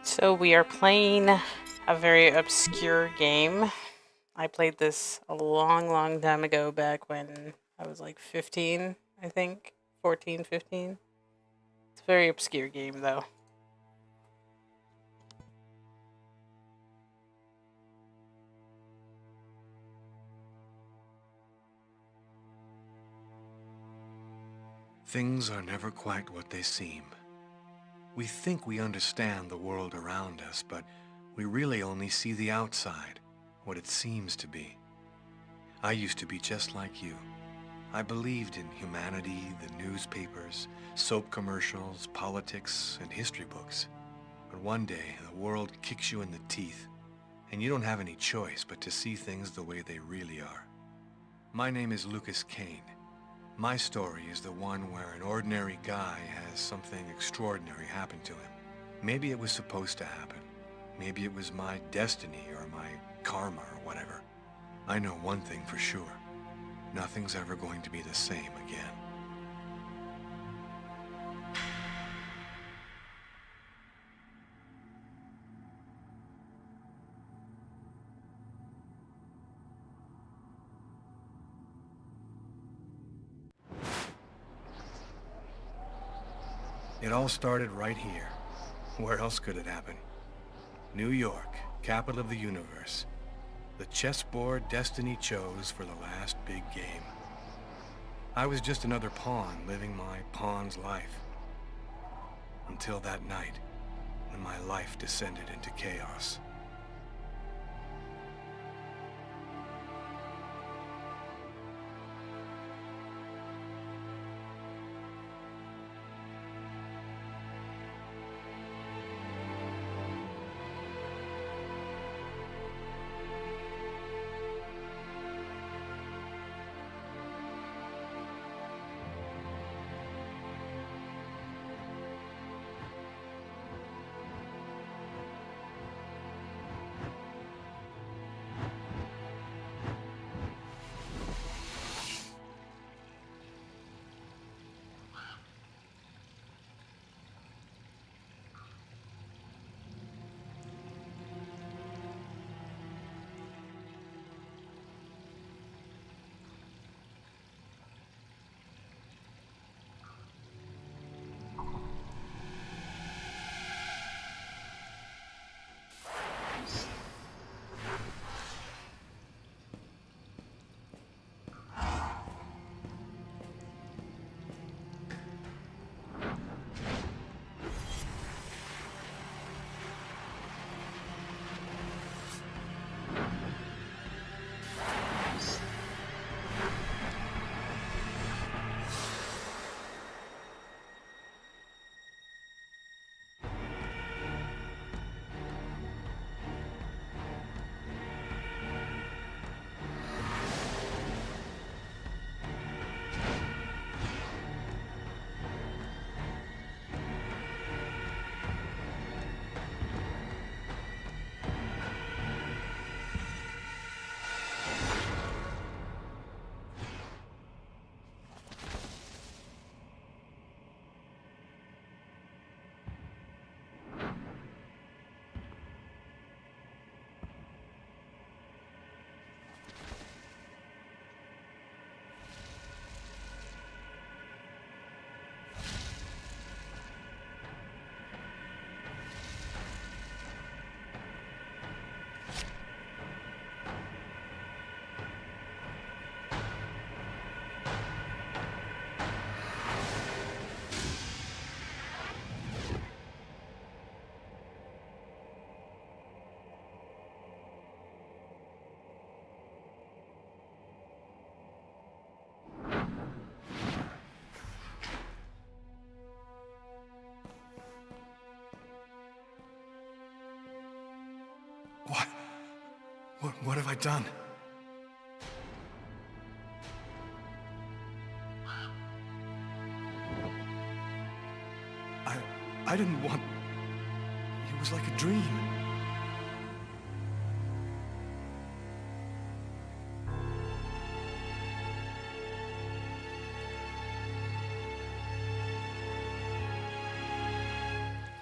So we are playing a very obscure game. I played this a long, long time ago, back when I was like 15, I think. 14, 15. It's a very obscure game, though. Things are never quite what they seem. We think we understand the world around us, but we really only see the outside, what it seems to be. I used to be just like you. I believed in humanity, the newspapers, soap commercials, politics, and history books. But one day, the world kicks you in the teeth, and you don't have any choice but to see things the way they really are. My name is Lucas Kane. My story is the one where an ordinary guy has something extraordinary happen to him. Maybe it was supposed to happen. Maybe it was my destiny or my karma or whatever. I know one thing for sure. Nothing's ever going to be the same again. It all started right here. Where else could it happen? New York, capital of the universe. The chessboard destiny chose for the last big game. I was just another pawn living my pawn's life. Until that night, when my life descended into chaos. What? What have I done? I didn't want... It was like a dream.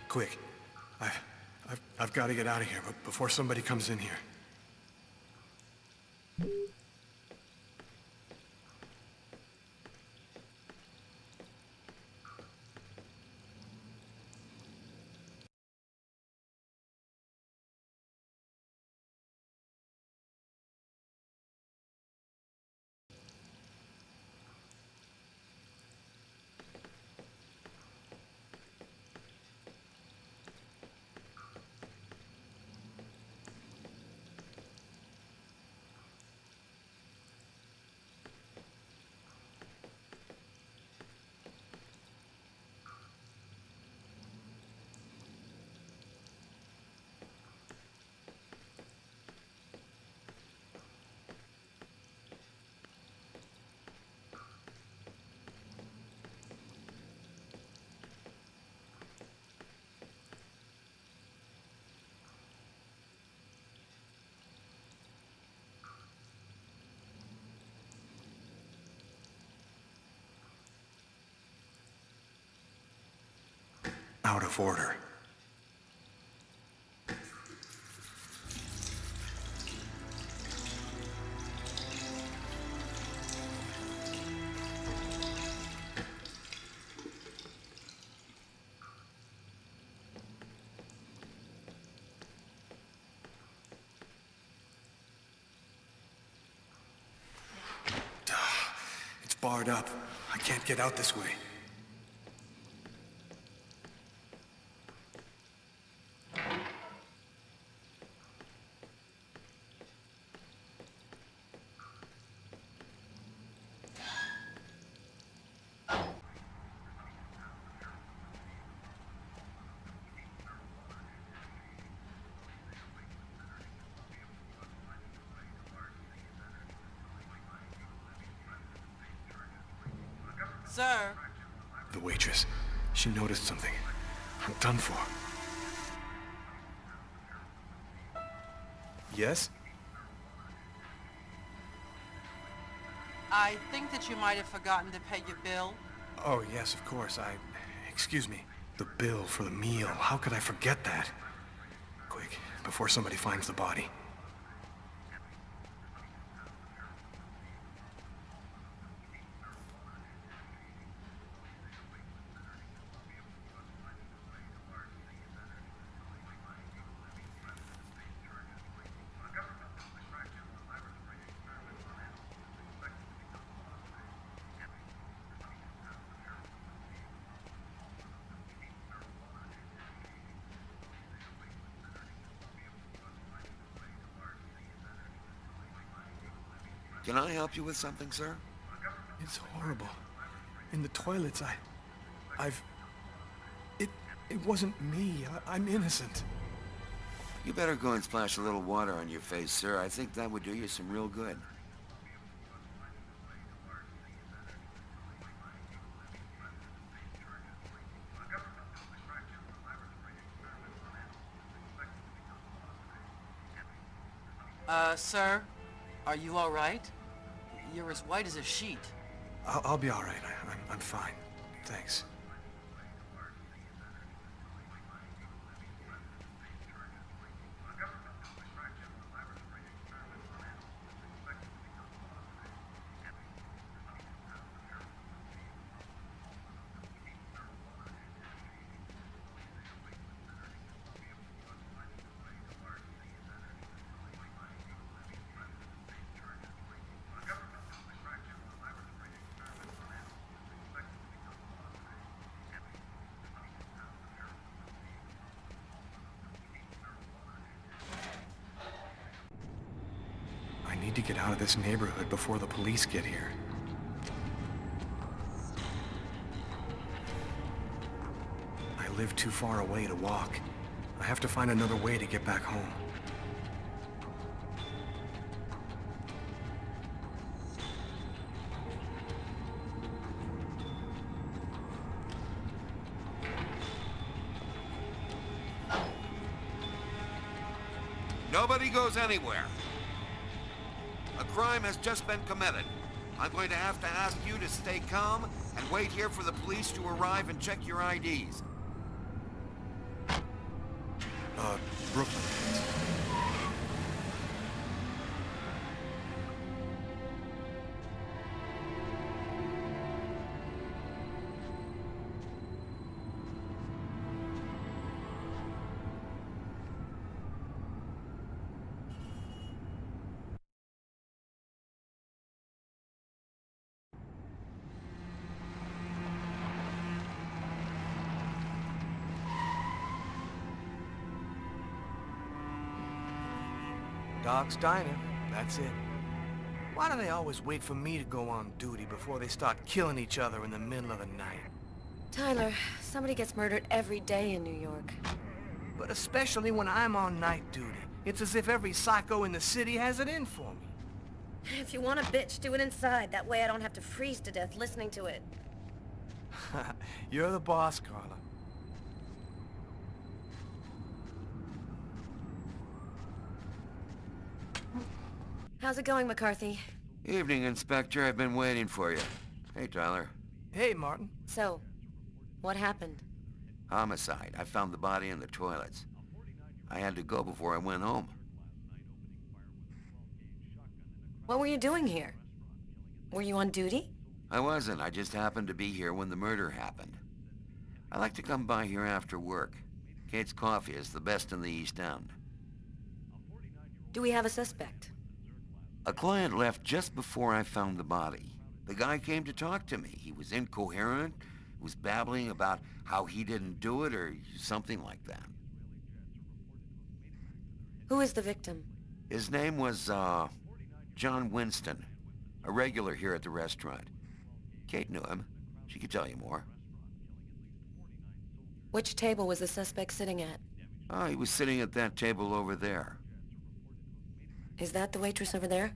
Quick. I've got to get out of here, but before somebody comes in here. Out of order. It's barred up. I can't get out this way. Sir? The waitress. She noticed something. I'm done for. Yes? I think that you might have forgotten to pay your bill. Oh, yes, of course. Excuse me. The bill for the meal. How could I forget that? Quick, before somebody finds the body. Can I help you with something, sir? It's horrible. In the toilets, It wasn't me. I'm innocent. You better go and splash a little water on your face, sir. I think that would do you some real good. Sir? Are you all right? You're as white as a sheet. I'll be all right. I'm fine. Thanks. I need to get out of this neighborhood before the police get here. I live too far away to walk. I have to find another way to get back home. Nobody goes anywhere. A crime has just been committed. I'm going to have to ask you to stay calm and wait here for the police to arrive and check your IDs. Brooklyn kids. Doc's Diner, that's it. Why do they always wait for me to go on duty before they start killing each other in the middle of the night? Tyler, somebody gets murdered every day in New York. But especially when I'm on night duty. It's as if every psycho in the city has it in for me. If you want a bitch, do it inside. That way I don't have to freeze to death listening to it. You're the boss, Carla. How's it going, McCarthy? Evening, Inspector. I've been waiting for you. Hey, Tyler. Hey, Martin. So, what happened? Homicide. I found the body in the toilets. I had to go before I went home. What were you doing here? Were you on duty? I wasn't. I just happened to be here when the murder happened. I like to come by here after work. Kate's Coffee is the best in the East End. Do we have a suspect? A client left just before I found the body. The guy came to talk to me. He was incoherent, was babbling about how he didn't do it or something like that. Who is the victim? His name was, John Winston, a regular here at the restaurant. Kate knew him. She could tell you more. Which table was the suspect sitting at? Oh, he was sitting at that table over there. Is that the waitress over there?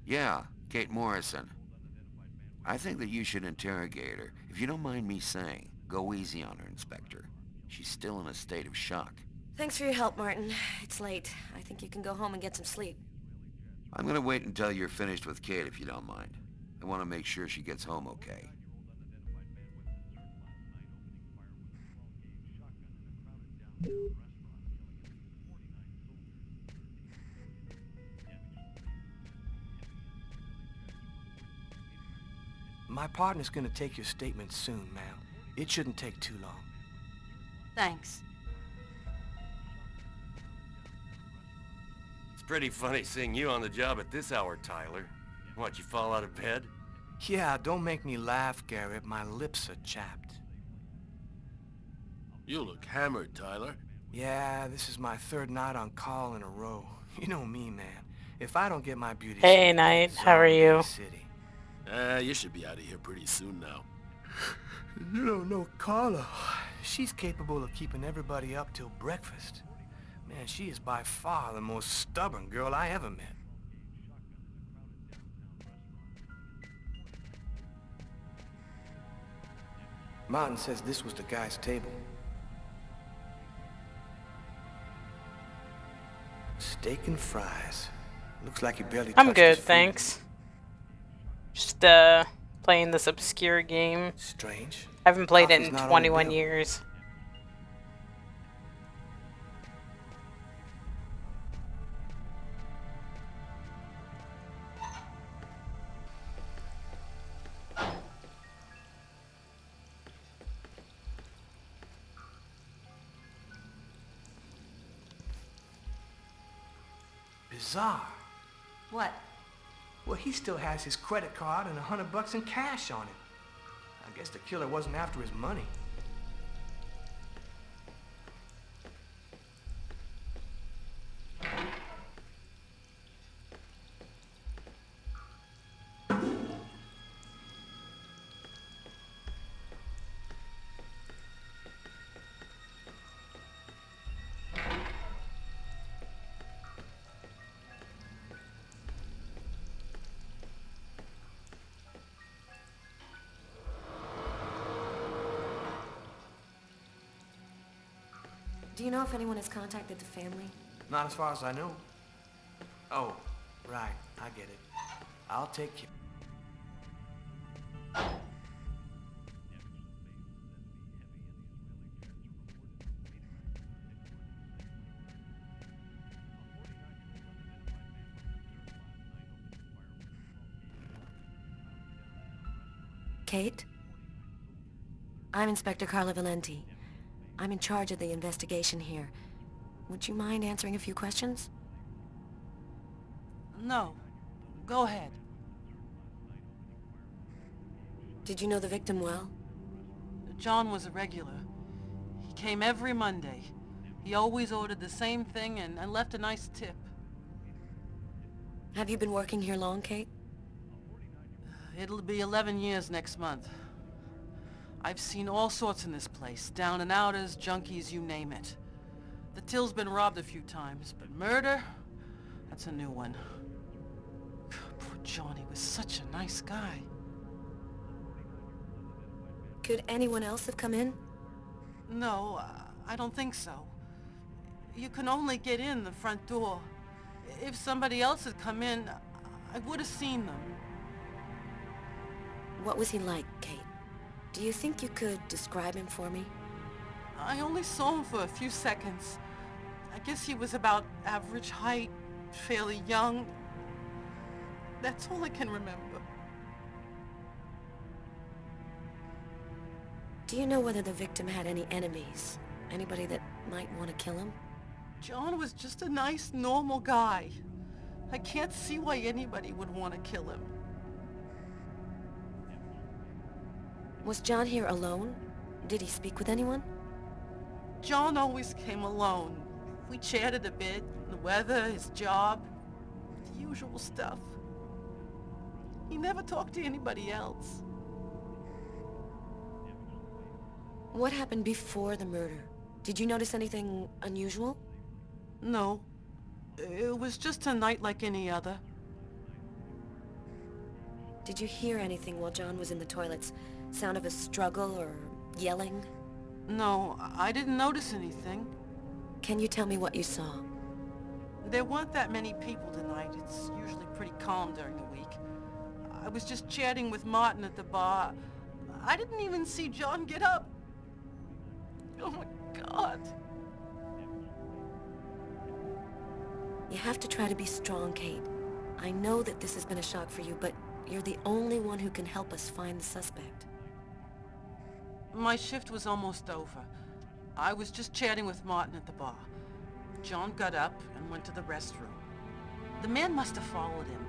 Yeah, Kate Morrison. I think that you should interrogate her. If you don't mind me saying, go easy on her, Inspector. She's still in a state of shock. Thanks for your help, Martin. It's late. I think you can go home and get some sleep. I'm gonna wait until you're finished with Kate, if you don't mind. I want to make sure she gets home okay. My partner's gonna take your statement soon, ma'am. It shouldn't take too long. Thanks. It's pretty funny seeing you on the job at this hour, Tyler. What, you fall out of bed? Yeah, don't make me laugh, Garrett. My lips are chapped. You look hammered, Tyler. Yeah, this is my third night on call in a row. You know me, man. If I don't get my beauty Hey, sleep, Knight. it's How are on in you? the city. You should be out of here pretty soon now. You don't know Carla. She's capable of keeping everybody up till breakfast. Man, she is by far the most stubborn girl I ever met. Martin says this was the guy's table. Steak and fries. Looks like he barely I'm touched good, his food. thanks. Just, playing this obscure game. Strange. I haven't played it Coffee's in not on the 21 bill. years. Bizarre. What? Well, he still has his credit card and $100 in cash on him. I guess the killer wasn't after his money. Do you know if anyone has contacted the family? Not as far as I know. Oh, right. I get it. I'll take care. Kate? I'm Inspector Carla Valenti. I'm in charge of the investigation here. Would you mind answering a few questions? No. Go ahead. Did you know the victim well? John was a regular. He came every Monday. He always ordered the same thing and left a nice tip. Have you been working here long, Kate? It'll be 11 years next month. I've seen all sorts in this place. Down and outers, junkies, you name it. The till's been robbed a few times, but murder? That's a new one. Poor John, he was such a nice guy. Could anyone else have come in? No, I don't think so. You can only get in the front door. If somebody else had come in, I would have seen them. What was he like, Kate? Do you think you could describe him for me? I only saw him for a few seconds. I guess he was about average height, fairly young. That's all I can remember. Do you know whether the victim had any enemies? Anybody that might want to kill him? John was just a nice, normal guy. I can't see why anybody would want to kill him. Was John here alone? Did he speak with anyone? John always came alone. We chatted a bit, the weather, his job, the usual stuff. He never talked to anybody else. What happened before the murder? Did you notice anything unusual? No. It was just a night like any other. Did you hear anything while John was in the toilets? Sound of a struggle or yelling? No, I didn't notice anything. Can you tell me what you saw? There weren't that many people tonight. It's usually pretty calm during the week. I was just chatting with Martin at the bar. I didn't even see John get up. Oh my God. You have to try to be strong, Kate. I know that this has been a shock for you, but you're the only one who can help us find the suspect. My shift was almost over. I was just chatting with Martin at the bar. John got up and went to the restroom. The man must have followed him.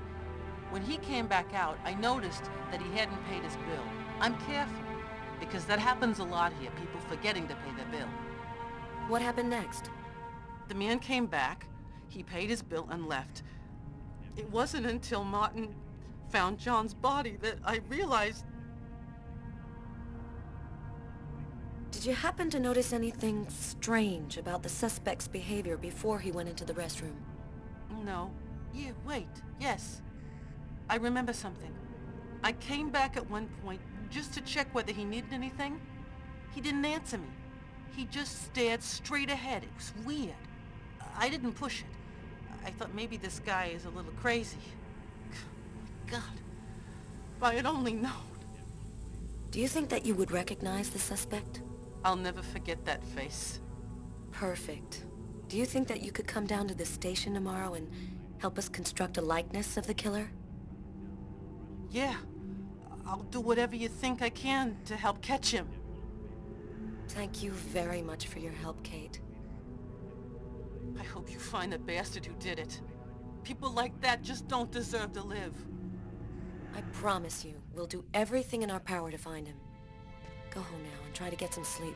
When he came back out, I noticed that he hadn't paid his bill. I'm careful, because that happens a lot here, people forgetting to pay their bill. What happened next? The man came back, he paid his bill and left. It wasn't until Martin found John's body that I realized... Did you happen to notice anything strange about the suspect's behavior before he went into the restroom? No. Yeah, wait. Yes. I remember something. I came back at one point just to check whether he needed anything. He didn't answer me. He just stared straight ahead. It was weird. I didn't push it. I thought maybe this guy is a little crazy. God. If I had only known. Do you think that you would recognize the suspect? I'll never forget that face. Perfect. Do you think that you could come down to the station tomorrow and help us construct a likeness of the killer? Yeah. I'll do whatever you think I can to help catch him. Thank you very much for your help, Kate. I hope you find the bastard who did it. People like that just don't deserve to live. I promise you, we'll do everything in our power to find him. Go home now and try to get some sleep.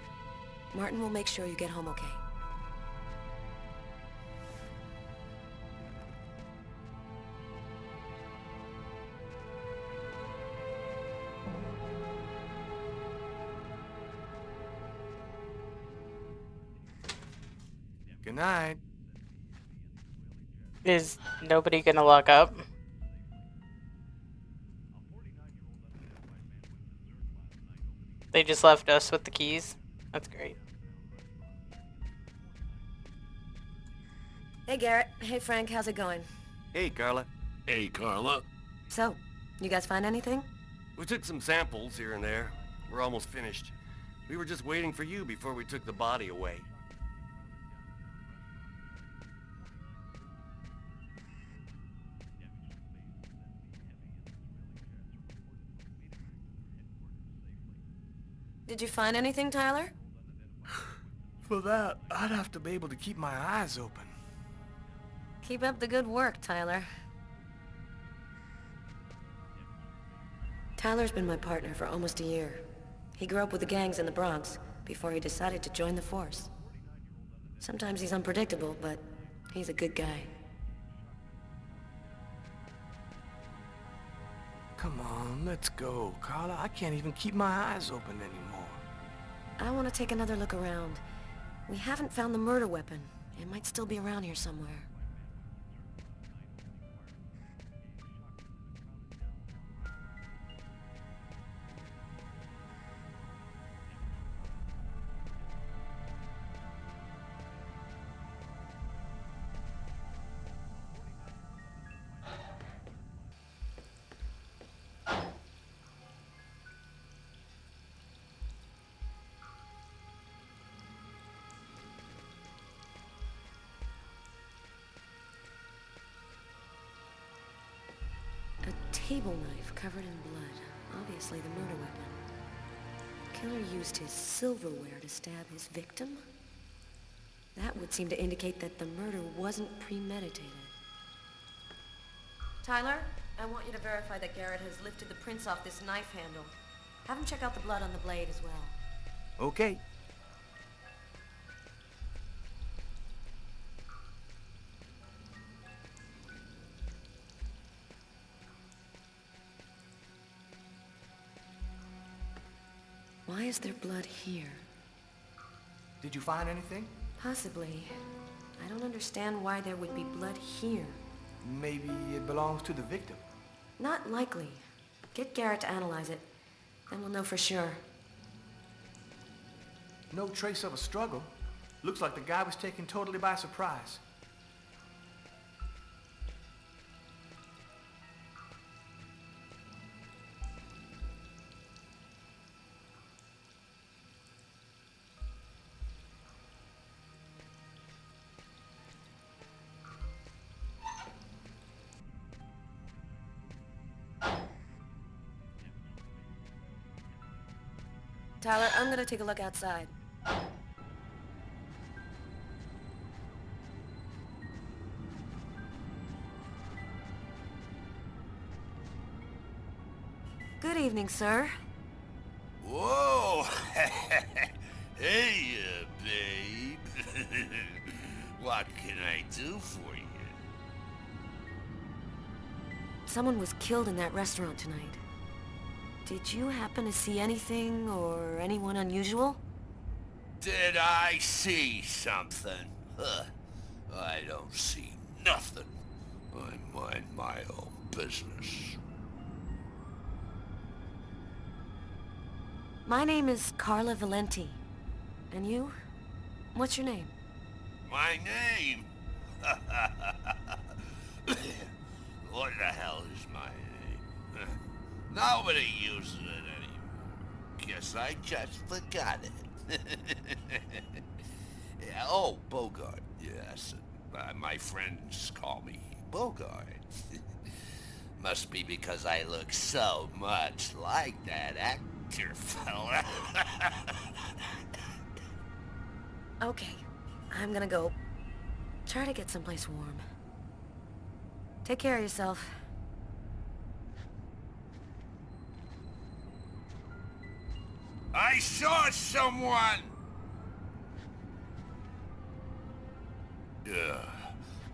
Martin will make sure you get home okay. Good night. Is nobody gonna lock up? They just left us with the keys. That's great. Hey, Garrett. Hey, Frank. How's it going? Hey, Carla. Hey, Carla. So, you guys find anything? We took some samples here and there. We're almost finished. We were just waiting for you before we took the body away. Did you find anything, Tyler? For that, I'd have to be able to keep my eyes open. Keep up the good work, Tyler. Tyler's been my partner for almost a year. He grew up with the gangs in the Bronx before he decided to join the force. Sometimes he's unpredictable, but he's a good guy. Come on, let's go, Carla. I can't even keep my eyes open anymore. I want to take another look around. We haven't found the murder weapon. It might still be around here somewhere. A table knife covered in blood. Obviously the murder weapon. Killer used his silverware to stab his victim? That would seem to indicate that the murder wasn't premeditated. Tyler, I want you to verify that Garrett has lifted the prints off this knife handle. Have him check out the blood on the blade as well. Okay. Why is there blood here? Did you find anything? Possibly. I don't understand why there would be blood here. Maybe it belongs to the victim. Not likely. Get Garrett to analyze it. Then we'll know for sure. No trace of a struggle. Looks like the guy was taken totally by surprise. Tyler, I'm gonna take a look outside. Good evening, sir. Whoa! Hey, babe. What can I do for you? Someone was killed in that restaurant tonight. Did you happen to see anything or anyone unusual? Did I see something? Huh. I don't see nothing. I mind my own business. My name is Carla Valenti. And you? What's your name? My name? What the hell is my name? Nobody uses it anymore. Guess I just forgot it. Yeah, oh, Bogart, yes. My friends call me Bogart. Must be because I look so much like that actor fella. Okay, I'm gonna go. Try to get someplace warm. Take care of yourself. I saw someone!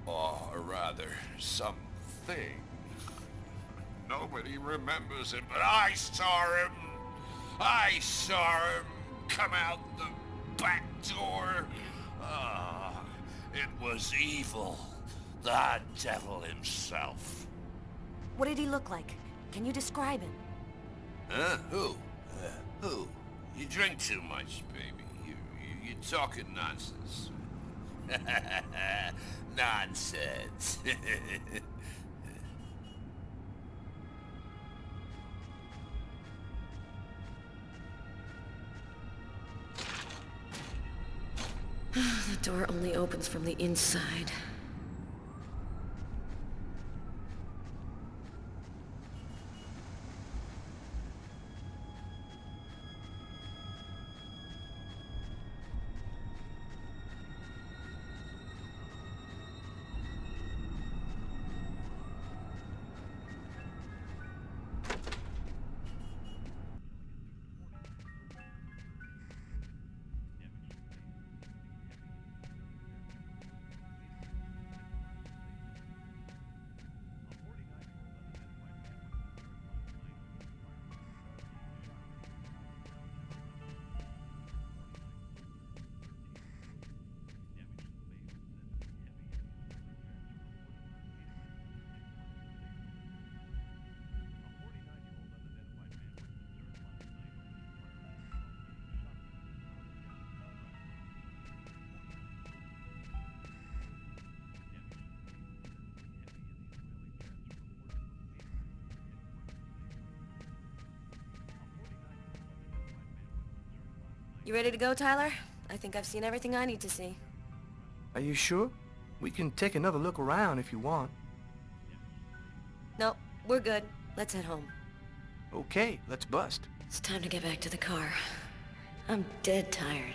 Or rather, something. Nobody remembers it, but I saw him! I saw him come out the back door! Ah, it was evil. The devil himself. What did he look like? Can you describe him? Huh? Who? Who? You drink too much, baby. You're talking nonsense. Nonsense. The door only opens from the inside. You ready to go, Tyler? I think I've seen everything I need to see. Are you sure? We can take another look around if you want. No, we're good. Let's head home. Okay, let's bust. It's time to get back to the car. I'm dead tired.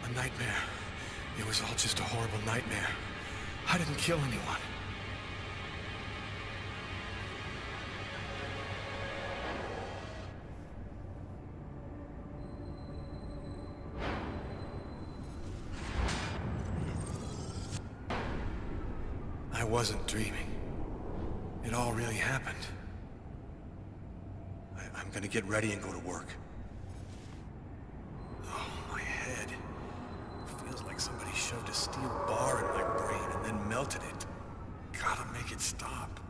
A nightmare. It was all just a horrible nightmare. I didn't kill anyone. I wasn't dreaming. It all really happened. I'm gonna get ready and go to work. Oh, my head. Feels like somebody shoved a steel bar in my brain and then melted it. Gotta make it stop.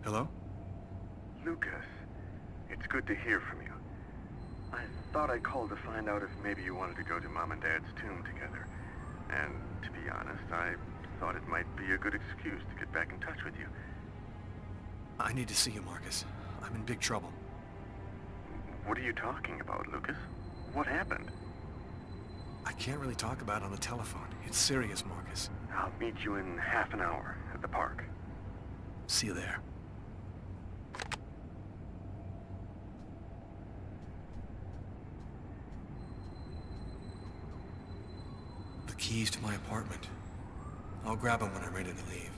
Hello? Lucas, it's good to hear from you. I thought I'd call to find out if maybe you wanted to go to Mom and Dad's tomb together. And to be honest, I thought it might be a good excuse to get back in touch with you. I need to see you, Marcus. I'm in big trouble. What are you talking about, Lucas? What happened? I can't really talk about it on the telephone. It's serious, Marcus. I'll meet you in half an hour at the park. See you there. The keys to my apartment. I'll grab them when I'm ready to leave.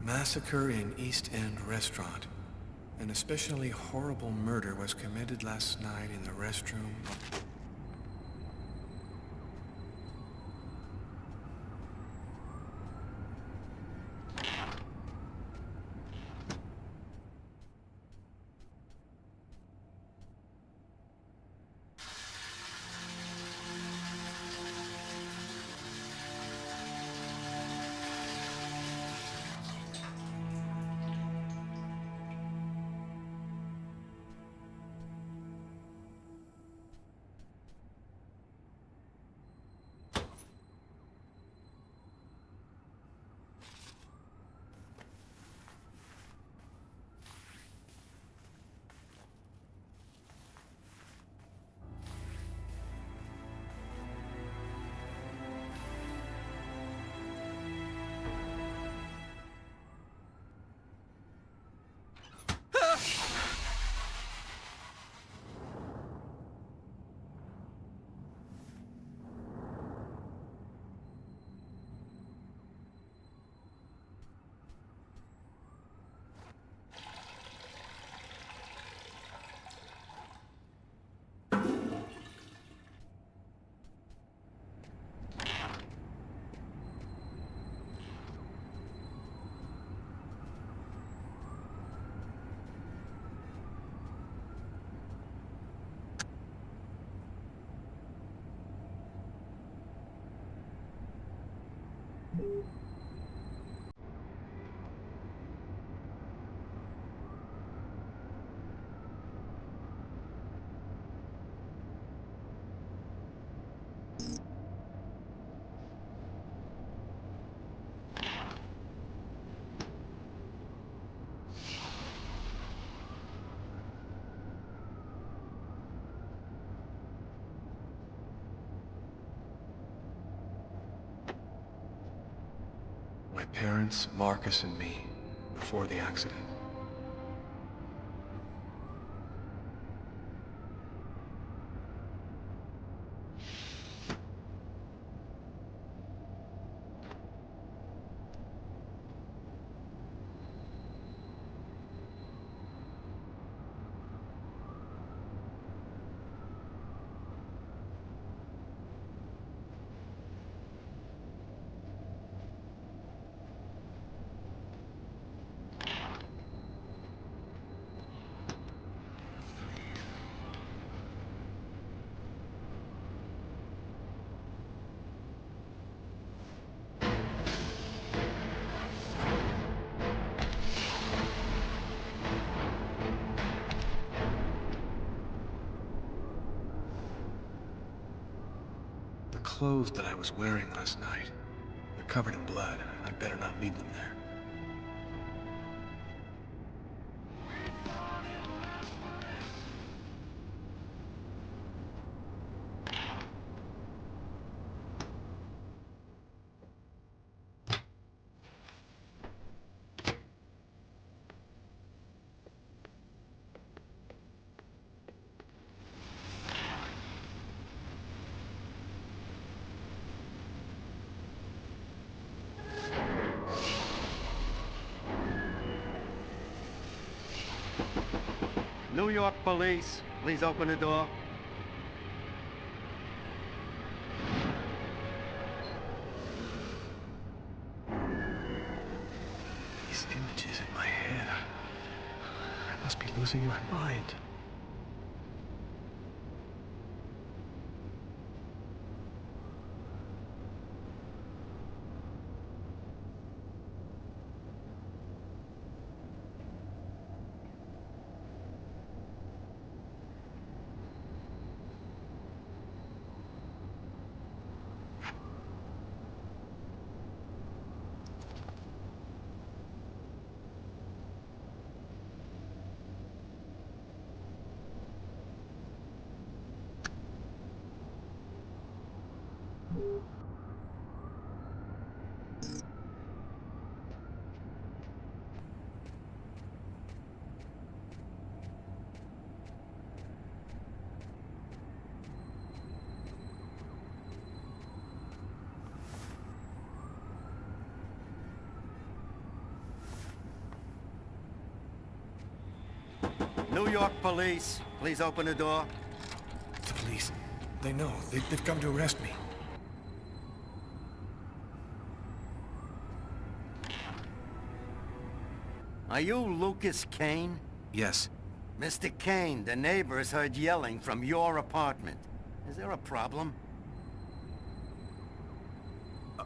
Massacre in East End restaurant. An especially horrible murder was committed last night in the restroom of... My parents, Marcus, and me, before the accident. The clothes that I was wearing last night, they're covered in blood. I'd better not leave them there. New York police, please open the door. These images in my head. I must be losing my mind. New York police, please open the door. The police. They know. They've come to arrest me. Are you Lucas Kane? Yes. Mr. Kane, the neighbors heard yelling from your apartment. Is there a problem?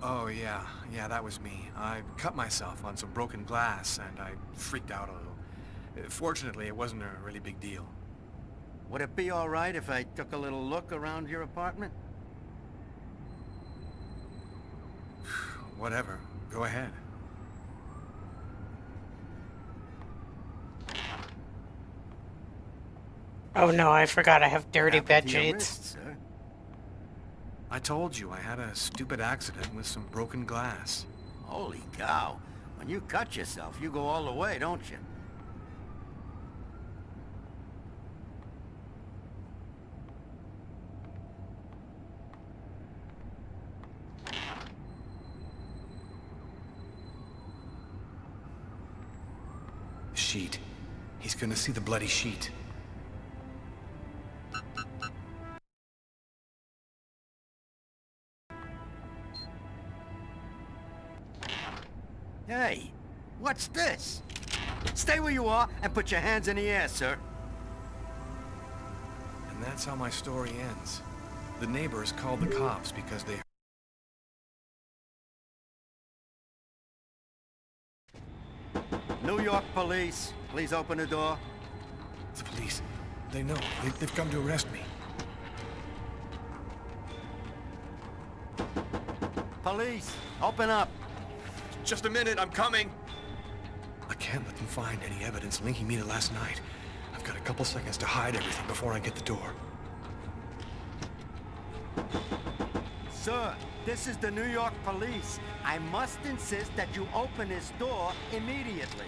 Oh, yeah. Yeah, that was me. I cut myself on some broken glass, and I freaked out a little. Fortunately, it wasn't a really big deal. Would it be all right if I took a little look around your apartment? Whatever. Go ahead. Oh no, I forgot I have dirty Happened bed to your sheets. wrist, sir? I told you I had a stupid accident with some broken glass. Holy cow. When you cut yourself, you go all the way, don't you? The sheet. He's gonna see the bloody sheet. Hey, what's this? Stay where you are and put your hands in the air, sir. And that's how my story ends. The neighbors called the cops because they... New York police, please open the door. The police. They know. They've come to arrest me. Police, open up. Just a minute, I'm coming! I can't let them find any evidence linking me to last night. I've got a couple seconds to hide everything before I get the door. Sir, this is the New York police. I must insist that you open this door immediately.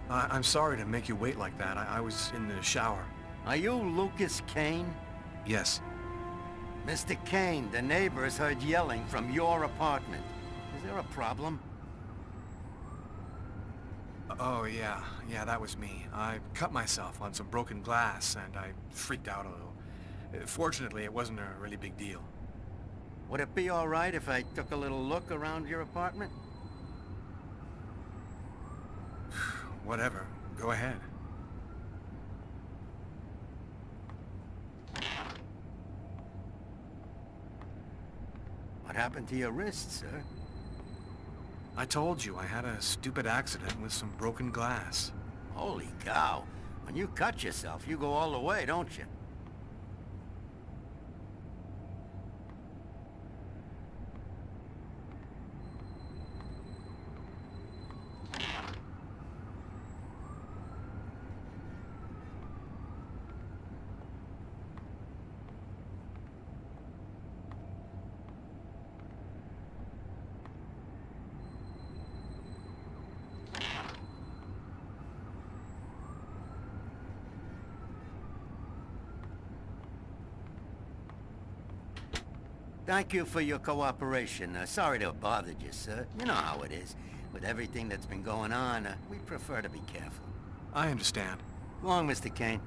I'm sorry to make you wait like that. I was in the shower. Are you Lucas Kane? Yes. Mr. Kane, the neighbors heard yelling from your apartment. Is there a problem? Oh, yeah. Yeah, that was me. I cut myself on some broken glass, and I freaked out a little. Fortunately, it wasn't a really big deal. Would it be all right if I took a little look around your apartment? Whatever. Go ahead. What happened to your wrist, sir? I told you I had a stupid accident with some broken glass. Holy cow. When you cut yourself, you go all the way, don't you? Thank you for your cooperation. Sorry to have bothered you, sir. You know how it is. With everything that's been going on, we prefer to be careful. I understand. Go on, Mr. Kane.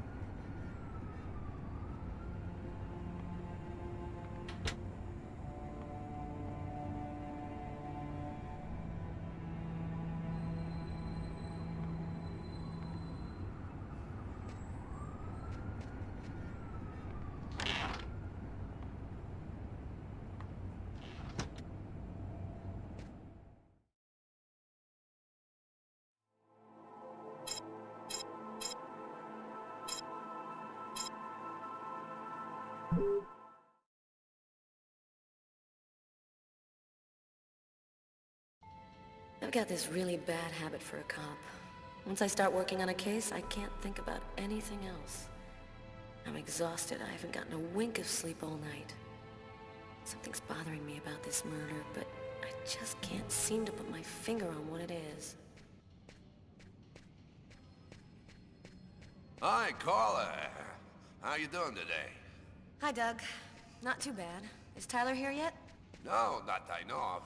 I've got this really bad habit for a cop. Once I start working on a case, I can't think about anything else. I'm exhausted. I haven't gotten a wink of sleep all night. Something's bothering me about this murder, but I just can't seem to put my finger on what it is. Hi, Carla. How you doing today? Hi, Doug. Not too bad. Is Tyler here yet? No, not that I know of.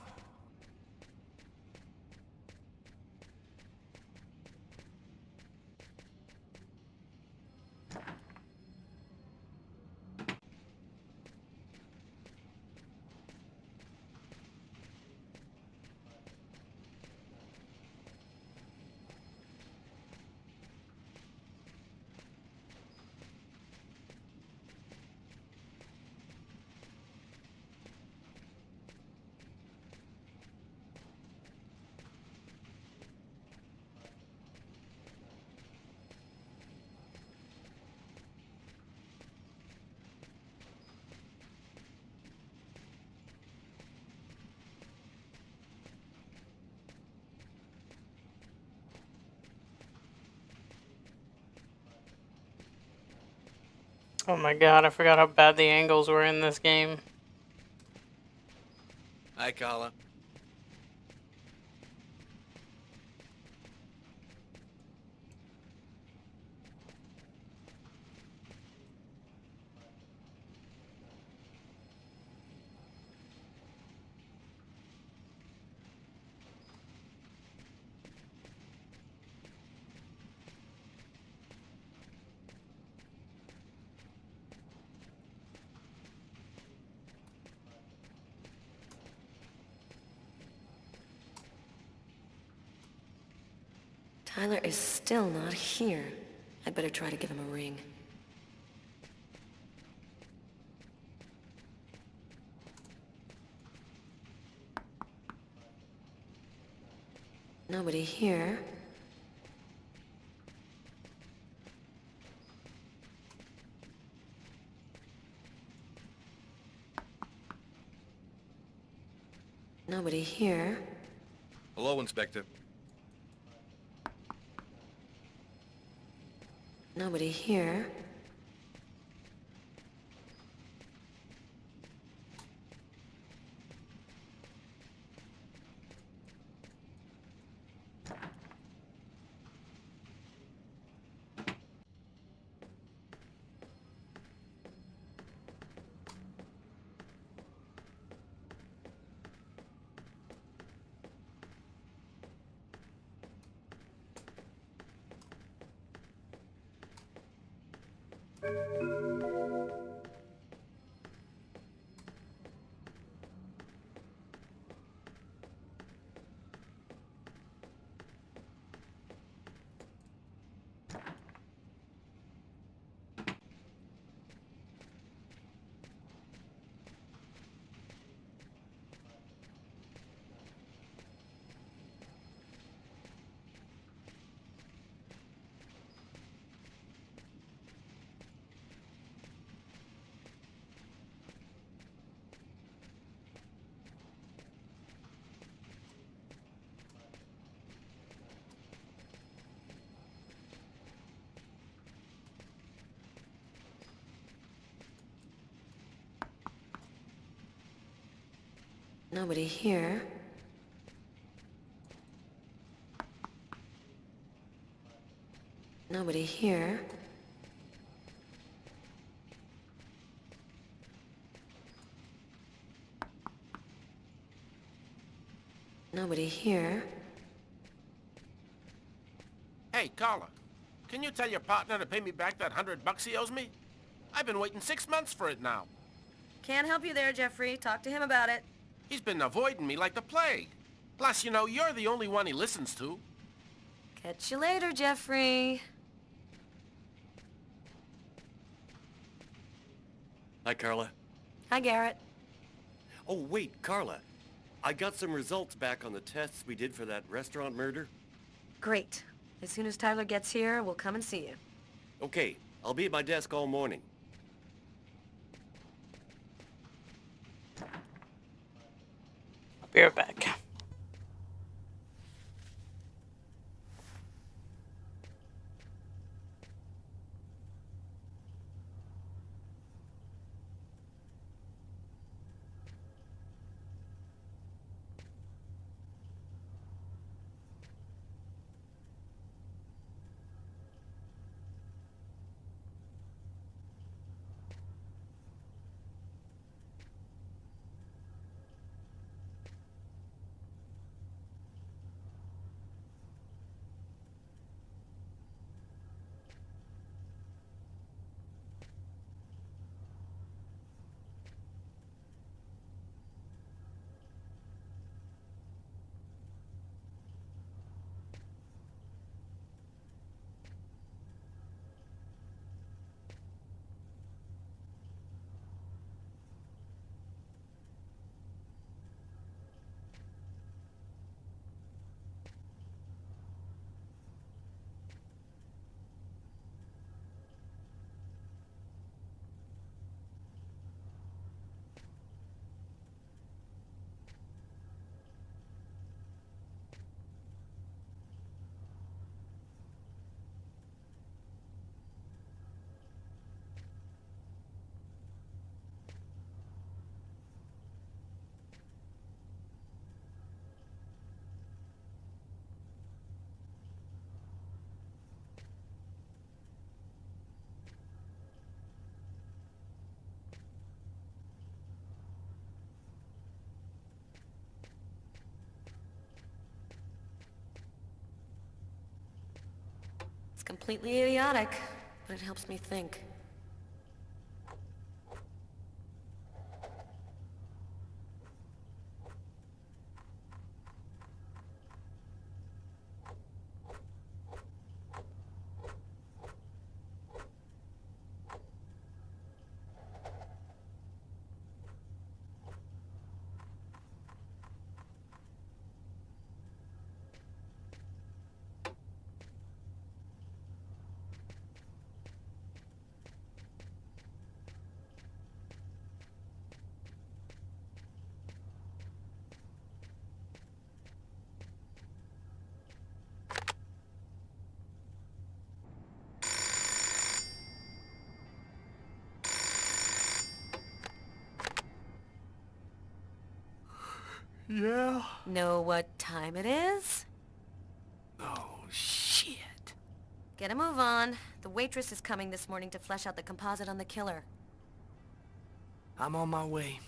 Oh my god, I forgot how bad the angles were in this game. Hi, Carla. Tyler is still not here. I'd better try to give him a ring. Nobody here. Nobody here. Hello, Inspector. Nobody here. Nobody here. Nobody here. Nobody here. Hey, Carla, can you tell your partner to pay me back that $100 he owes me? I've been waiting 6 months for it now. Can't help you there, Jeffrey. Talk to him about it. He's been avoiding me like the plague. Plus, you know, you're the only one he listens to. Catch you later, Jeffrey. Hi, Carla. Hi, Garrett. Oh, wait, Carla. I got some results back on the tests we did for that restaurant murder. Great. As soon as Tyler gets here, we'll come and see you. Okay, I'll be at my desk all morning. I'll be right back. It's completely idiotic, but it helps me think. Yeah? Know what time it is? Oh, shit. Get a move on. The waitress is coming this morning to flesh out the composite on the killer. I'm on my way.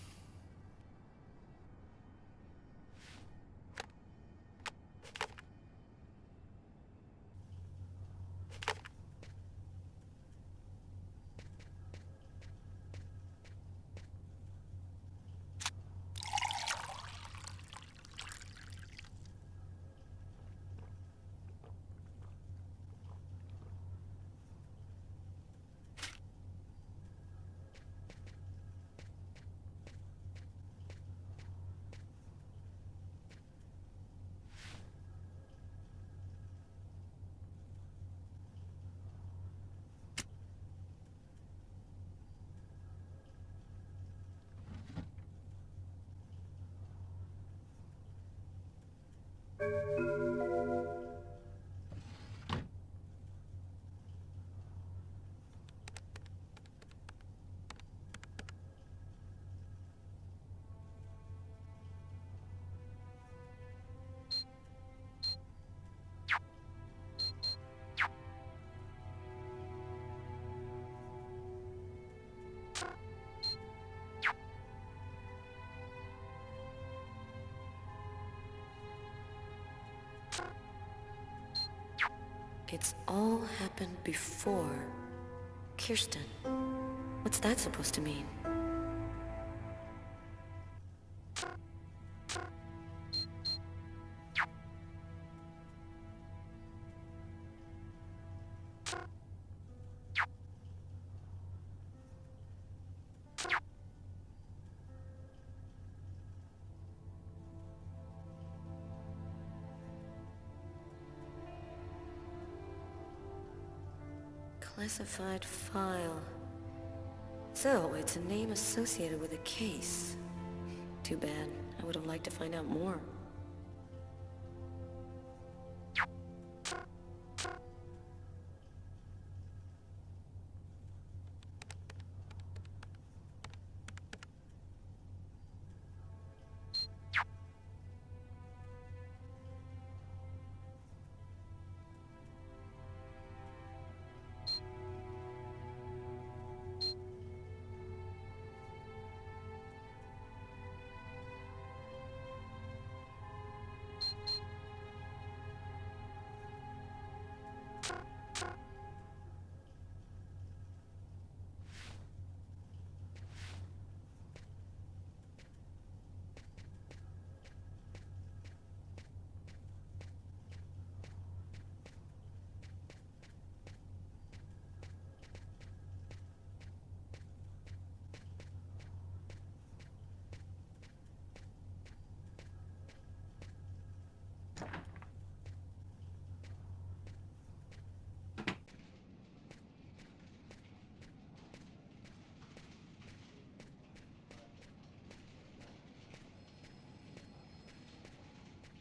It's all happened before. Kirsten. What's that supposed to mean? Classified file. So, it's a name associated with a case. Too bad. I would have liked to find out more.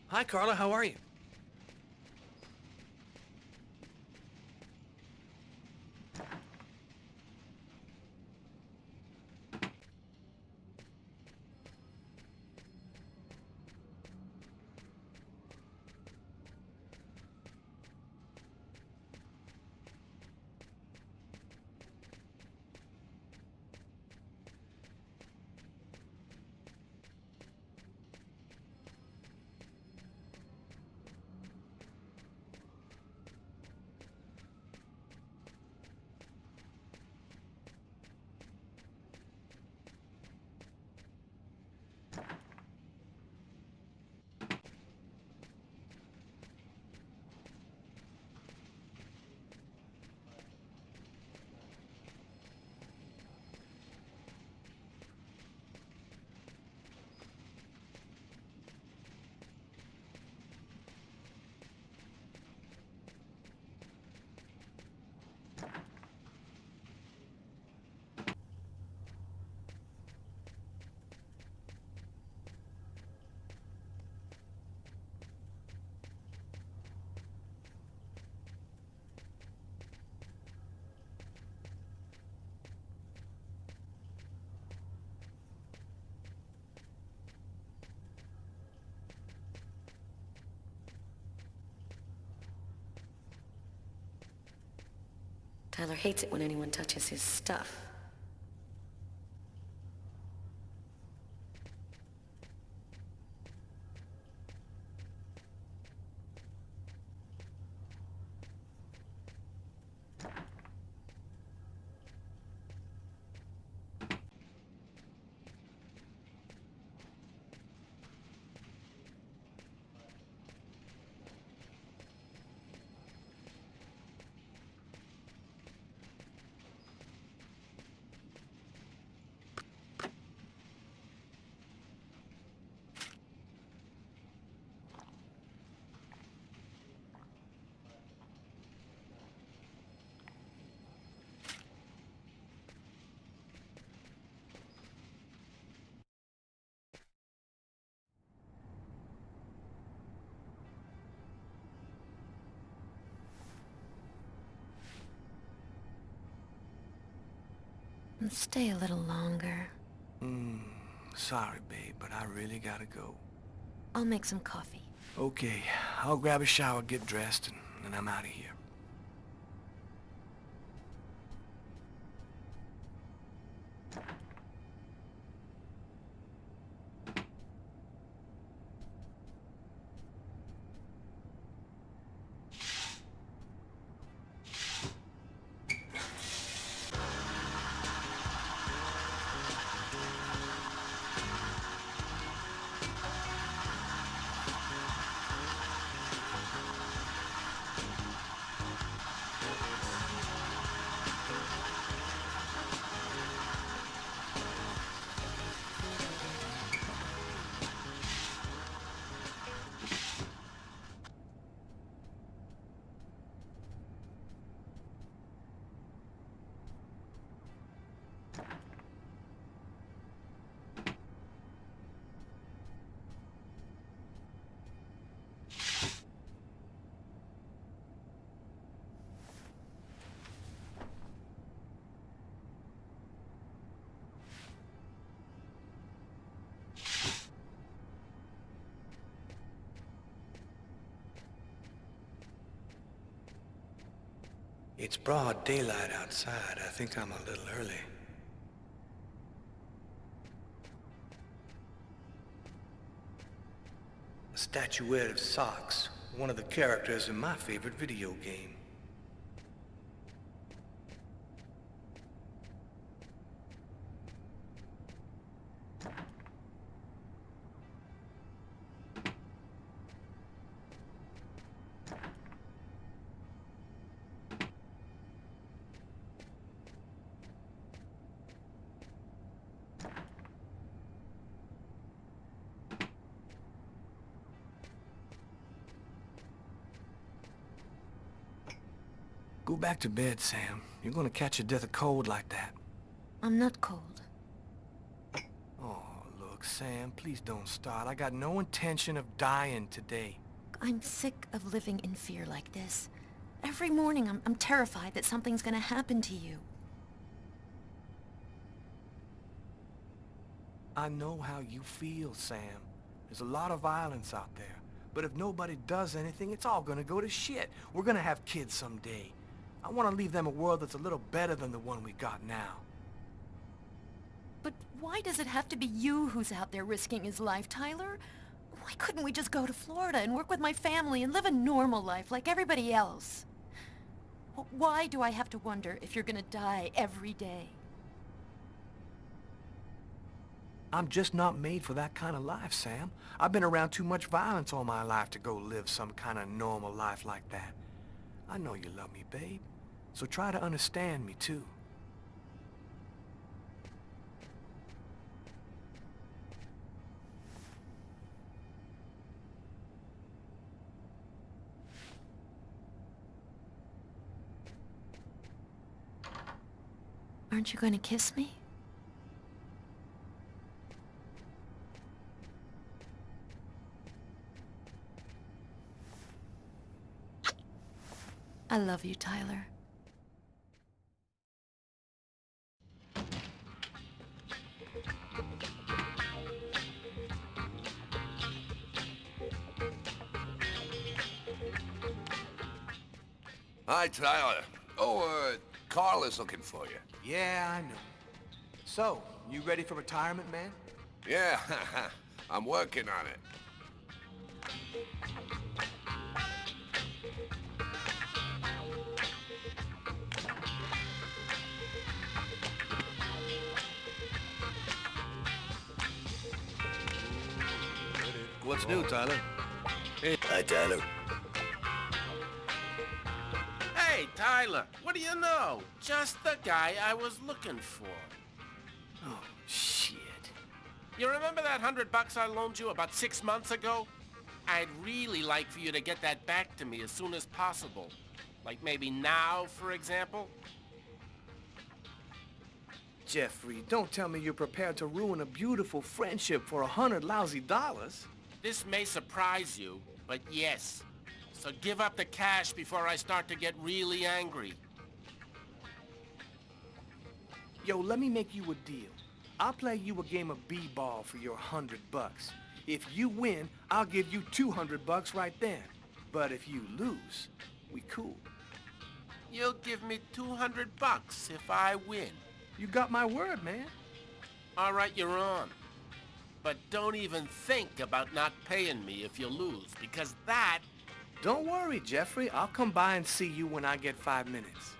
Hi, Carla. How are you? Tyler hates it when anyone touches his stuff. Stay a little longer. Sorry, babe, but I really gotta go. I'll make some coffee. Okay, I'll grab a shower, get dressed, and I'm out of here. It's broad daylight outside. I think I'm a little early. A statuette of Socks, one of the characters in my favorite video game. Go back to bed, Sam. You're gonna catch your death of cold like that. I'm not cold. Oh, look, Sam, please don't start. I got no intention of dying today. I'm sick of living in fear like this. Every morning I'm terrified that something's gonna happen to you. I know how you feel, Sam. There's a lot of violence out there. But if nobody does anything, it's all gonna go to shit. We're gonna have kids someday. I want to leave them a world that's a little better than the one we got now. But why does it have to be you who's out there risking his life, Tyler? Why couldn't we just go to Florida and work with my family and live a normal life like everybody else? Why do I have to wonder if you're gonna die every day? I'm just not made for that kind of life, Sam. I've been around too much violence all my life to go live some kind of normal life like that. I know you love me, babe. So try to understand me, too. Aren't you going to kiss me? I love you, Tyler. Hi, Tyler. Oh, Carla's looking for you. Yeah, I know. So, you ready for retirement, man? Yeah, I'm working on it. What's new, Tyler? Hi, Tyler. Hey, Tyler, what do you know? Just the guy I was looking for. Oh, shit. You remember that $100 I loaned you about 6 months ago? I'd really like for you to get that back to me as soon as possible. Like maybe now, for example? Jeffrey, don't tell me you're prepared to ruin a beautiful friendship for $100 lousy. This may surprise you, but yes. So give up the cash before I start to get really angry. Yo, let me make you a deal. I'll play you a game of b-ball for your $100. If you win, I'll give you $200 right then. But if you lose, we cool. You'll give me $200 if I win. You got my word, man. All right, you're on. But don't even think about not paying me if you lose, because that... Don't worry, Jeffrey. I'll come by and see you when I get 5 minutes.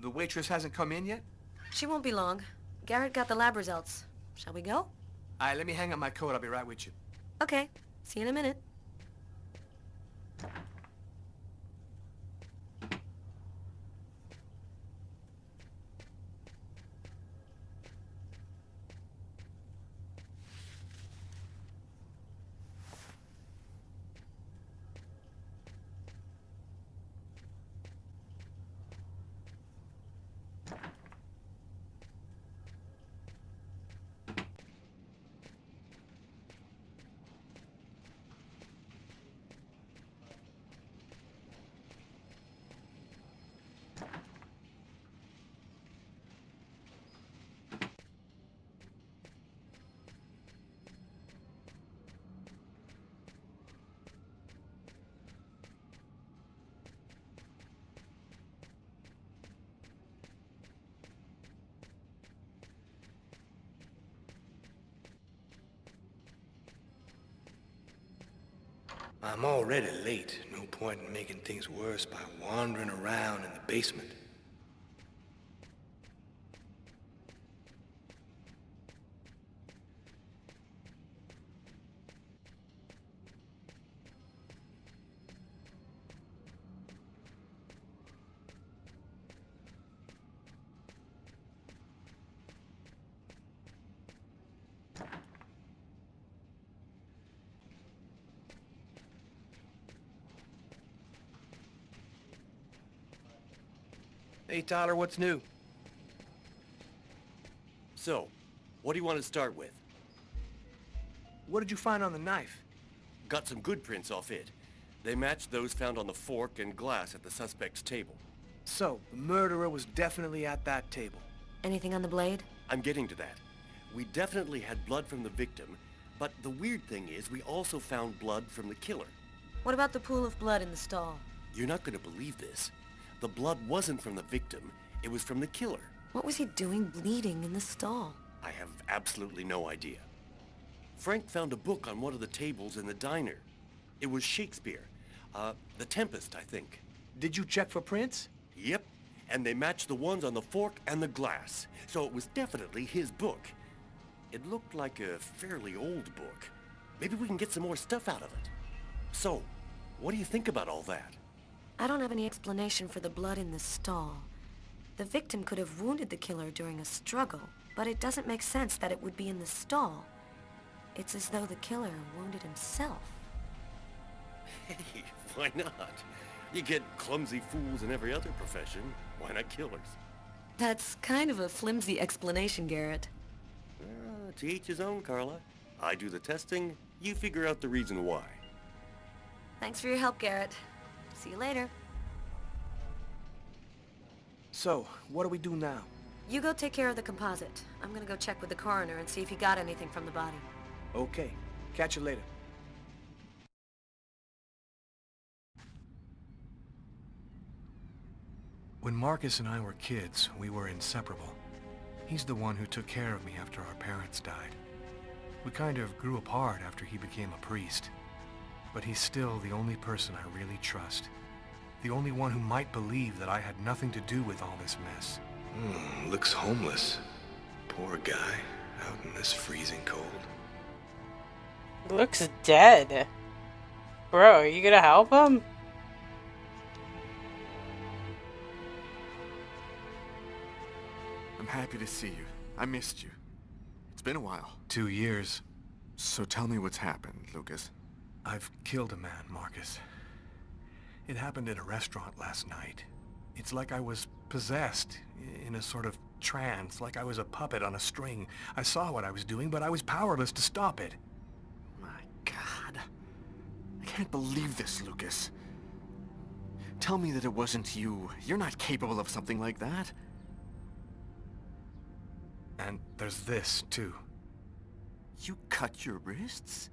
The waitress hasn't come in yet? She won't be long. Garrett got the lab results. Shall we go? All right, let me hang up my coat. I'll be right with you. Okay. See you in a minute. I'm already late. No point in making things worse by wandering around in the basement. Hey, Tyler, what's new? So, what do you want to start with? What did you find on the knife? Got some good prints off it. They matched those found on the fork and glass at the suspect's table. So, the murderer was definitely at that table. Anything on the blade? I'm getting to that. We definitely had blood from the victim, but the weird thing is we also found blood from the killer. What about the pool of blood in the stall? You're not going to believe this. The blood wasn't from the victim, it was from the killer. What was he doing bleeding in the stall? I have absolutely no idea. Frank found a book on one of the tables in the diner. It was Shakespeare. The Tempest, I think. Did you check for prints? Yep, and they matched the ones on the fork and the glass, so it was definitely his book. It looked like a fairly old book. Maybe we can get some more stuff out of it. So, what do you think about all that? I don't have any explanation for the blood in the stall. The victim could have wounded the killer during a struggle, but it doesn't make sense that it would be in the stall. It's as though the killer wounded himself. Hey, why not? You get clumsy fools in every other profession. Why not killers? That's kind of a flimsy explanation, Garrett. To each his own, Carla. I do the testing, you figure out the reason why. Thanks for your help, Garrett. See you later. So, what do we do now? You go take care of the composite. I'm gonna go check with the coroner and see if he got anything from the body. Okay. Catch you later. When Marcus and I were kids, we were inseparable. He's the one who took care of me after our parents died. We kind of grew apart after he became a priest. But he's still the only person I really trust. The only one who might believe that I had nothing to do with all this mess. Looks homeless. Poor guy, out in this freezing cold. Looks dead. Bro, are you gonna help him? I'm happy to see you. I missed you. It's been a while. 2 years. So tell me what's happened, Lucas. I've killed a man, Marcus. It happened in a restaurant last night. It's like I was possessed, in a sort of trance, like I was a puppet on a string. I saw what I was doing, but I was powerless to stop it. My God. I can't believe this, Lucas. Tell me that it wasn't you. You're not capable of something like that. And there's this, too. You cut your wrists?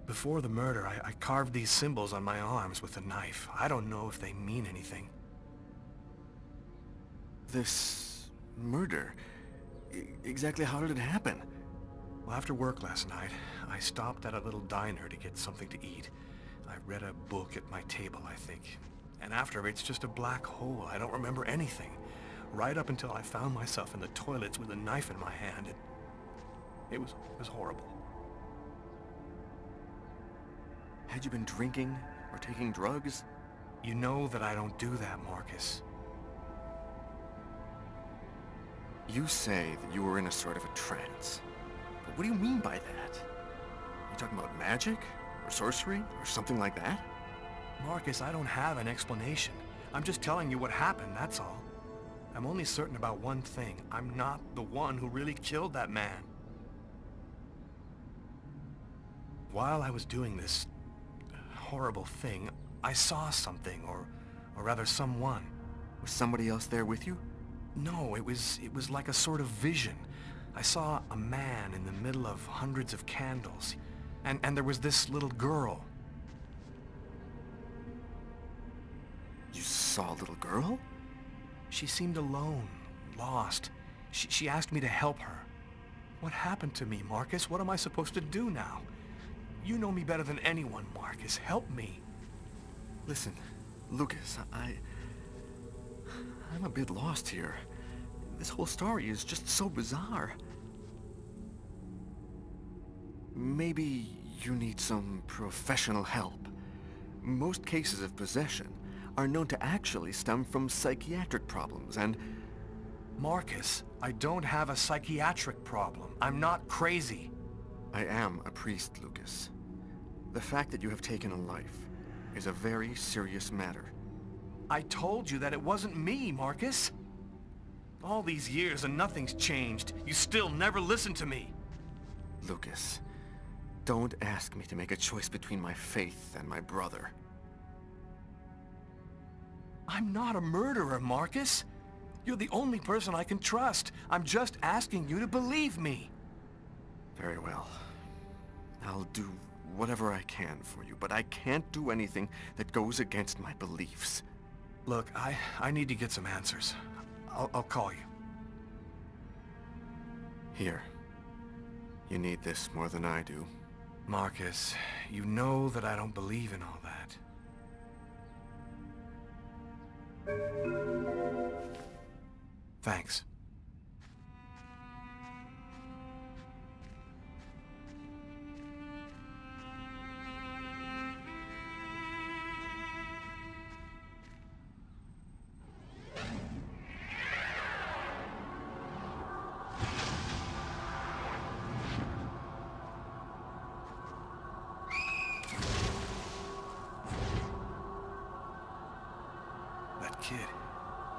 Before the murder, I carved these symbols on my arms with a knife. I don't know if they mean anything. This murder? Exactly how did it happen? Well, after work last night, I stopped at a little diner to get something to eat. I read a book at my table, I think. And after it's just a black hole. I don't remember anything. Right up until I found myself in the toilets with a knife in my hand. It was horrible. Had you been drinking or taking drugs? You know that I don't do that, Marcus. You say that you were in a sort of a trance. But what do you mean by that? You talking about magic? Or sorcery? Or something like that? Marcus, I don't have an explanation. I'm just telling you what happened, that's all. I'm only certain about one thing. I'm not the one who really killed that man. While I was doing this horrible thing, I saw something, or rather someone. Was somebody else there with you? No, it was like a sort of vision. I saw a man in the middle of hundreds of candles, and there was this little girl. You saw a little girl? She seemed alone, lost. She asked me to help her. What happened to me, Marcus? What am I supposed to do now? You know me better than anyone, Marcus. Help me. Listen, Lucas, I'm a bit lost here. This whole story is just so bizarre. Maybe you need some professional help. Most cases of possession are known to actually stem from psychiatric problems, and... Marcus, I don't have a psychiatric problem. I'm not crazy. I am a priest, Lucas. The fact that you have taken a life is a very serious matter. I told you that it wasn't me, Marcus. All these years and nothing's changed. You still never listen to me. Lucas, don't ask me to make a choice between my faith and my brother. I'm not a murderer, Marcus. You're the only person I can trust. I'm just asking you to believe me. Very well. I'll do whatever I can for you, but I can't do anything that goes against my beliefs. Look, I need to get some answers. I'll call you. Here. You need this more than I do. Marcus, you know that I don't believe in all that. Thanks. That kid,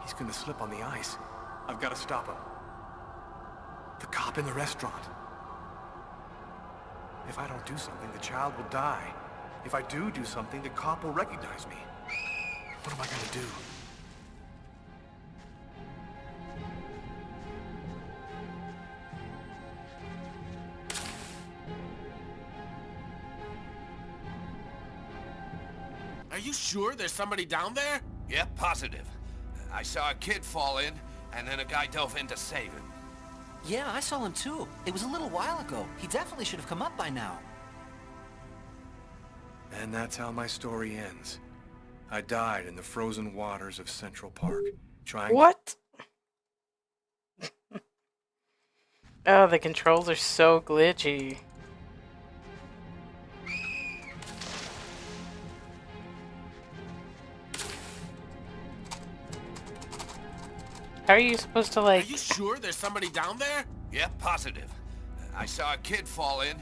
he's gonna slip on the ice. I've got to stop him. The cop in the restaurant. If I don't do something, the child will die. If I do something, the cop will recognize me. What am I gonna do? Are you sure there's somebody down there? Yep, positive. I saw a kid fall in, and then a guy dove in to save him. Yeah, I saw him too. It was a little while ago. He definitely should have come up by now. And that's how my story ends. I died in the frozen waters of Central Park, trying... What? Oh, the controls are so glitchy. How are you supposed to, like... Are you sure there's somebody down there? Yep, positive. I saw a kid fall in.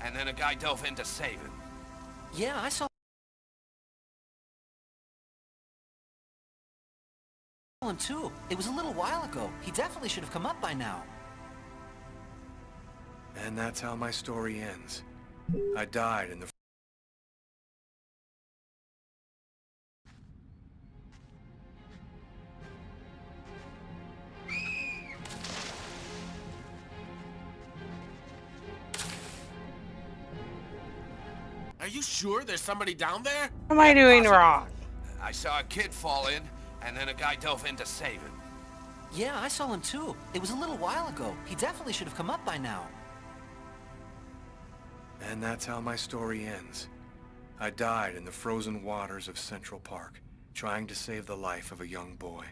And then a guy dove in to save him. Yeah, I saw him too. It was a little while ago. He definitely should have come up by now. And that's how my story ends. I died in the... Are you sure there's somebody down there? What am I doing Positive. wrong? I saw a kid fall in, and then a guy dove in to save him. Yeah, I saw him too. It was a little while ago. He definitely should have come up by now. And that's how my story ends. I died in the frozen waters of Central Park, trying to save the life of a young boy.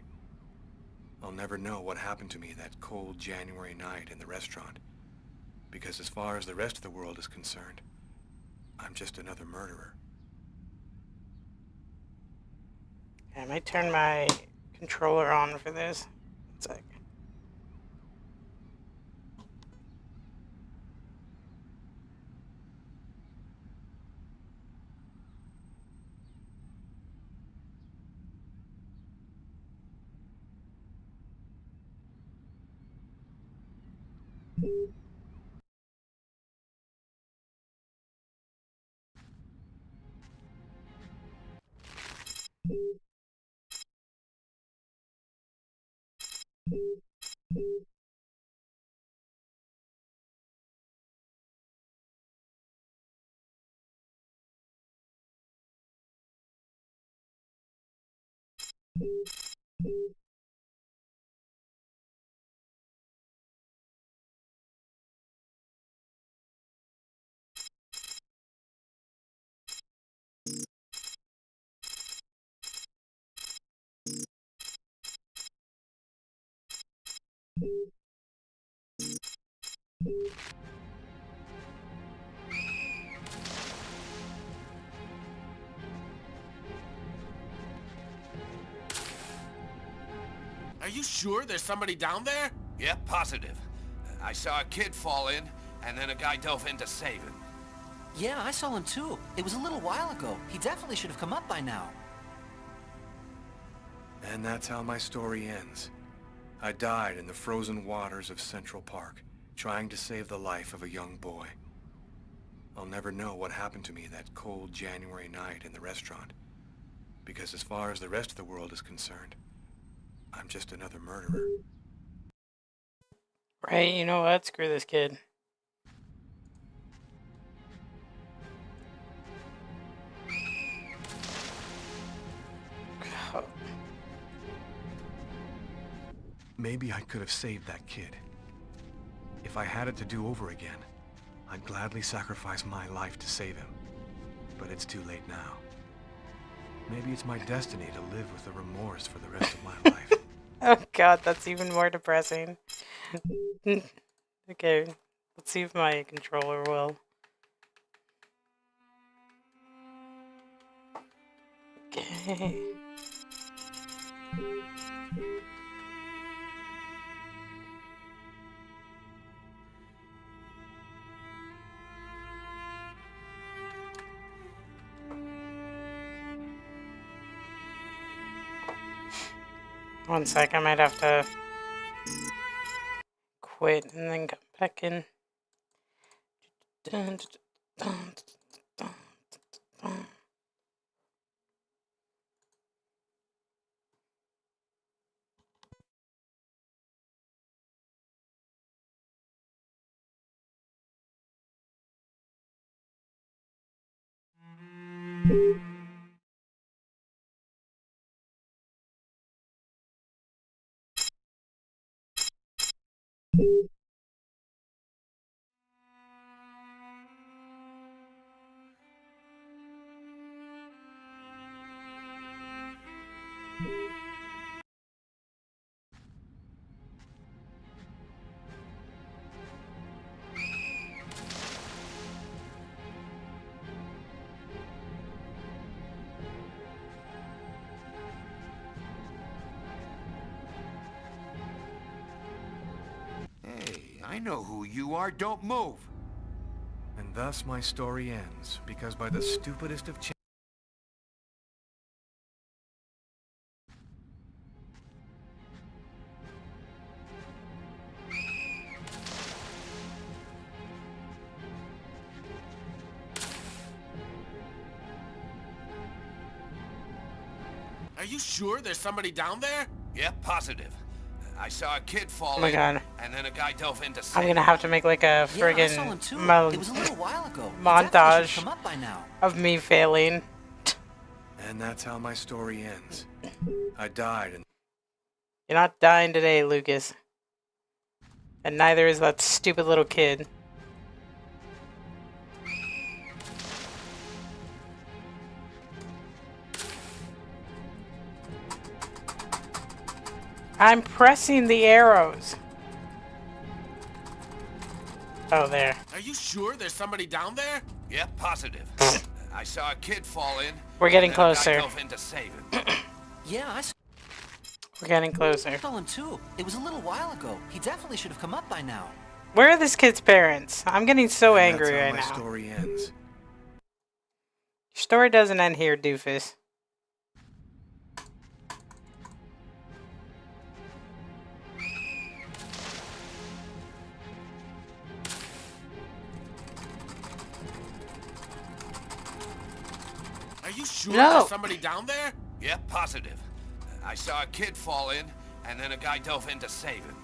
I'll never know what happened to me that cold January night in the restaurant, because as far as the rest of the world is concerned, I'm just another murderer. I might turn my controller on for this. It's like... Are you sure there's somebody down there? Yep, positive. I saw a kid fall in, and then a guy dove in to save him. Yeah, I saw him too. It was a little while ago. He definitely should have come up by now. And that's how my story ends. I died in the frozen waters of Central Park, trying to save the life of a young boy. I'll never know what happened to me that cold January night in the restaurant, because as far as the rest of the world is concerned, I'm just another murderer. Right, you know what? Screw this kid. Maybe I could have saved that kid. If I had it to do over again, I'd gladly sacrifice my life to save him. But it's too late now. Maybe it's my destiny to live with the remorse for the rest of my life. Oh god, that's even more depressing. Okay, let's see if my controller will. Okay. 1 sec, I might have to quit and then come back in. Dun, dun, dun, dun. Hey, I know who you are. Don't move. And thus my story ends, because by the stupidest of Are you sure there's somebody down there? Yep, positive. I saw a kid fall Oh my in, god. and then a guy dove into I'm gonna have to make like a friggin' It was a little while ago. montage Come up by now. of me failing. And that's how my story ends. I died and You're not dying today, Lucas. And neither is that stupid little kid. I'm pressing the arrows. Oh, there. Are you sure there's somebody down there? Yep, positive. I saw a kid fall in. We're getting and then a guy closer. dove in to save him. Yeah, We're getting closer. I saw him too. It was a little while ago. He definitely should have come up by now. Where are this kid's parents? I'm getting so angry right that's how now. my story ends. Your story doesn't end here, doofus. Are you sure No. there's somebody down there? Yep, positive. I saw a kid fall in, and then a guy dove in to save him.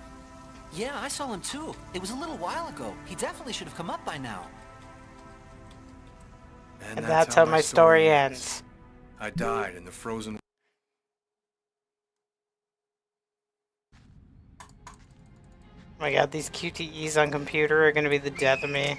Yeah, I saw him too. It was a little while ago. He definitely should have come up by now. And that's how my story ends. I died in the frozen... Oh my god, these QTEs on computer are gonna be the death of me.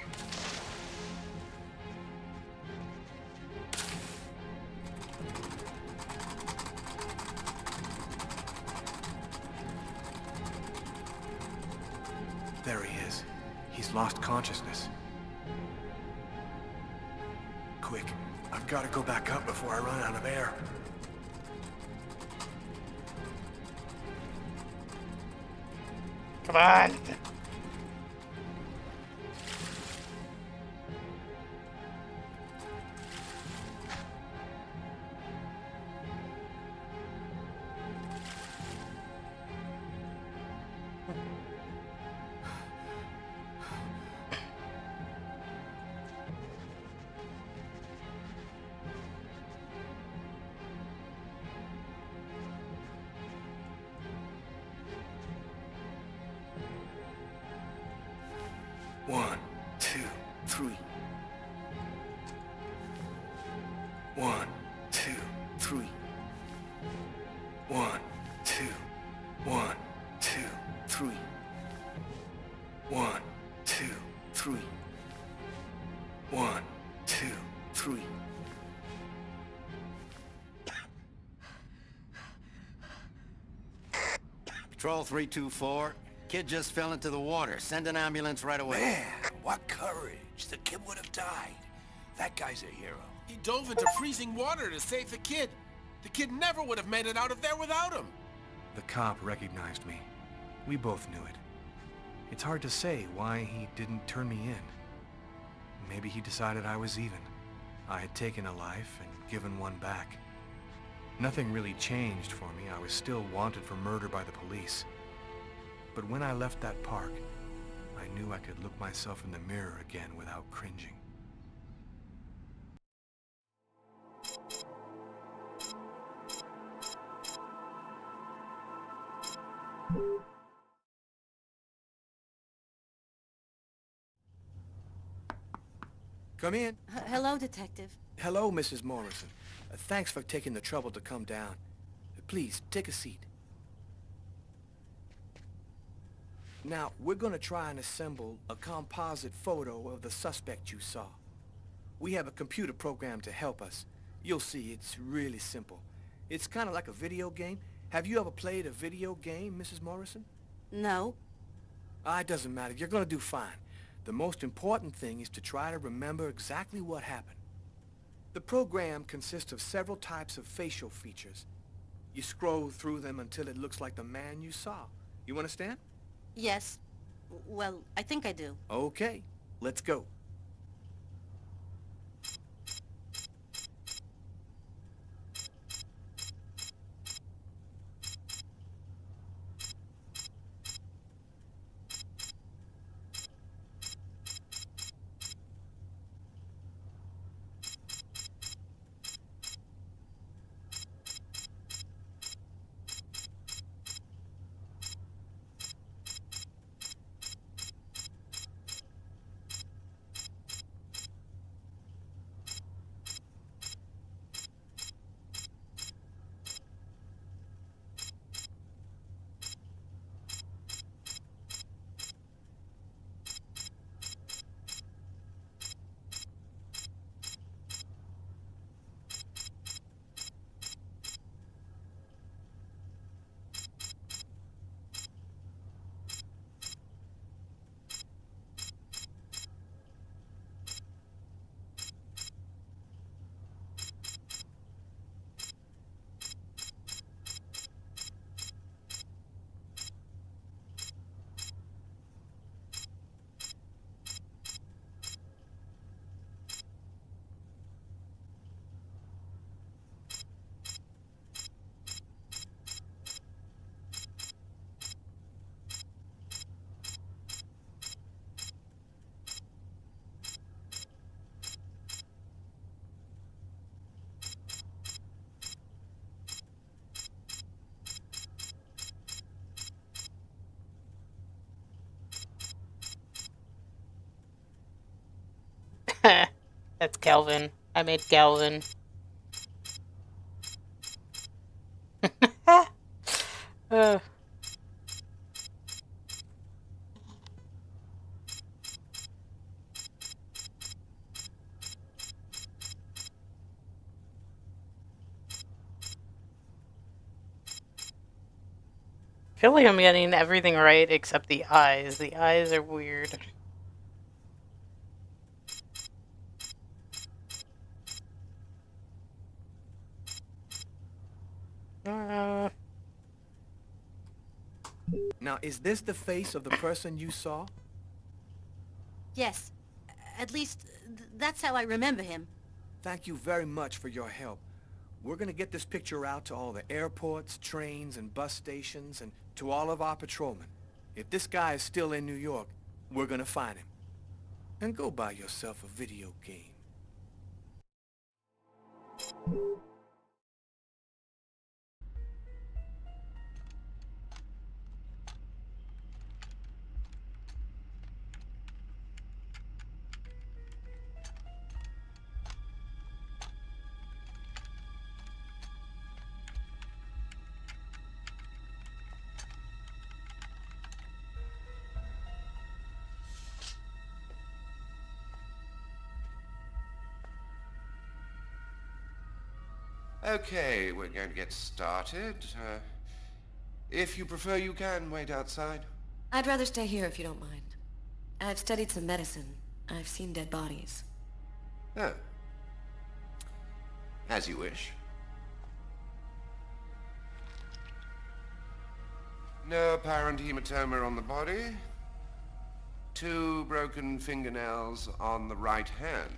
There he is. He's lost consciousness. Quick, I've got to go back up before I run out of air. Come on. One, two, three. 1, 2, 3. 1, 2, 1, 2, 3. 1, 2, 3. 1, 2, 3. Patrol 324. Kid just fell into the water. Send an ambulance right away. Man, what courage. The kid would have died. That guy's a hero. He dove into freezing water to save the kid. The kid never would have made it out of there without him. The cop recognized me. We both knew it. It's hard to say why he didn't turn me in. Maybe he decided I was even. I had taken a life and given one back. Nothing really changed for me. I was still wanted for murder by the police. But when I left that park, I knew I could look myself in the mirror again without cringing. Come in. Hello, Detective. Hello, Mrs. Morrison. Thanks for taking the trouble to come down. Please, take a seat. Now, we're gonna try and assemble a composite photo of the suspect you saw. We have a computer program to help us. You'll see, it's really simple. It's kind of like a video game. Have you ever played a video game, Mrs. Morrison? No. It doesn't matter. You're gonna do fine. The most important thing is to try to remember exactly what happened. The program consists of several types of facial features. You scroll through them until it looks like the man you saw. You understand? Yes. Well, I think I do. Okay, let's go. That's Calvin. I made Calvin. uh, I feel like I'm getting everything right except the eyes. The eyes are weird. Now, is this the face of the person you saw? Yes. At least, that's how I remember him. Thank you very much for your help. We're gonna get this picture out to all the airports, trains, and bus stations, and to all of our patrolmen. If this guy is still in New York, we're gonna find him. And go buy yourself a video game. Okay, we're going to get started. If you prefer, you can wait outside. I'd rather stay here if you don't mind. I've studied some medicine. I've seen dead bodies. Oh. As you wish. No apparent hematoma on the body. 2 broken fingernails on the right hand.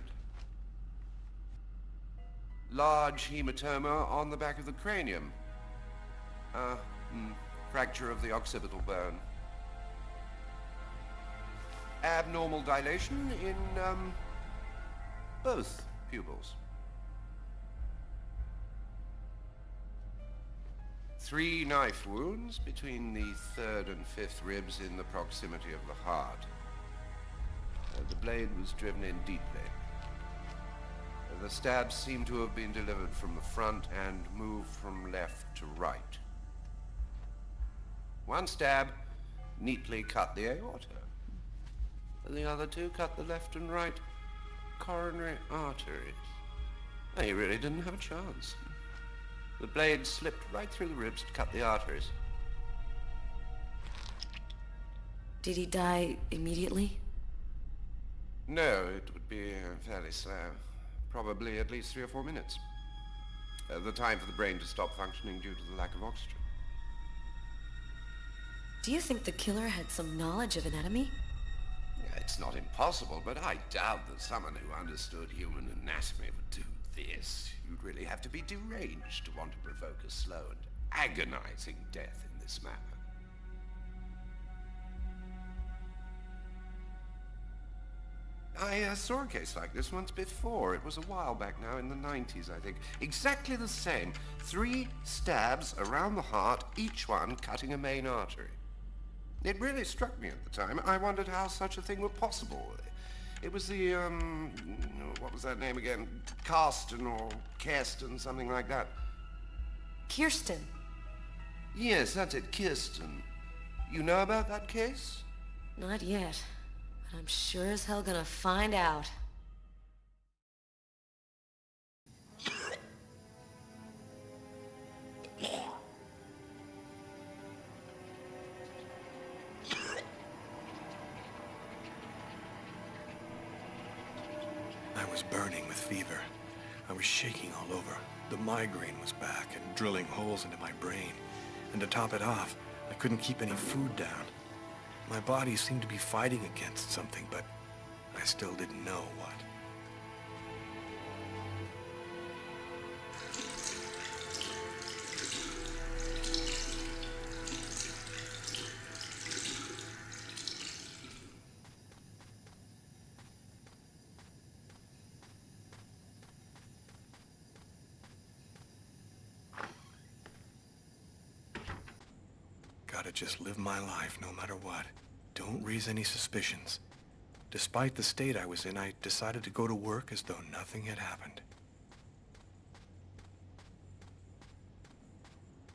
Large hematoma on the back of the cranium. Fracture of the occipital bone. Abnormal dilation in, both pupils. 3 knife wounds between the 3rd and 5th ribs in the proximity of the heart. The blade was driven in deeply. The stabs seem to have been delivered from the front and moved from left to right. One stab neatly cut the aorta. The other 2 cut the left and right coronary arteries. He really didn't have a chance. The blade slipped right through the ribs to cut the arteries. Did he die immediately? No, it would be fairly slow. Probably at least 3 or 4 minutes. The time for the brain to stop functioning due to the lack of oxygen. Do you think the killer had some knowledge of anatomy? It's not impossible, but I doubt that someone who understood human anatomy would do this. You'd really have to be deranged to want to provoke a slow and agonizing death in this manner. I saw a case like this once before. It was a while back now, in the 90s, I think. Exactly the same. 3 stabs around the heart, each one cutting a main artery. It really struck me at the time. I wondered how such a thing were possible. It was the, what was that name again? Karsten or Kirsten, something like that. Kirsten? Yes, that's it, Kirsten. You know about that case? Not yet. But I'm sure as hell gonna find out. I was burning with fever. I was shaking all over. The migraine was back and drilling holes into my brain. And to top it off, I couldn't keep any food down. My body seemed to be fighting against something, but I still didn't know what. Gotta just live my life no matter what. Don't raise any suspicions. Despite the state I was in, I decided to go to work as though nothing had happened.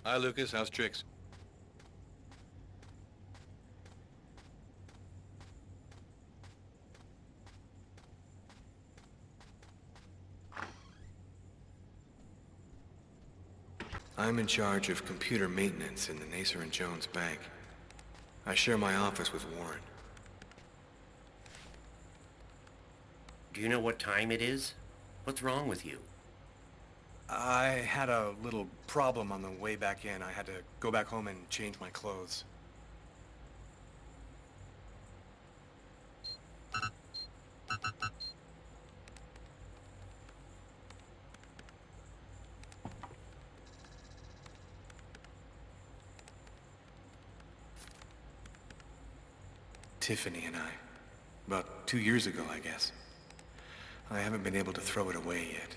Hi, Lucas. How's tricks? I'm in charge of computer maintenance in the Nacer and Jones Bank. I share my office with Warren. Do you know what time it is? What's wrong with you? I had a little problem on the way back in. I had to go back home and change my clothes. Tiffany and I. About 2 years ago, I guess. I haven't been able to throw it away yet.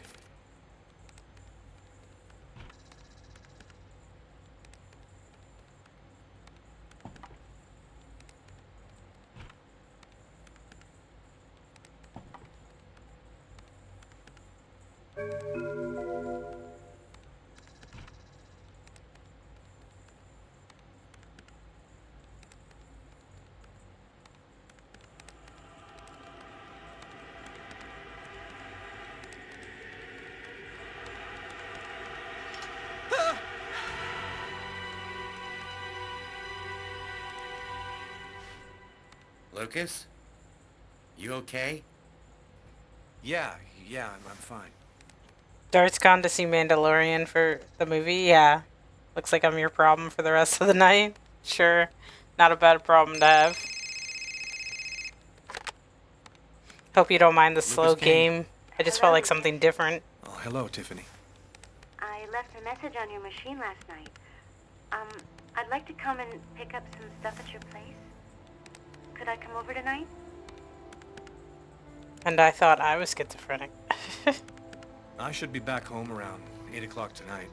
Lucas? You okay? Yeah, I'm fine. Dart's gone to see Mandalorian for the movie. Yeah. Looks like I'm your problem for the rest of the night. Sure. Not a bad problem to have. Hope you don't mind the slow game. I just felt like something different. I'll hello, Tiffany. I left a message on your machine last night. I'd like to come and pick up some stuff at your place. Could I come over tonight? And I thought I was schizophrenic. I should be back home around 8 o'clock tonight.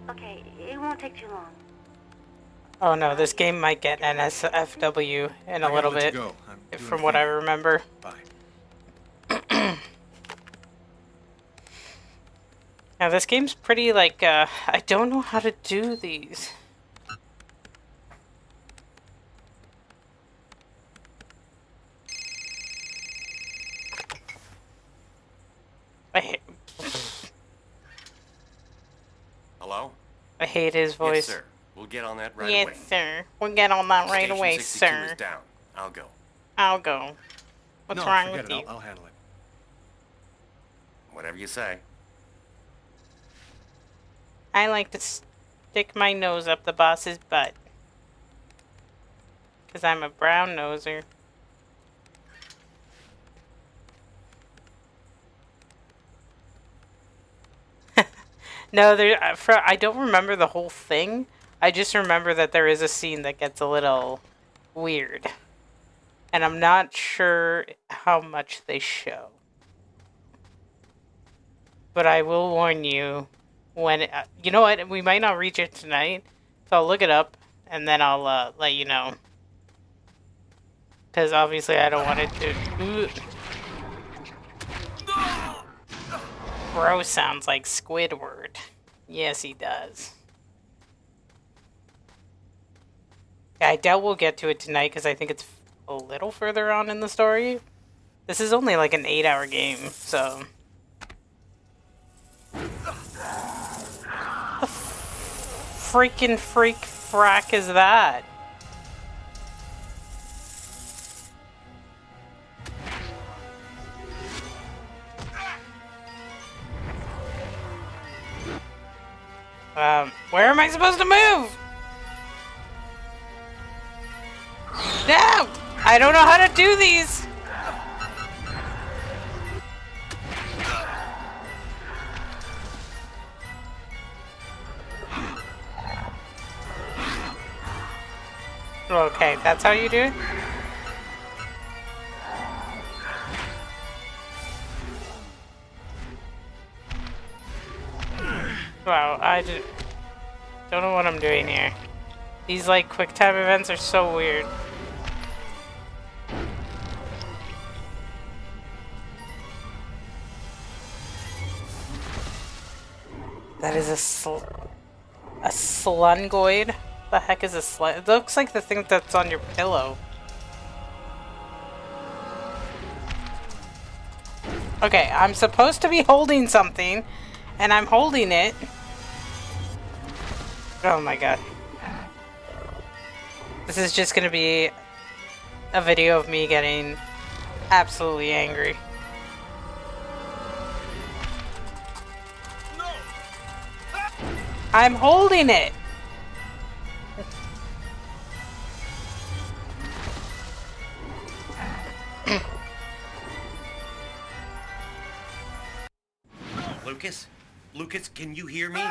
Okay, it won't take too long. Oh no, this game might get NSFW in a little bit, from what I remember. Bye. Now this game's pretty like, I don't know how to do these. Hello? I hate his voice. Yes, sir. We'll get on that right away. Yes, sir. We'll get on that right Station away, 62 sir. is down. I'll go. I'll go. What's No, wrong forget with it. you? I'll handle it. Whatever you say. I like to stick my nose up the boss's butt. 'Cause I'm a brown noser. No, I don't remember the whole thing. I just remember that there is a scene that gets a little weird. And I'm not sure how much they show. But I will warn you when... you know what? We might not reach it tonight. So I'll look it up and then I'll let you know. Because obviously I don't want it to... Bro sounds like Squidward. Yes, he does. Yeah, I doubt we'll get to it tonight because I think it's a little further on in the story. This is only like an 8-hour game, so... The freaking freak frack is that? Where am I supposed to move? No! I don't know how to do these! Okay, that's how you do it? Wow, I just don't know what I'm doing here. These like quick time events are so weird. That is a slungoid. The heck is a slun? It looks like the thing that's on your pillow. Okay, I'm supposed to be holding something, and I'm holding it. Oh my god. This is just gonna be a video of me getting absolutely angry. I'm holding it! Lucas? Lucas, can you hear me?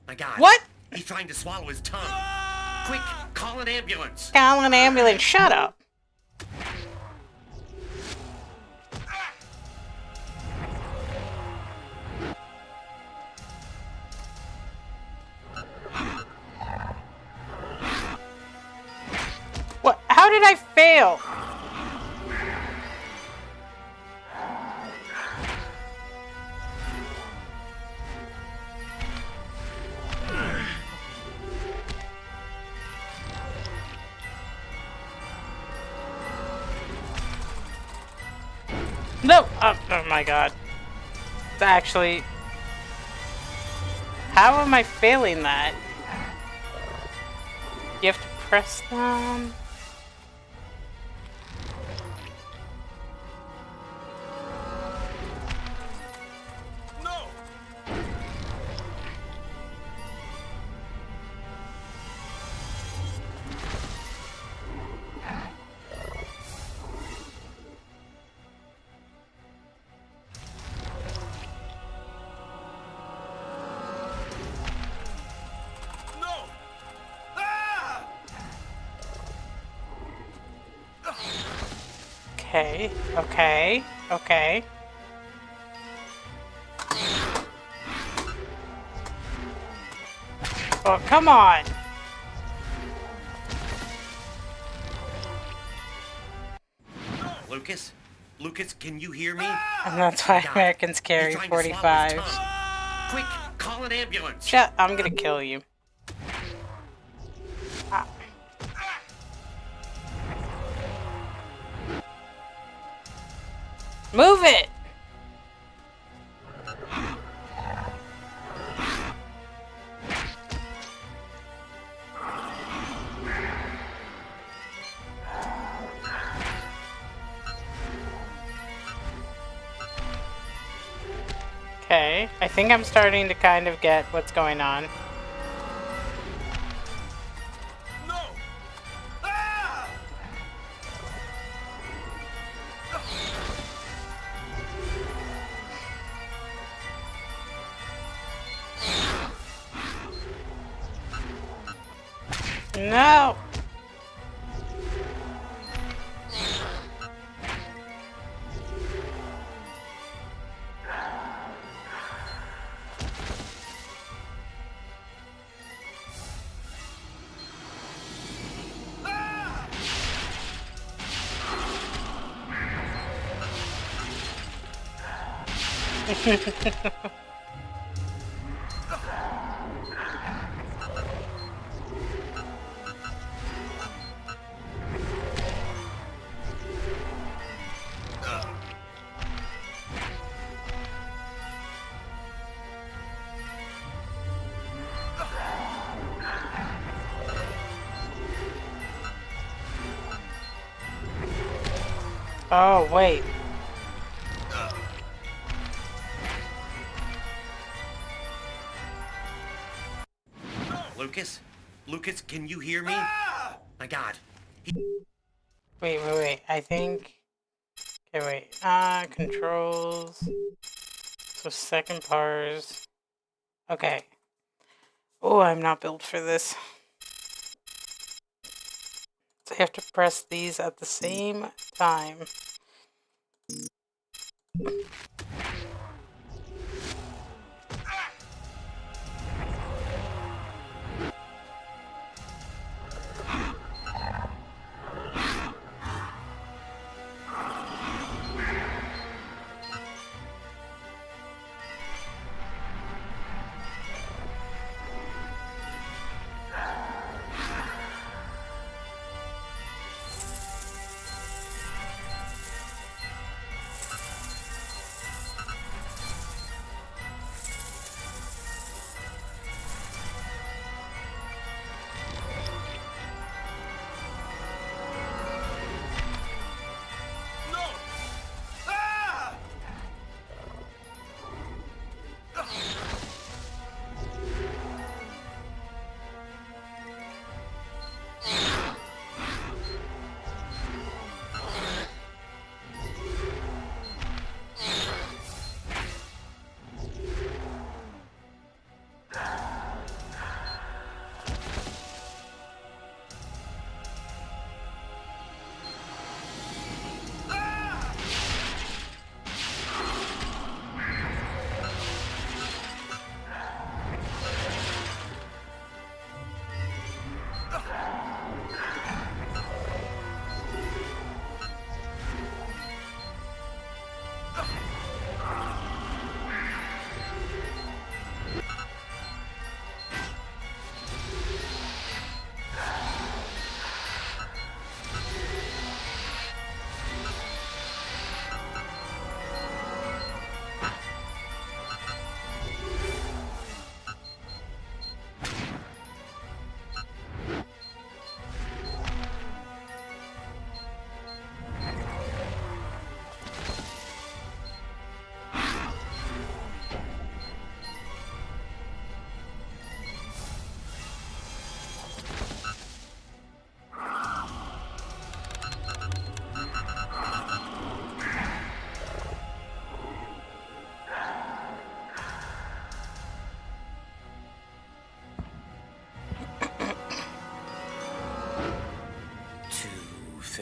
My God. What? He's trying to swallow his tongue. Quick, call an ambulance. Call an ambulance. Shut up. What? How did I fail? No! Oh my god. Actually... How am I failing that? You have to press down... Okay, okay, okay. Oh, come on! Lucas? Lucas, can you hear me? And that's why God, Americans he's carry trying to swallow his 45s. tongue. Quick, call an ambulance. Shut, I'm gonna kill you. Ah. Move it! Okay, I think I'm starting to kind of get what's going on. No! Oh, wait. Lucas? Lucas, can you hear me? My God. Wait. I think... Okay, wait. Controls. So second pars. Okay. Oh, I'm not built for this. So I have to press these at the same time.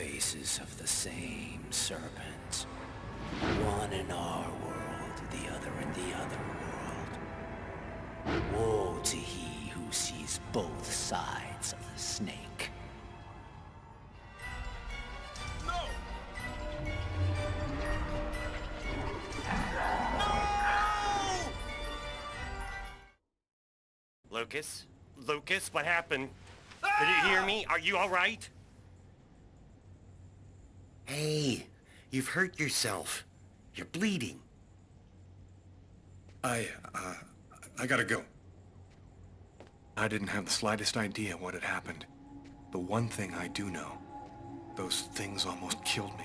faces of the same serpent. One in our world, the other in the other world. Woe to he who sees both sides of the snake. Lucas? Lucas, what happened? Did you hear me? Are you all right? Hey, you've hurt yourself. You're bleeding. I gotta go. I didn't have the slightest idea what had happened. The one thing I do know, those things almost killed me.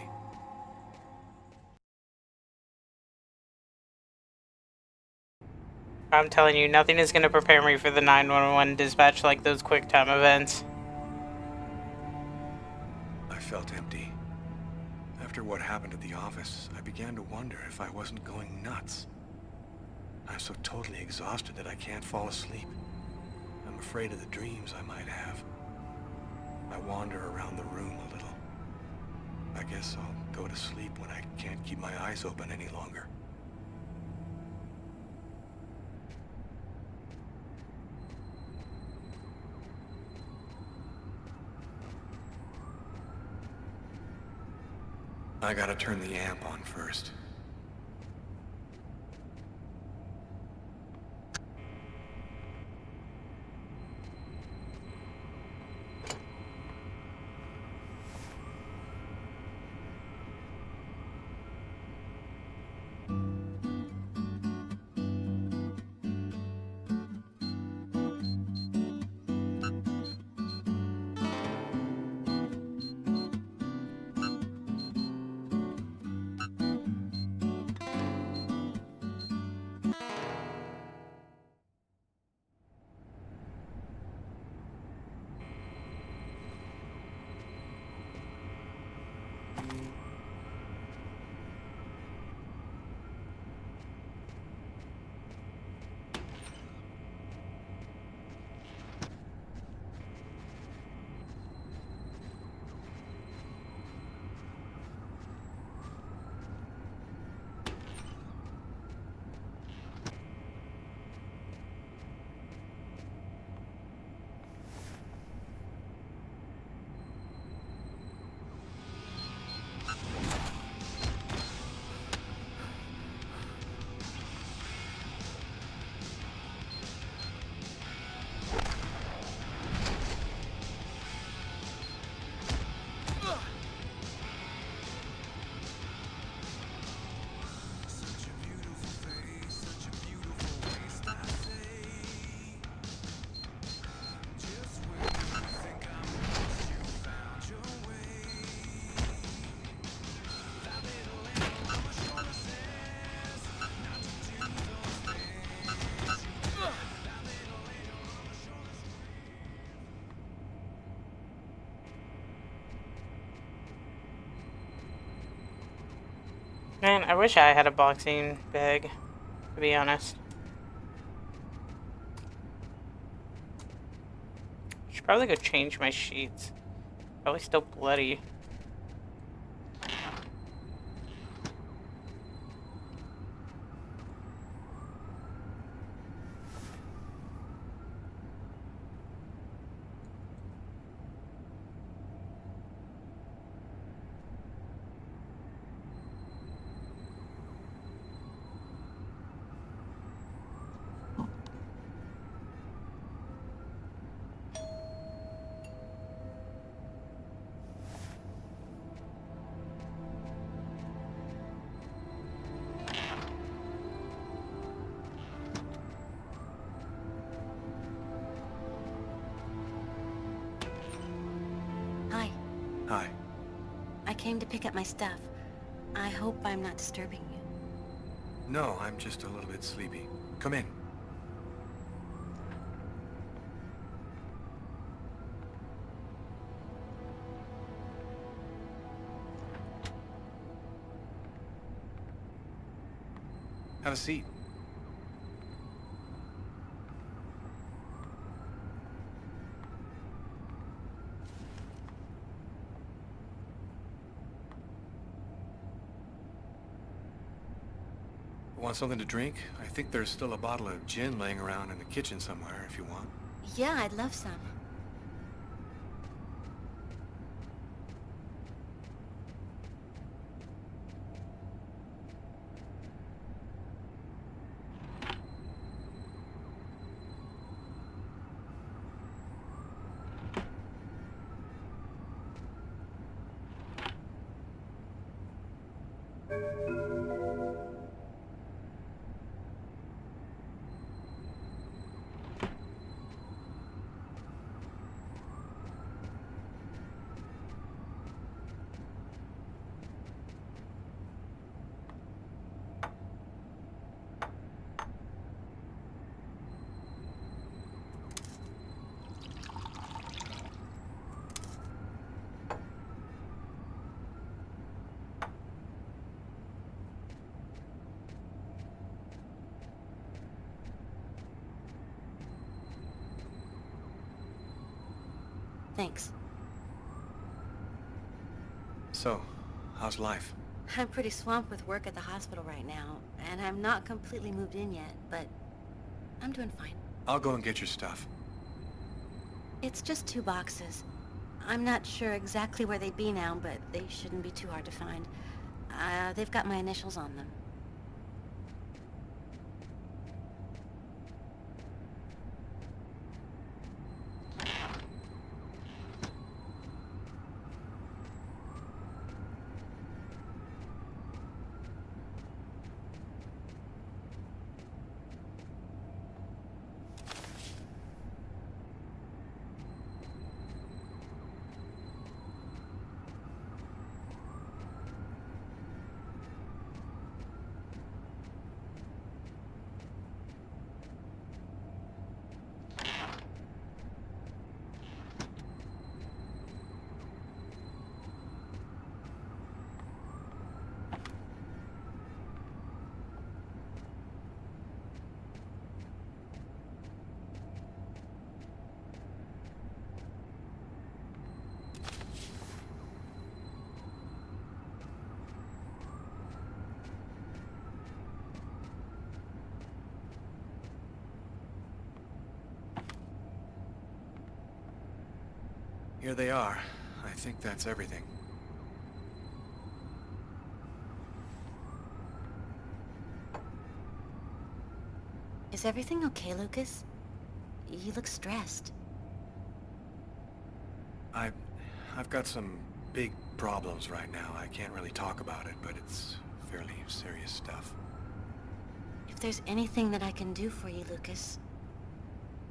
I'm telling you, nothing is going to prepare me for the 911 dispatch like those QuickTime events. I felt empty. After what happened at the office, I began to wonder if I wasn't going nuts. I'm so totally exhausted that I can't fall asleep. I'm afraid of the dreams I might have. I wander around the room a little. I guess I'll go to sleep when I can't keep my eyes open any longer. I gotta turn the amp on first. Man, I wish I had a boxing bag, to be honest. Should probably go change my sheets. Probably still bloody. Hi. Hi. I came to pick up my stuff. I hope I'm not disturbing you. No, I'm just a little bit sleepy. Come in. Have a seat. Want something to drink? I think there's still a bottle of gin laying around in the kitchen somewhere if you want. Yeah, I'd love some. Thanks. So, how's life? I'm pretty swamped with work at the hospital right now, and I'm not completely moved in yet, but I'm doing fine. I'll go and get your stuff. It's just 2 boxes. I'm not sure exactly where they'd be now, but they shouldn't be too hard to find. They've got my initials on them. Here they are. I think that's everything. Is everything okay, Lucas? You look stressed. I've got some big problems right now. I can't really talk about it, but it's fairly serious stuff. If there's anything that I can do for you, Lucas...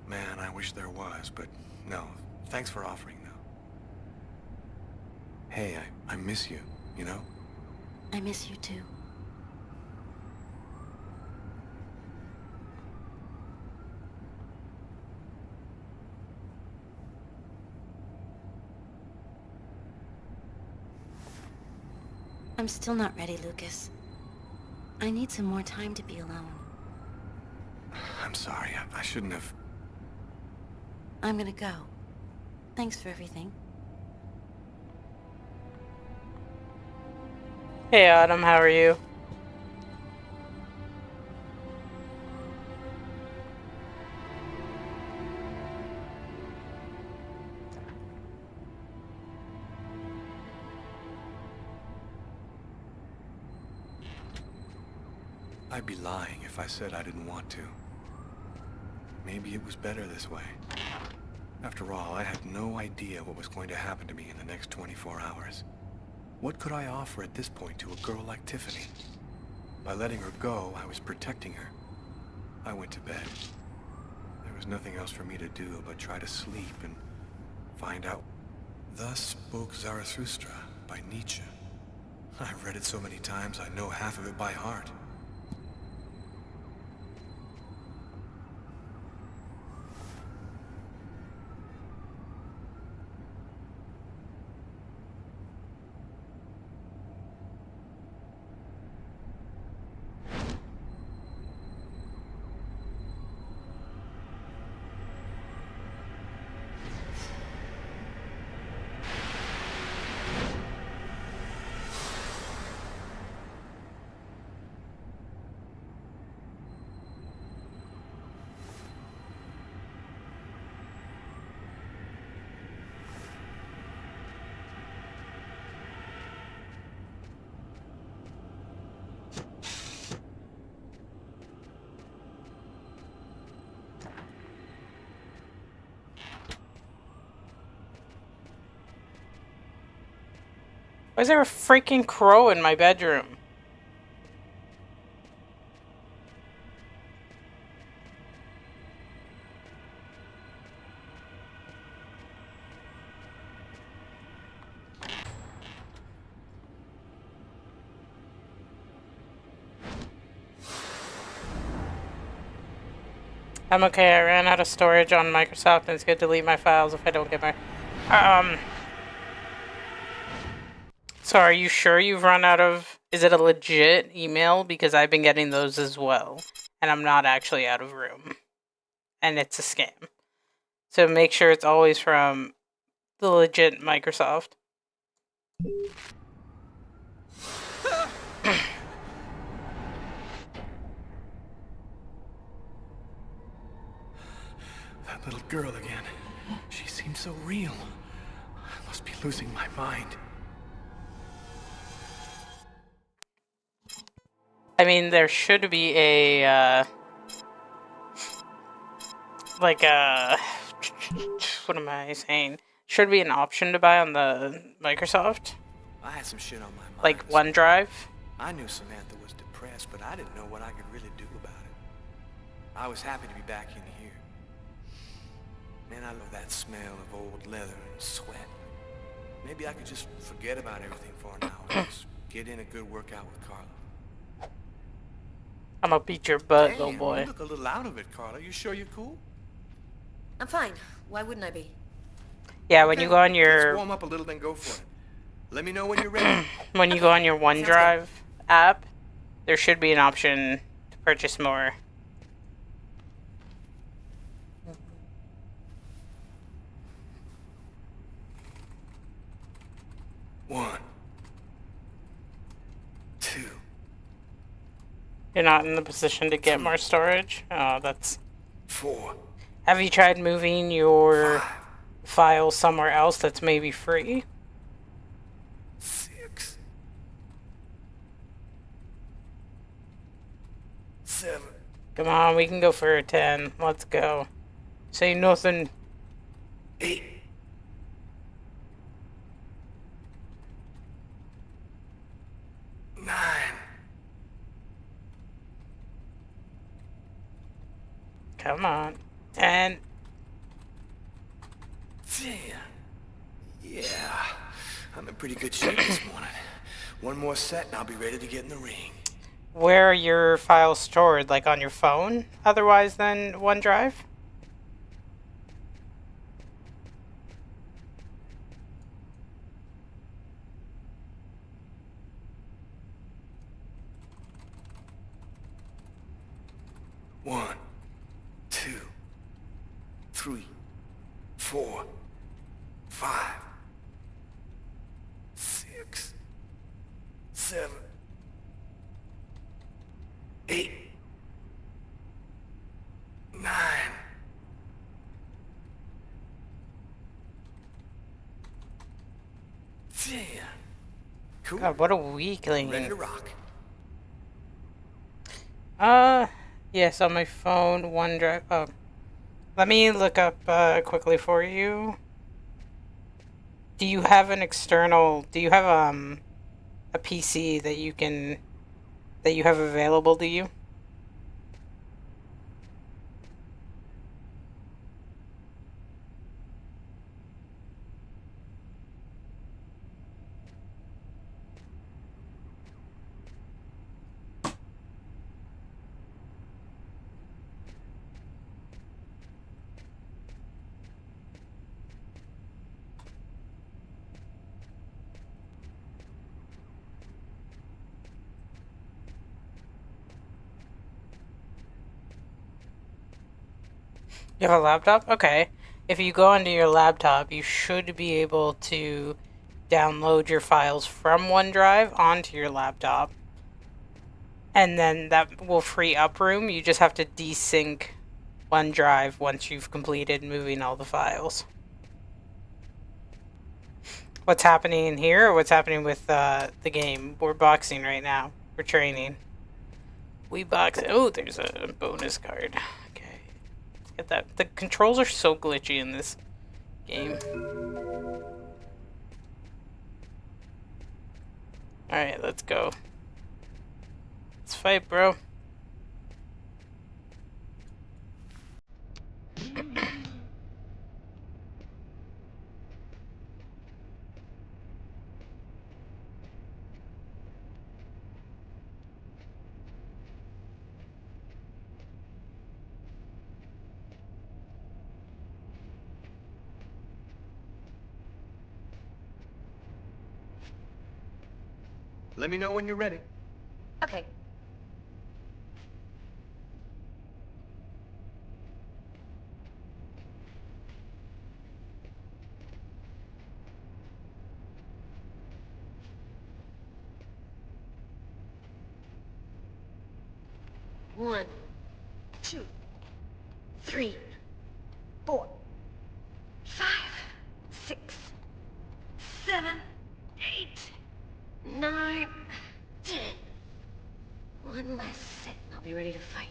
Man, I wish there was, but no. Thanks for offering, though. Hey, I miss you, you know? I miss you too. I'm still not ready, Lucas. I need some more time to be alone. I'm sorry, I shouldn't have... I'm gonna go. Thanks for everything. Hey Autumn, how are you? I'd be lying if I said I didn't want to. Maybe it was better this way. After all, I had no idea what was going to happen to me in the next 24 hours. What could I offer at this point to a girl like Tiffany? By letting her go, I was protecting her. I went to bed. There was nothing else for me to do but try to sleep and find out. Thus spoke Zarathustra by Nietzsche. I've read it so many times I know half of it by heart. Why is there a freaking crow in my bedroom? I'm okay, I ran out of storage on Microsoft and it's gonna delete my files if I don't get my... So are you sure you've run out of... Is it a legit email? Because I've been getting those as well. And I'm not actually out of room. And it's a scam. So make sure it's always from the legit Microsoft. That little girl again. She seems so real. I must be losing my mind. I mean, there should be a, like a... What am I saying? Should be an option to buy on the Microsoft. I had some shit on my mind. Like OneDrive. I knew Samantha was depressed, but I didn't know what I could really do about it. I was happy to be back in here. Man, I love that smell of old leather and sweat. Maybe I could just forget about everything for now and just get in a good workout with Carla. I'm gonna beat your butt, Damn, little boy. You look a little out of it, Carla. You sure you're cool? I'm fine. Why wouldn't I be? Yeah, when you go on Let's your... warm up a little, then go for it. Let me know when you're ready. When you go on your OneDrive app, there should be an option to purchase more. One. Two. You're not in the position to get more storage? Oh, that's... 4. Have you tried moving your files somewhere else that's maybe free? 6. 7. Come on, we can go for a 10. Let's go. Say nothing. 8. 9. Come on. 10. Damn. Yeah. I'm in pretty good shape this morning. One more set and I'll be ready to get in the ring. Where are your files stored? Like on your phone? Otherwise than OneDrive? One, 2, 3, 4, 5, 6, 7, 8, 9. Damn. Cool. God, what a weakling. Ready to rock. Yes, on my phone, OneDrive. Oh, let me look up quickly for you. Do you have an external? Do you have a PC that you have available to you? You have a laptop? Okay. If you go onto your laptop, you should be able to download your files from OneDrive onto your laptop. And then that will free up room. You just have to desync OneDrive once you've completed moving all the files. What's happening in here, or what's happening with the game? We're boxing right now. We're training. We box. Oh, there's a bonus card. Get that. The controls are so glitchy in this game. Alright, let's go. Let's fight, bro. Let me know when you're ready. Okay. One, 2, 3, 4, 5, 6, 7, 8, 9, 10. One less sit. I'll be ready to fight.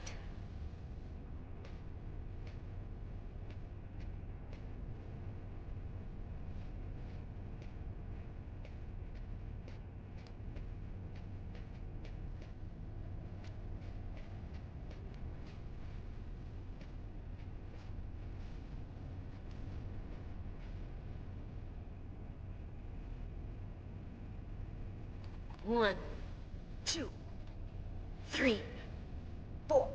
One, 2, 3, 4,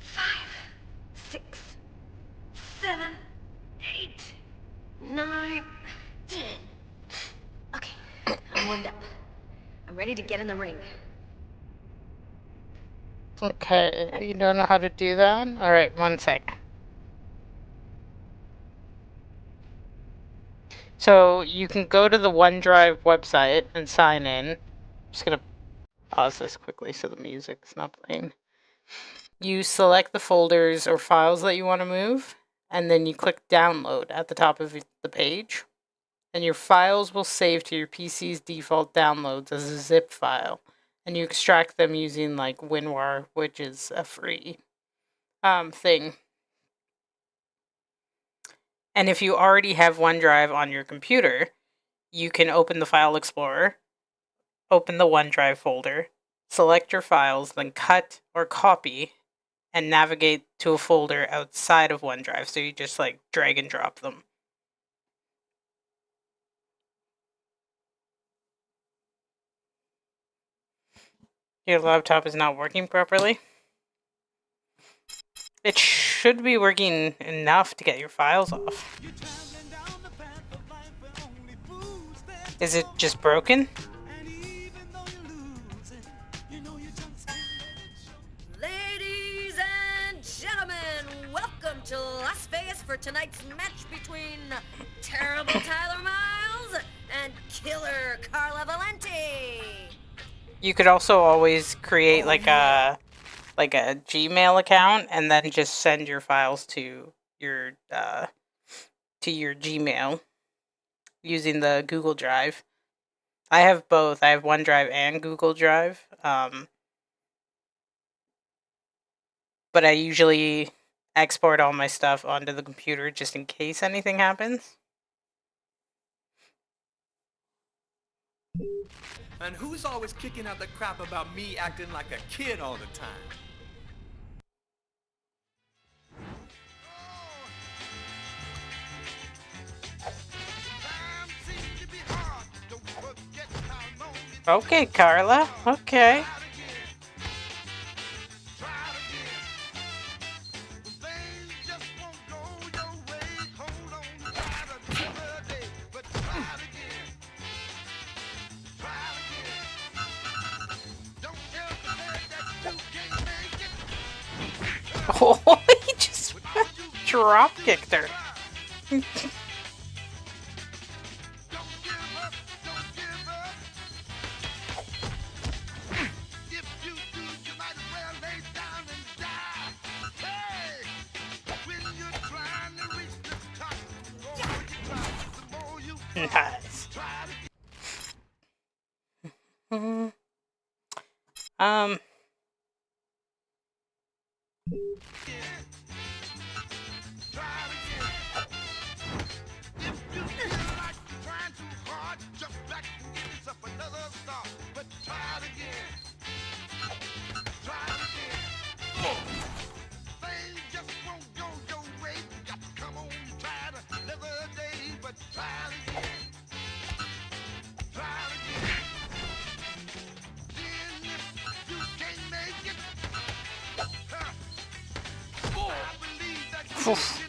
5, 6, 7, 8, 9, 10. Okay, I'm warmed up. I'm ready to get in the ring. Okay, you don't know how to do that? Alright, one sec. So you can go to the OneDrive website and sign in. I'm just gonna pause this quickly so the music's not playing. You select the folders or files that you want to move, and then you click download at the top of the page. And your files will save to your PC's default downloads as a zip file. And you extract them using like WinRAR, which is a free thing. And if you already have OneDrive on your computer, you can open the File Explorer, open the OneDrive folder, select your files, then cut or copy, and navigate to a folder outside of OneDrive. So you just like drag and drop them. Your laptop is not working properly. It should be working enough to get your files off. Is it just broken? Ladies and gentlemen, welcome to Las Vegas for tonight's match between terrible Tyler Miles and killer Carla Valenti. You could also always create like a Gmail account and then just send your files to your Gmail using the Google Drive. I have both. I have OneDrive and Google Drive. But I usually export all my stuff onto the computer just in case anything happens. And who's always kicking out the crap about me acting like a kid all the time? Okay, Carla. Okay. Oh, he just drop kicked her. Nice. Oof.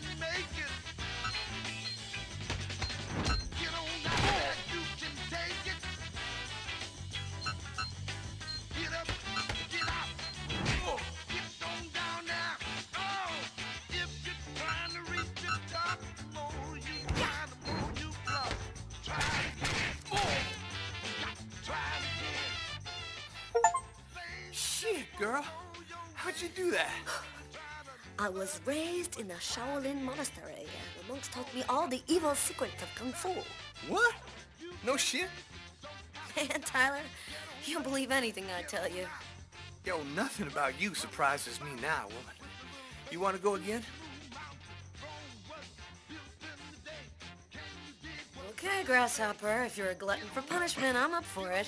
Shit, girl. How'd you do that? I was raised in a Shaolin monastery, and the monks taught me all the evil secrets of Kung Fu. What? No shit? Man, Tyler, you don't believe anything I tell you. Yo, nothing about you surprises me now, woman. You want to go again? Okay, Grasshopper, if you're a glutton for punishment, I'm up for it.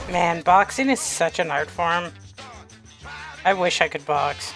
Man, boxing is such an art form. I wish I could box.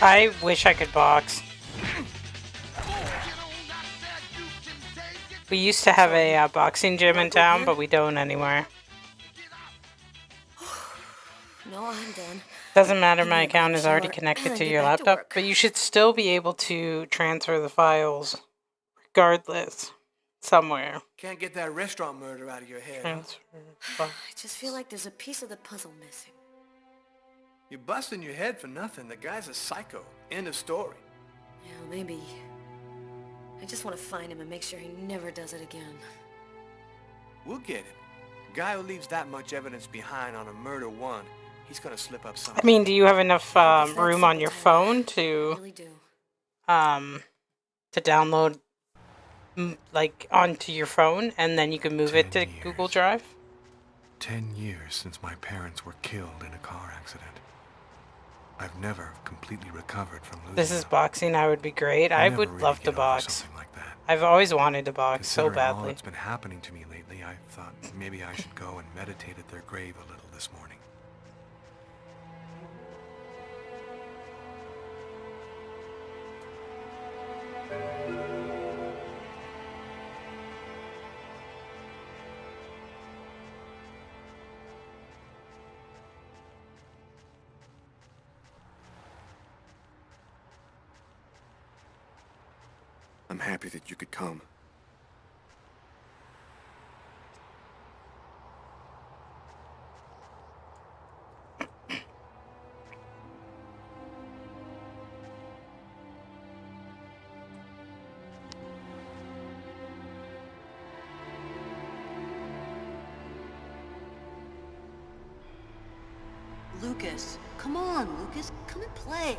I wish I could box. We used to have a boxing gym in town, but we don't anymore. No, I'm done. Doesn't matter, my account is already connected to your laptop, but you should still be able to transfer the files regardless somewhere. Can't get that restaurant murder out of your head. I just feel like there's a piece of the puzzle missing. You're busting your head for nothing. The guy's a psycho. End of story. Yeah, maybe. I just want to find him and make sure he never does it again. We'll get him. A guy who leaves that much evidence behind on a murder one, he's gonna slip up something. I mean, do you have enough room on your phone to I really do. To download like onto your phone and then you can move it to Google Drive? 10 years since my parents were killed in a car accident. I've never completely recovered from losing This is boxing. I would be great. I would really love to get over box. something like that. I've always wanted to box so Considering all badly. that's been happening to me lately, I thought maybe I should go and meditate at their grave a little this morning. I'm happy that you could come. Lucas, come on, Lucas, come and play.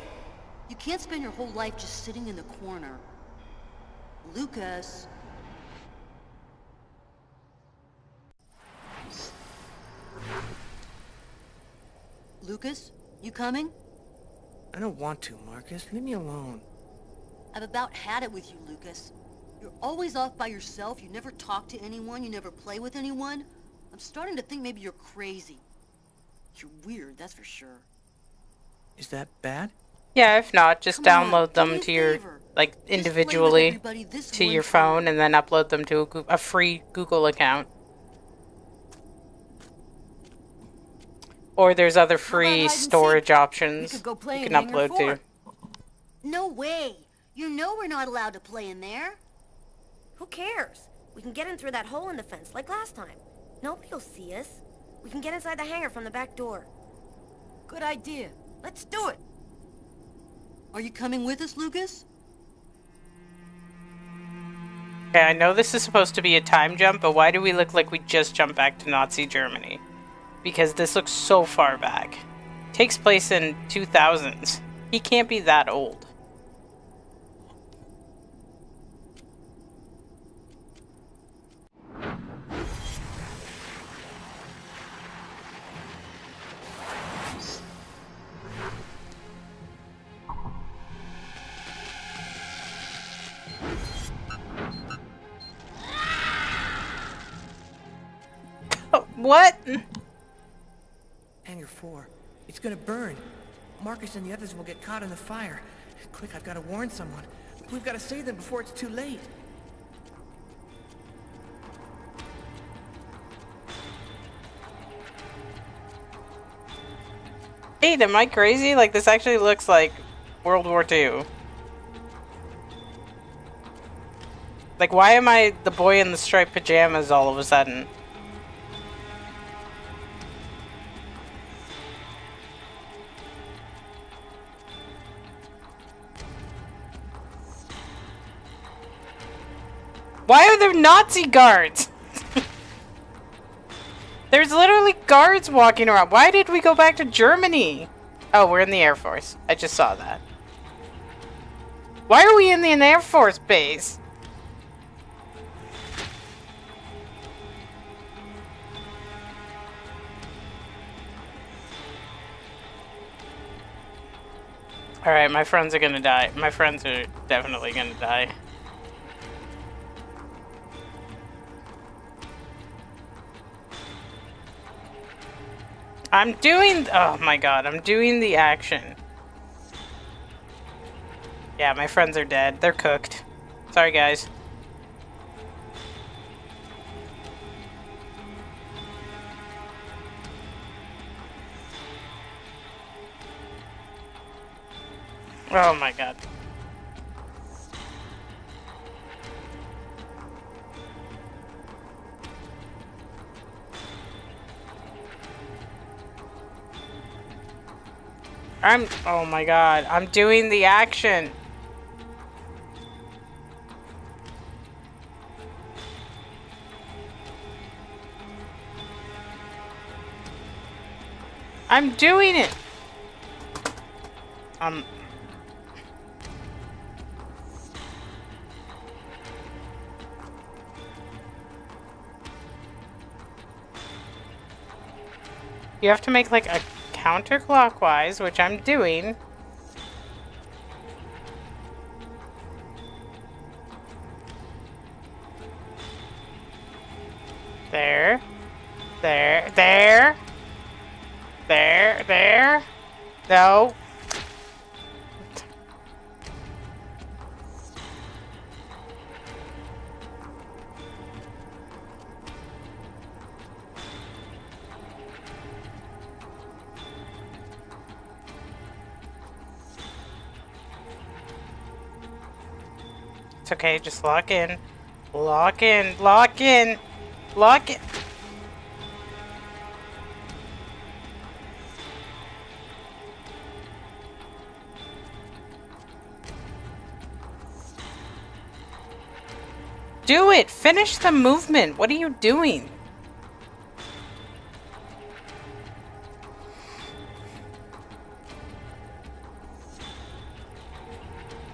You can't spend your whole life just sitting in the corner. Lucas. Lucas, you coming? I don't want to, Marcus. Leave me alone. I've about had it with you, Lucas. You're always off by yourself, you never talk to anyone, you never play with anyone. I'm starting to think maybe you're crazy. You're weird, that's for sure. Is that bad? Yeah, if not, just Come on, download do me them a to your, favor. like, Just play with individually everybody this to one your phone time. and then upload them to a free Google account. Or there's other How about free hide and storage seek? We options could go play you in can Hangar upload 4. to. No way. You know we're not allowed to play in there. Who cares? We can get in through that hole in the fence, like last time. Nobody'll see us. We can get inside the hangar from the back door. Good idea. Let's do it. Are you coming with us, Lucas? Okay, I know this is supposed to be a time jump, but why do we look like we just jumped back to Nazi Germany? Because this looks so far back. Takes place in 2000s. He can't be that old. What? Hangar 4. It's gonna burn. Marcus and the others will get caught in the fire. Quick, I've got to warn someone. We've got to save them before it's too late. Hey, am I crazy? Like, this actually looks like World War II. Like, why am I the boy in the striped pajamas all of a sudden? Why are there Nazi guards? There's literally guards walking around. Why did we go back to Germany? Oh, we're in the Air Force. I just saw that. Why are we in the Air Force base? Alright, my friends are gonna die. My friends are definitely gonna die. I'm doing... Oh my god, I'm doing the action. Yeah, my friends are dead. They're cooked. Sorry, guys. Oh my god. Oh my god, I'm doing the action. I'm doing it. You have to make like a counterclockwise, which I'm doing. There. There. There. There. There. No. It's okay, just lock in. Lock in. Lock in. Lock in. Do it! Finish the movement! What are you doing?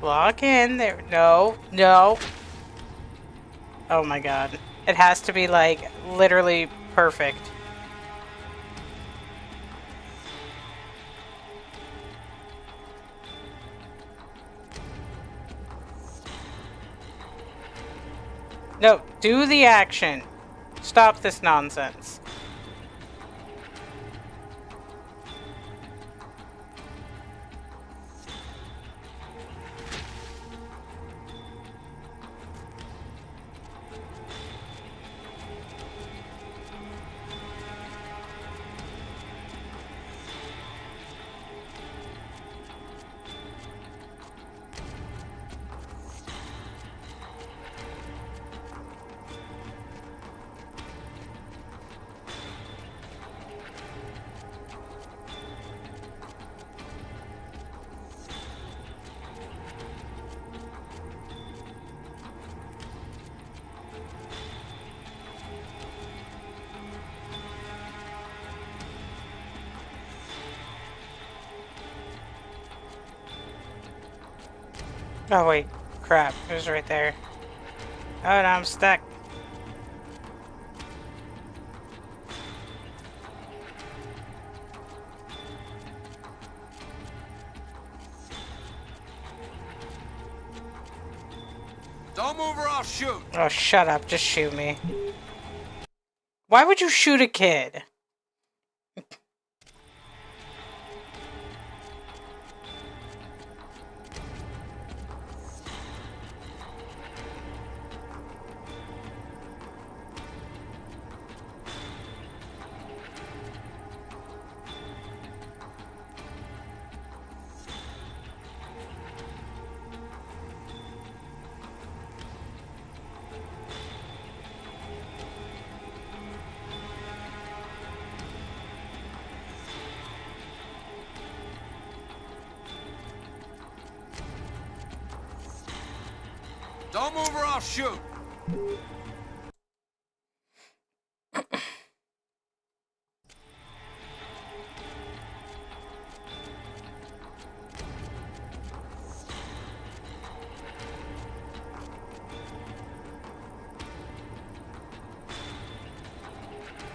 Lock in there. No, no. Oh my god. It has to be like literally perfect. No, do the action. Stop this nonsense. Oh wait, crap, it was right there. Oh no, I'm stuck. Don't move or I'll shoot. Oh, shut up, just shoot me. Why would you shoot a kid? Don't move or I'll shoot.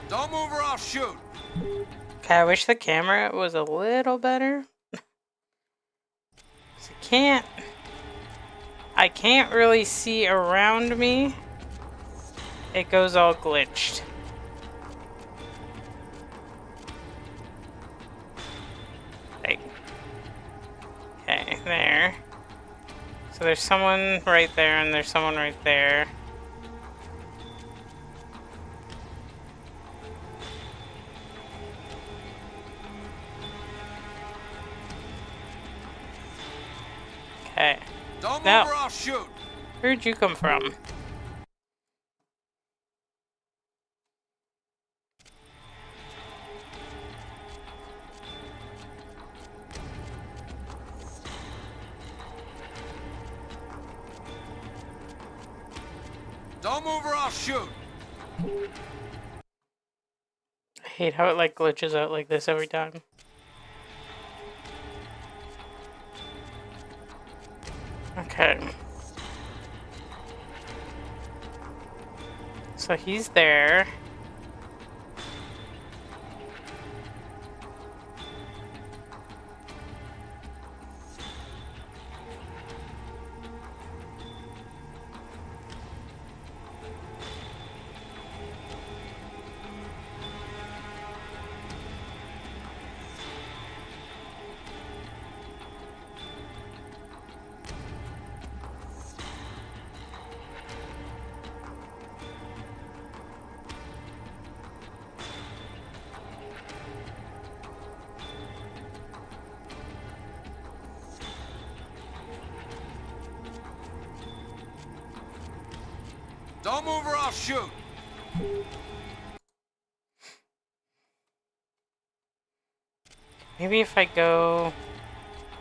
Don't move or I'll shoot. Okay, I wish the camera was a little better. I can't really see around me. It goes all glitched. Like, okay, there. So there's someone right there and there's someone right there. Okay. Don't move Now, or I'll shoot. where'd you come from? Don't move or I'll shoot. I hate how it like glitches out like this every time. Okay. So he's there. Don't move or I'll shoot. Maybe if I go...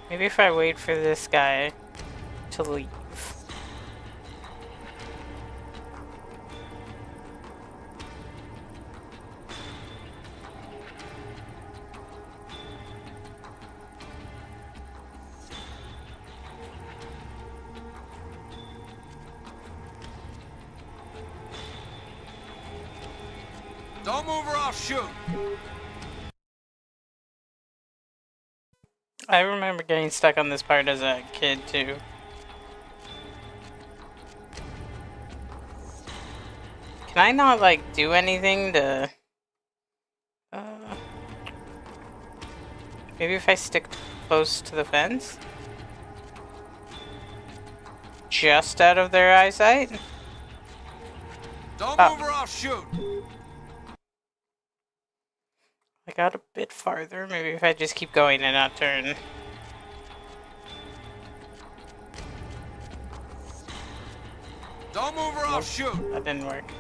Maybe if I wait for this guy to leave. Don't move or I'll shoot. I remember getting stuck on this part as a kid too. Can I not like do anything to... maybe if I stick close to the fence? Just out of their eyesight? Don't move or I'll shoot. I got a bit farther. Maybe if I just keep going and not turn. Don't move or I'll shoot. That didn't work.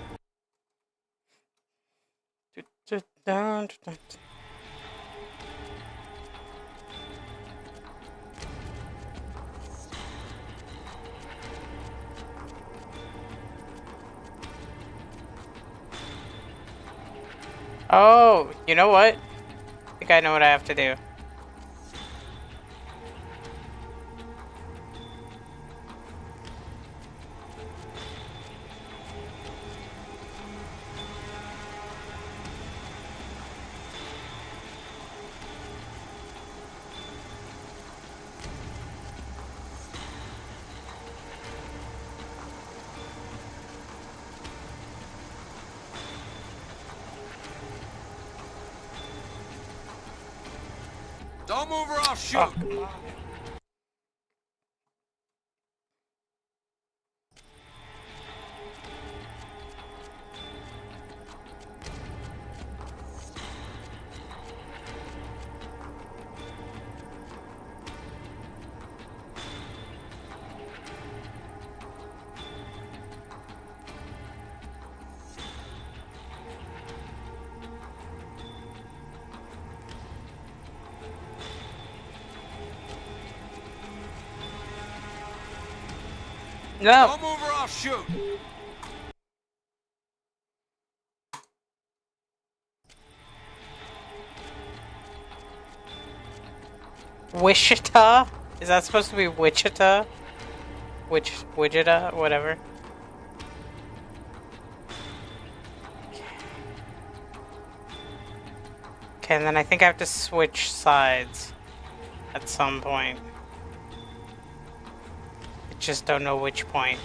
Oh, you know what? I think I know what I have to do. Don't move or I'll shoot. Oh, come on. No. Don't move or I'll shoot. Wichita? Is that supposed to be Wichita? Wichita? Whatever. Okay, and then I think I have to switch sides at some point. I just don't know which point.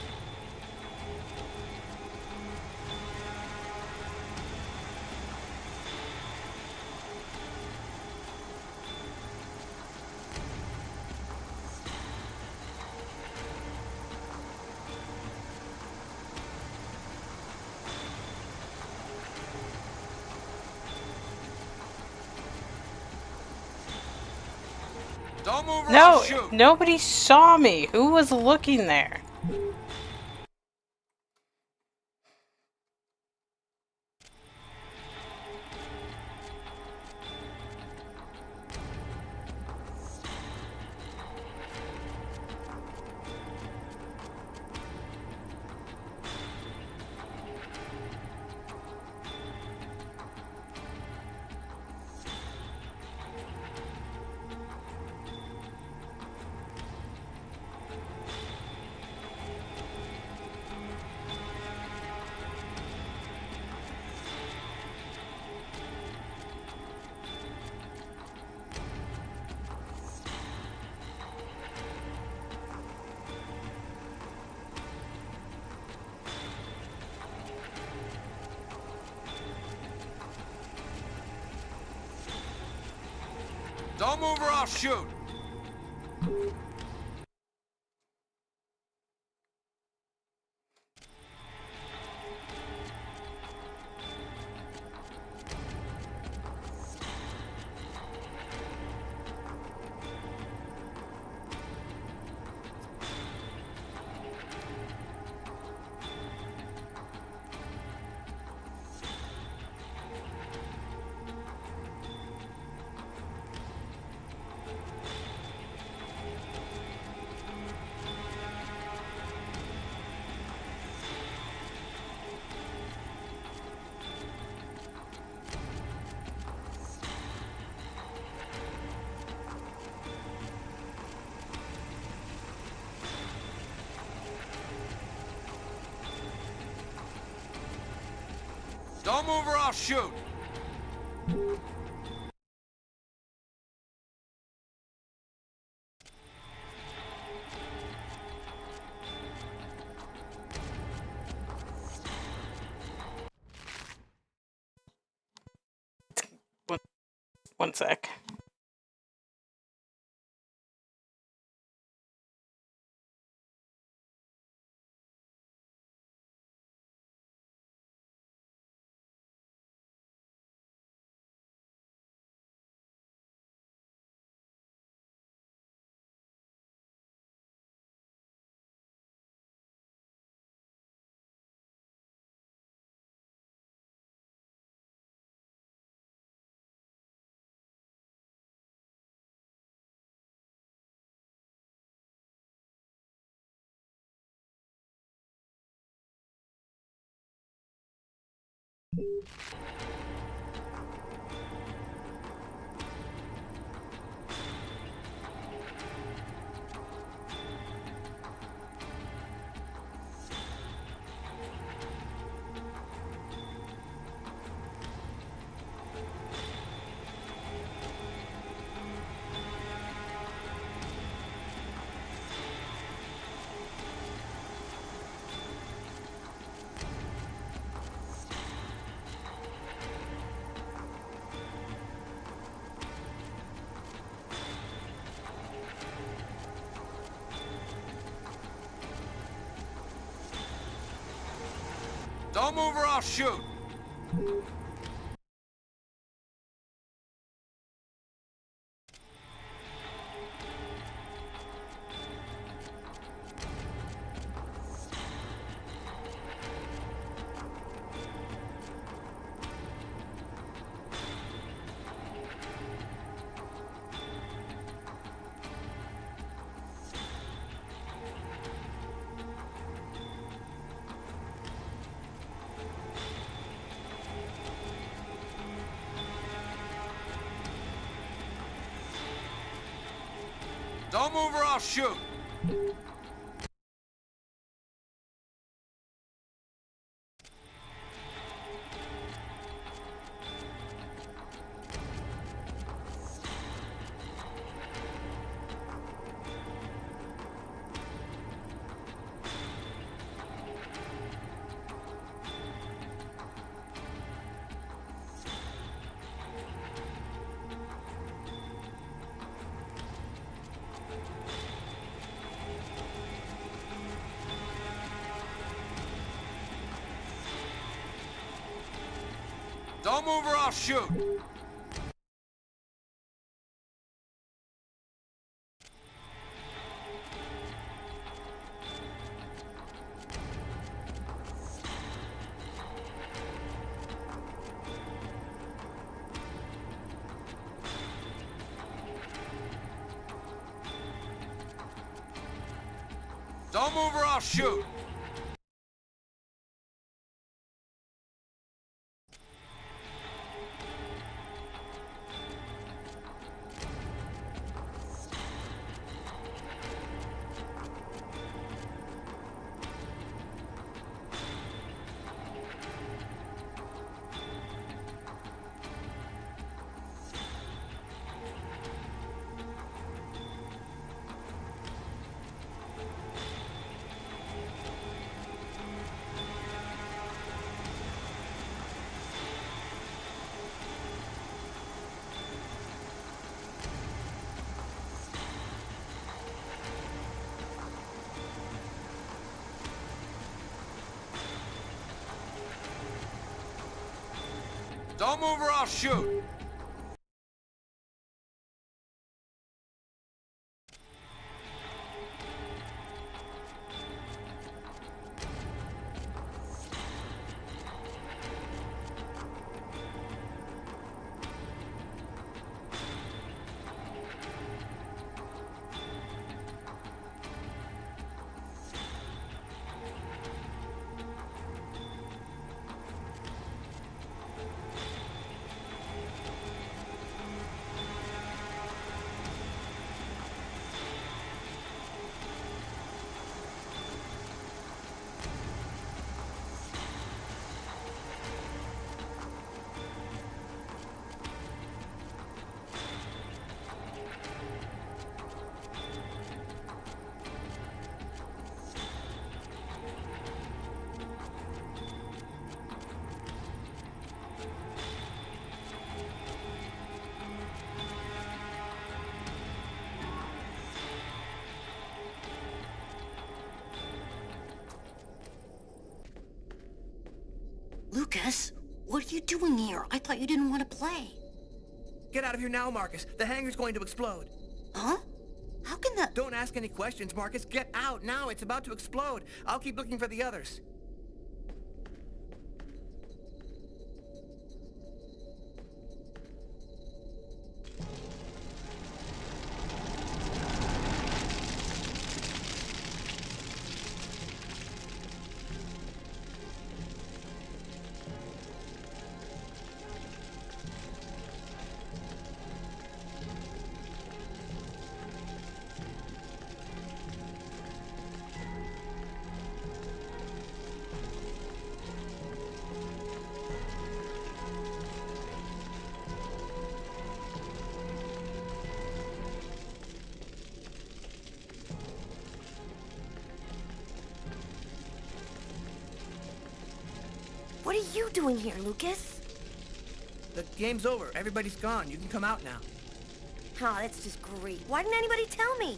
Don't move or No, I'll shoot. nobody saw me. Who was looking there? Don't move or I'll shoot. Don't move or I'll shoot. One sec. Don't move or I'll shoot! Don't move or I'll shoot! Don't move or I'll shoot! Don't move or I'll shoot! Don't move or I'll shoot! Lucas, what are you doing here? I thought you didn't want to play. Get out of here now, Marcus. The hangar's going to explode. Huh? How can that... Don't ask any questions, Marcus. Get out now. It's about to explode. I'll keep looking for the others. What are you doing here, Lucas? The game's over. Everybody's gone. You can come out now. Oh, that's just great. Why didn't anybody tell me?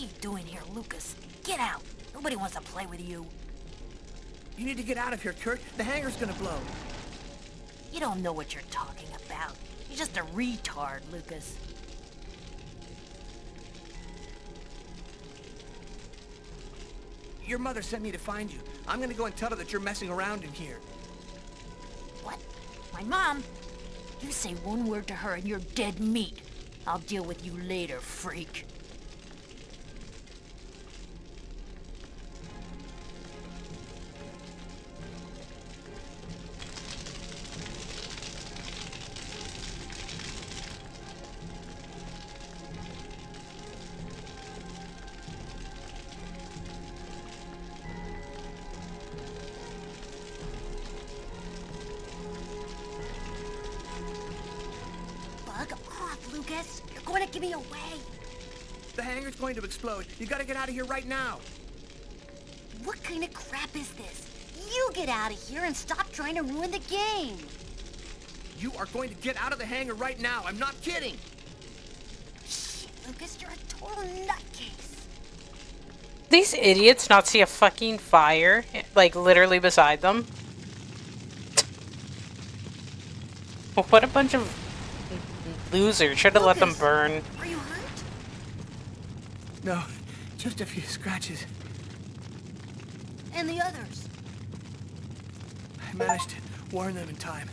you doing here, Lucas? Get out. Nobody wants to play with you. You need to get out of here, Kurt. The hangar's gonna blow. You don't know what you're talking about. You're just a retard, Lucas. Your mother sent me to find you. I'm gonna go and tell her that you're messing around in here. What? My mom? You say one word to her and you're dead meat. I'll deal with you later, freak. Bug off, Lucas. You're going to give me away. The hangar's going to explode. You gotta get out of here right now. What kind of crap is this? You get out of here and stop trying to ruin the game. You are going to get out of the hangar right now. I'm not kidding. Shit, Lucas, you're a total nutcase. These idiots not see a fucking fire, like, literally beside them. What a bunch of losers. Should have let them burn. Are you hurt? No, just a few scratches. And the others? I managed to warn them in time.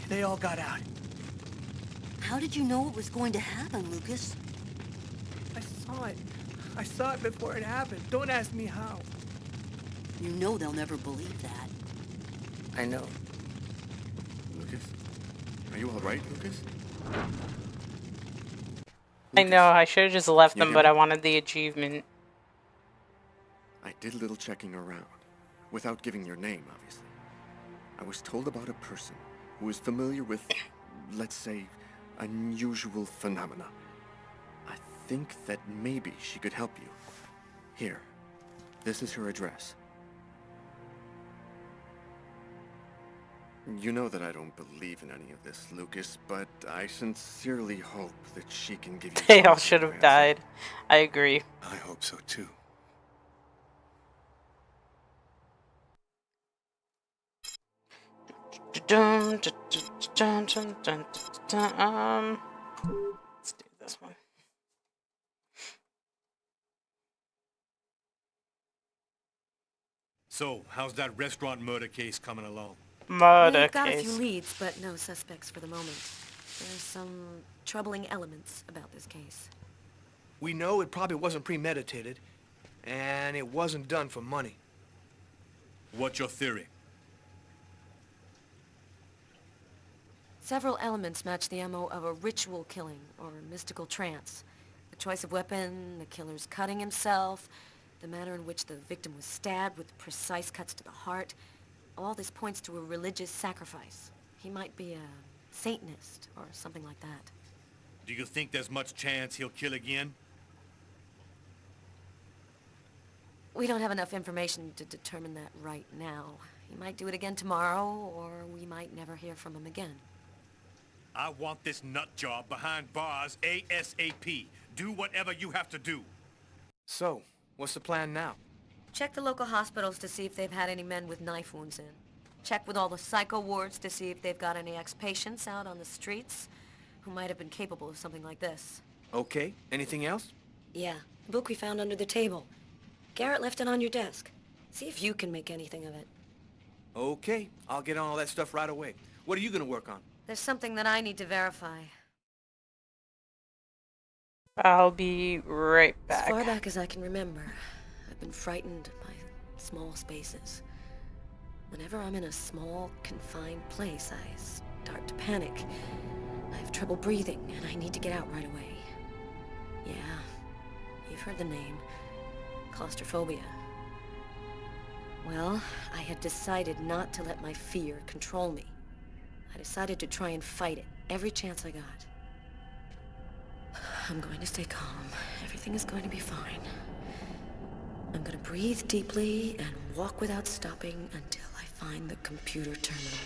They all got out. How did you know it was going to happen, Lucas? I saw it. I saw it before it happened. Don't ask me how. You know they'll never believe that. I know. Lucas? Are you all right, Lucas? I know, I should have just left You them, hear but me? I wanted the achievement. I did a little checking around, without giving your name, obviously. I was told about a person who is familiar with, let's say, unusual phenomena. I think that maybe she could help you. Here, this is her address. You know that I don't believe in any of this, Lucas, but I sincerely hope that she can give you They all some should sort have of died. I agree. I hope so too. Let's do this one. So, how's that restaurant murder case coming along? Murder We've got a few case. leads, but no suspects for the moment. There's some troubling elements about this case. We know it probably wasn't premeditated, and it wasn't done for money. What's your theory? Several elements match the MO of a ritual killing or mystical trance. The choice of weapon, the killer's cutting himself, the manner in which the victim was stabbed with precise cuts to the heart. All this points to a religious sacrifice. He might be a Satanist or something like that. Do you think there's much chance he'll kill again? We don't have enough information to determine that right now. He might do it again tomorrow, or we might never hear from him again. I want this nut job behind bars ASAP. Do whatever you have to do. So, what's the plan now? Check the local hospitals to see if they've had any men with knife wounds in. Check with all the psycho wards to see if they've got any ex-patients out on the streets who might have been capable of something like this. Okay, anything else? Yeah, the book we found under the table. Garrett left it on your desk. See if you can make anything of it. Okay, I'll get on all that stuff right away. What are you gonna work on? There's something that I need to verify. I'll be right back. As far back as I can remember, I've been frightened by small spaces. Whenever I'm in a small, confined place, I start to panic. I have trouble breathing, and I need to get out right away. Yeah, you've heard the name. Claustrophobia. Well, I had decided not to let my fear control me. I decided to try and fight it every chance I got. I'm going to stay calm. Everything is going to be fine. I'm going to breathe deeply and walk without stopping until I find the computer terminal.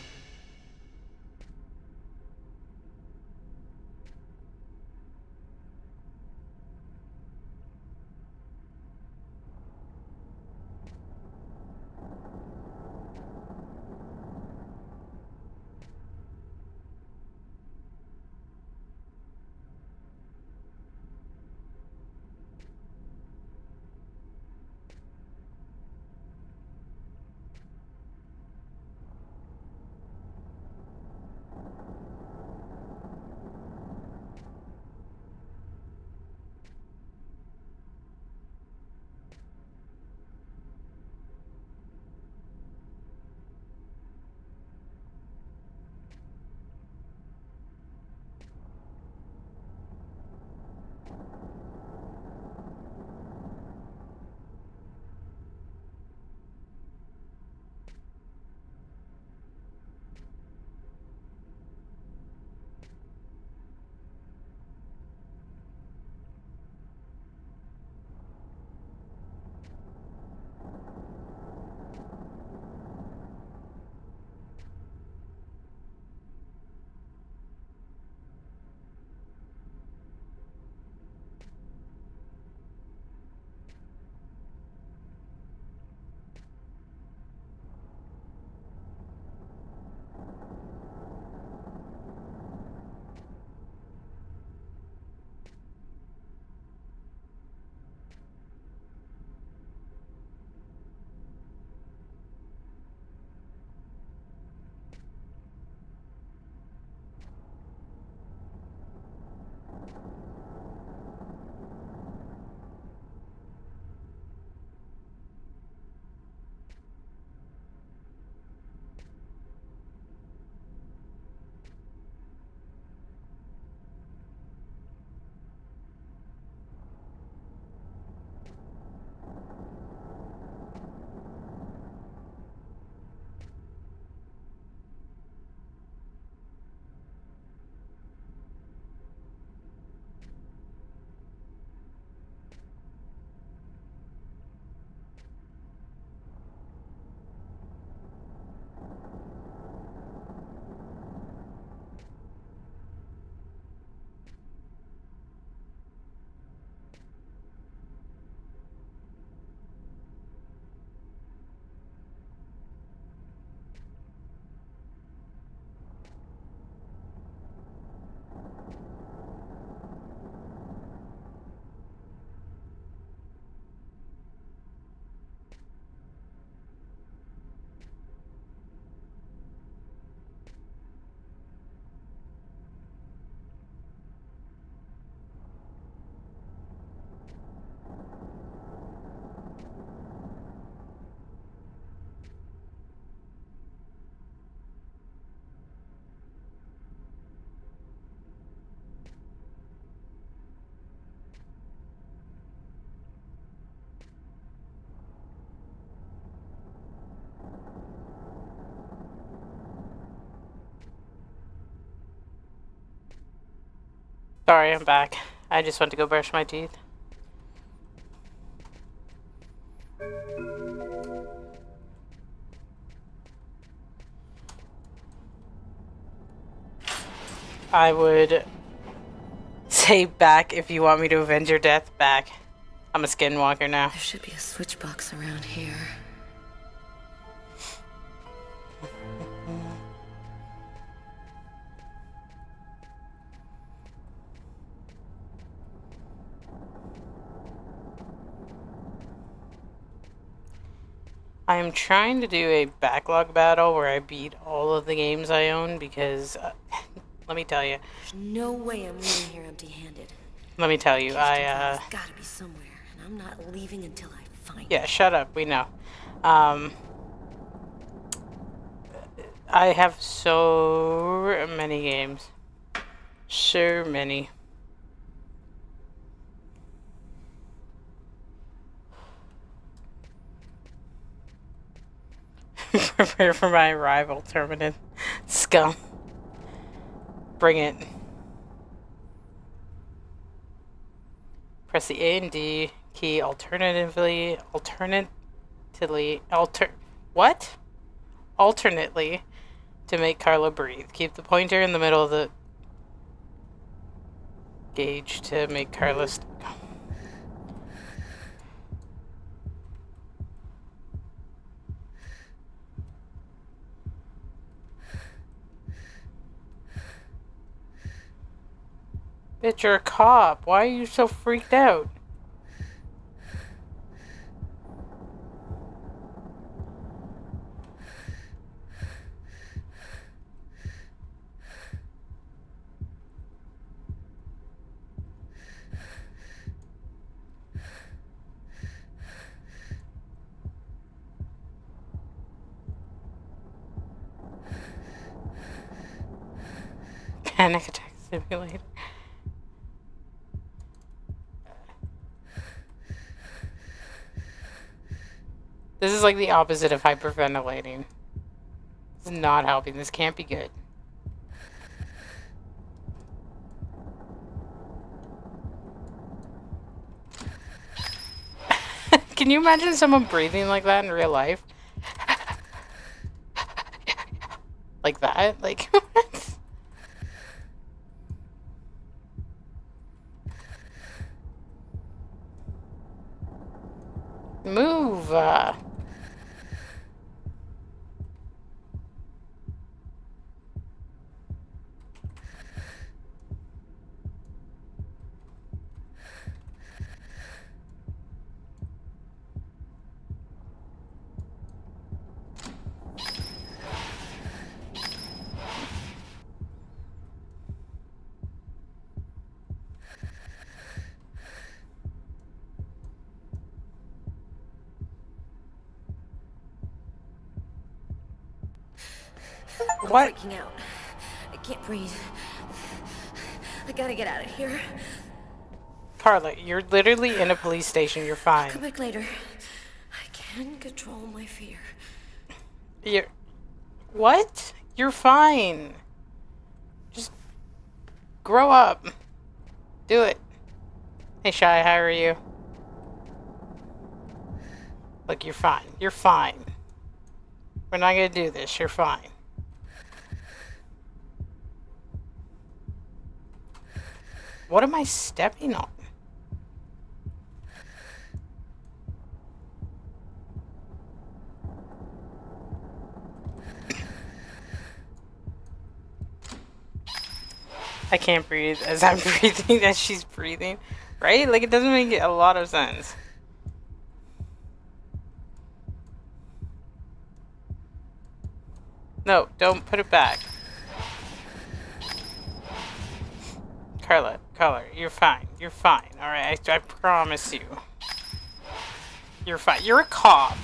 Sorry, I'm back. I just went to go brush my teeth. I would say back if you want me to avenge your death. Back. I'm a skinwalker now. There should be a switch box around here. I am trying to do a backlog battle where I beat all of the games I own because, let me tell you. There's no way I'm leaving here empty-handed. Let me tell you, It's gotta be somewhere, and I'm not leaving until I find it. Yeah, shut up. We know. I have so many games. So many. Prepare for my arrival, Terminated scum. Bring it. Press the A and D key alternately to make Carla breathe. Keep the pointer in the middle of the gauge to make Carla Bitch, you're a cop. Why are you so freaked out? Panic attack simulator. This is like the opposite of hyperventilating. This is not helping. This can't be good. Can you imagine someone breathing like that in real life? Like that? Like, move. What? I'm freaking out. I can't breathe. I gotta get out of here. Carla, you're literally in a police station. You're fine. Come back later. I can control my fear. You're... What? You're fine. Just grow up. Do it. Hey, Shy, how are you? Look, you're fine. You're fine. We're not gonna do this. You're fine. What am I stepping on? I can't breathe as I'm breathing, as she's breathing. Right? Like, it doesn't make a lot of sense. No, don't put it back. Carla, you're fine. You're fine. Alright, I promise you. You're fine. You're a cop.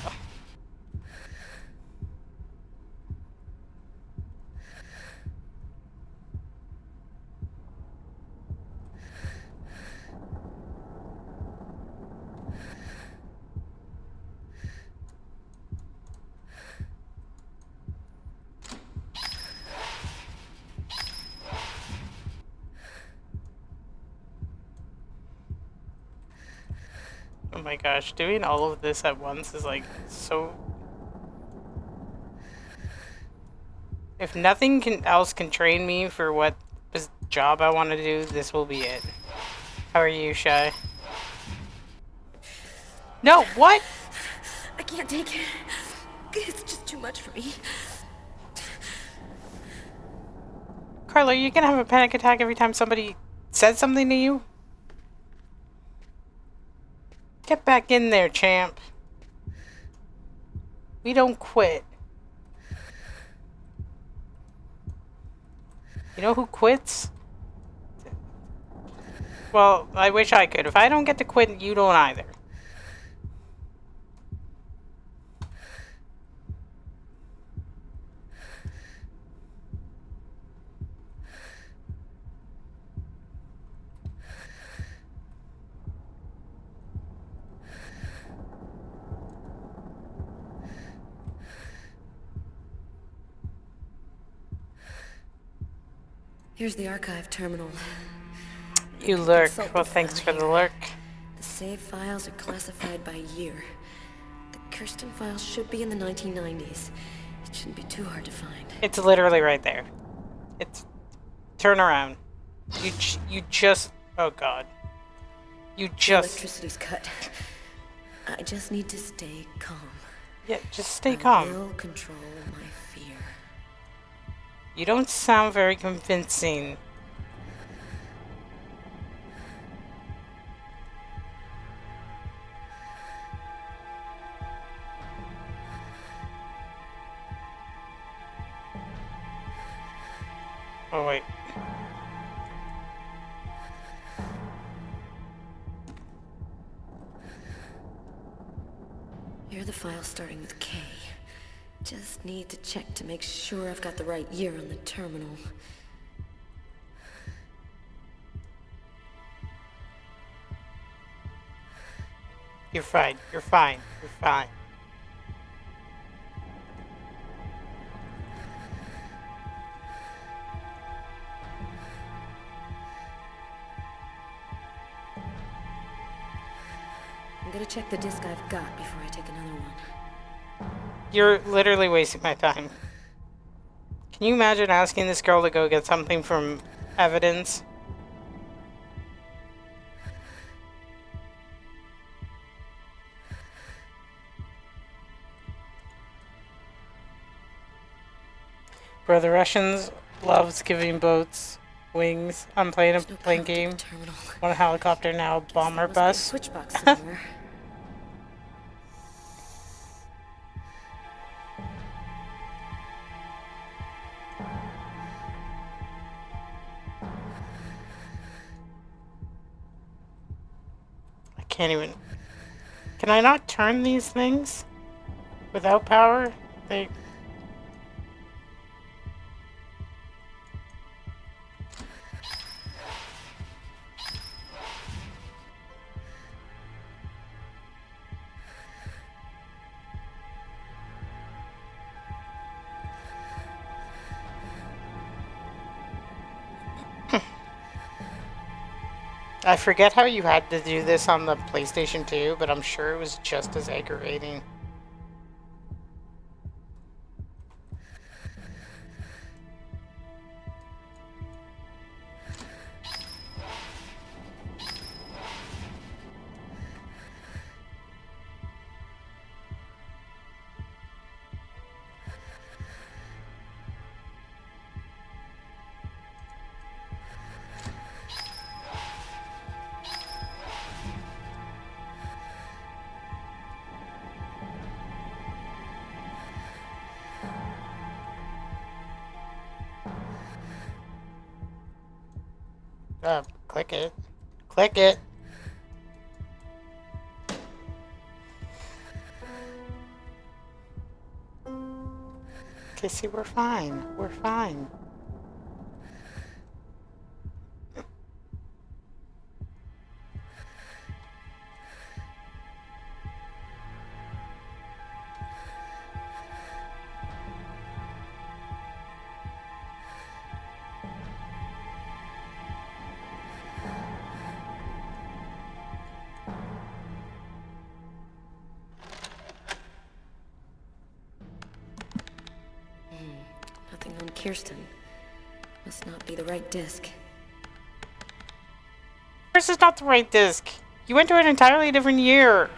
Oh my gosh, doing all of this at once is like so... If nothing else can train me for what job I want to do, this will be it. How are you, Shy? No, what? I can't take it. It's just too much for me. Carla, are you gonna have a panic attack every time somebody says something to you? Get back in there, champ. We don't quit. You know who quits? Well, I wish I could. If I don't get to quit, you don't either. Here's the archive terminal. You lurk. Well, thanks for the lurk. The save files are classified by year. The Kirsten files should be in the 1990s. It shouldn't be too hard to find. It's literally right there. It's... Turn around. You just... Oh, God. You just... Electricity's cut. I just need to stay calm. Yeah, just stay calm. I will control my fear. You don't sound very convincing. Oh, wait. Here are the files starting with K. Just need to check to make sure I've got the right year on the terminal. You're fine. You're fine. You're fine. I'm gonna check the disc I've got before I take another one. You're literally wasting my time. Can you imagine asking this girl to go get something from evidence? Bro, the Russians loves giving boats wings. I'm playing a plane game. Want a helicopter now, bomber bus. Switchbox somewhere. I can't even... Can I not turn these things? Without power? They... I forget how you had to do this on the PlayStation 2, but I'm sure it was just as aggravating. Click it. Click it. Okay, see, we're fine. We're fine. Kirsten. Must not be the right disc. This is not the right disc. You went to an entirely different year.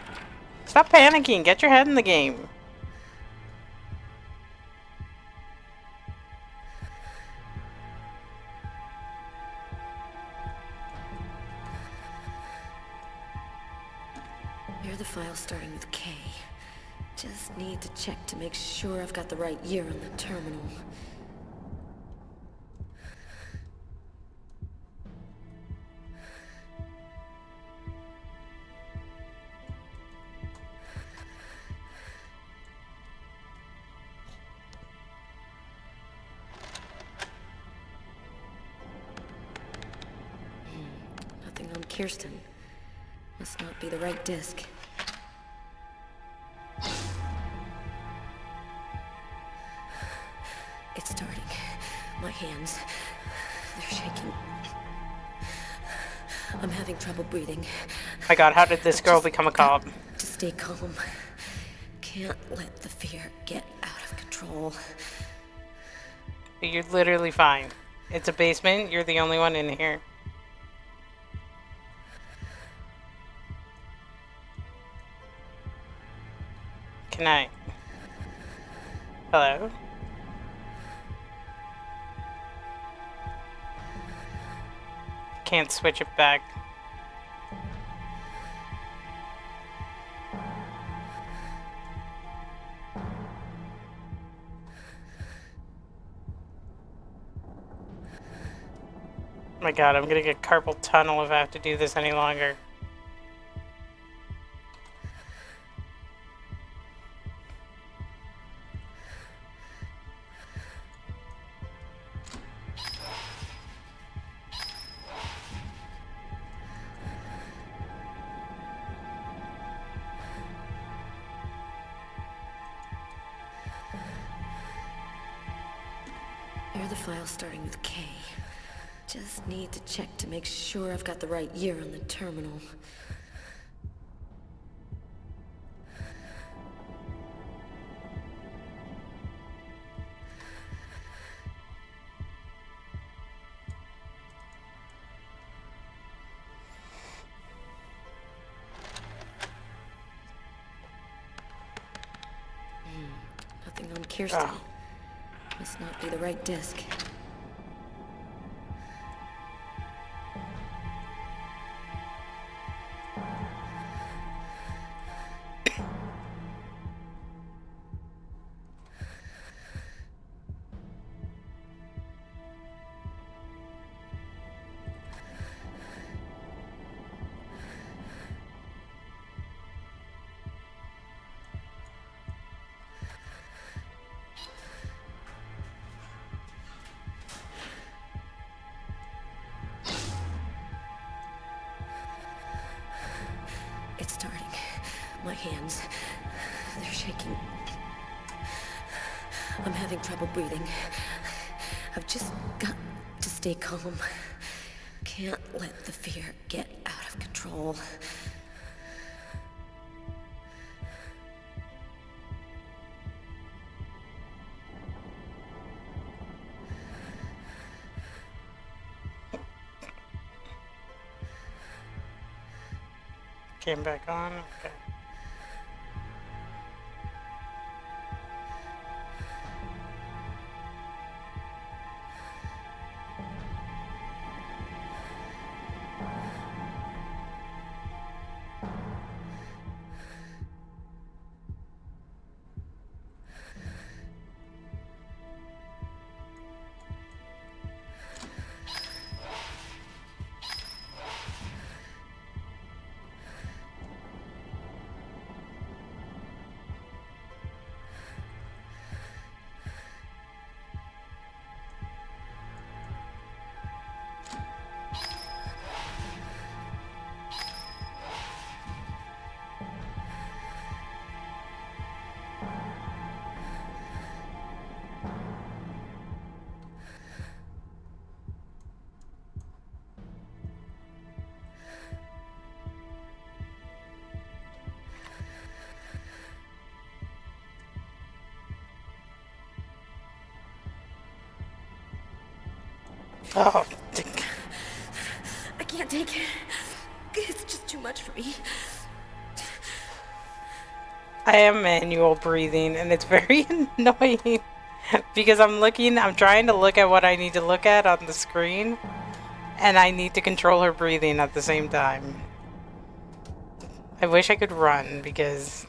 Stop panicking. Get your head in the game. Here are the files starting with K. Just need to check to make sure I've got the right year on the terminal. Nothing on Kirsten. Must not be the right disc. It's starting. My hands, they're shaking. I'm having trouble breathing. My god, how did this girl become a cop? To stay calm. Can't let the fear get out of control. You're literally fine. It's a basement. You're the only one in here. Can I? Hello? Can't switch it back. Oh my god, I'm gonna get carpal tunnel if I have to do this any longer. Here are the files starting with K. Just need to check to make sure I've got the right year on the terminal. Nothing on Kirsten. Oh. Must not be the right disc. It's starting. My hands, they're shaking. I'm having trouble breathing. I've just got to stay calm. Can't let the fear get out of control. Came back on. Okay. Oh, I can't take it. It's just too much for me. I am manual breathing, and it's very annoying because I'm trying to look at what I need to look at on the screen, and I need to control her breathing at the same time. I wish I could run because...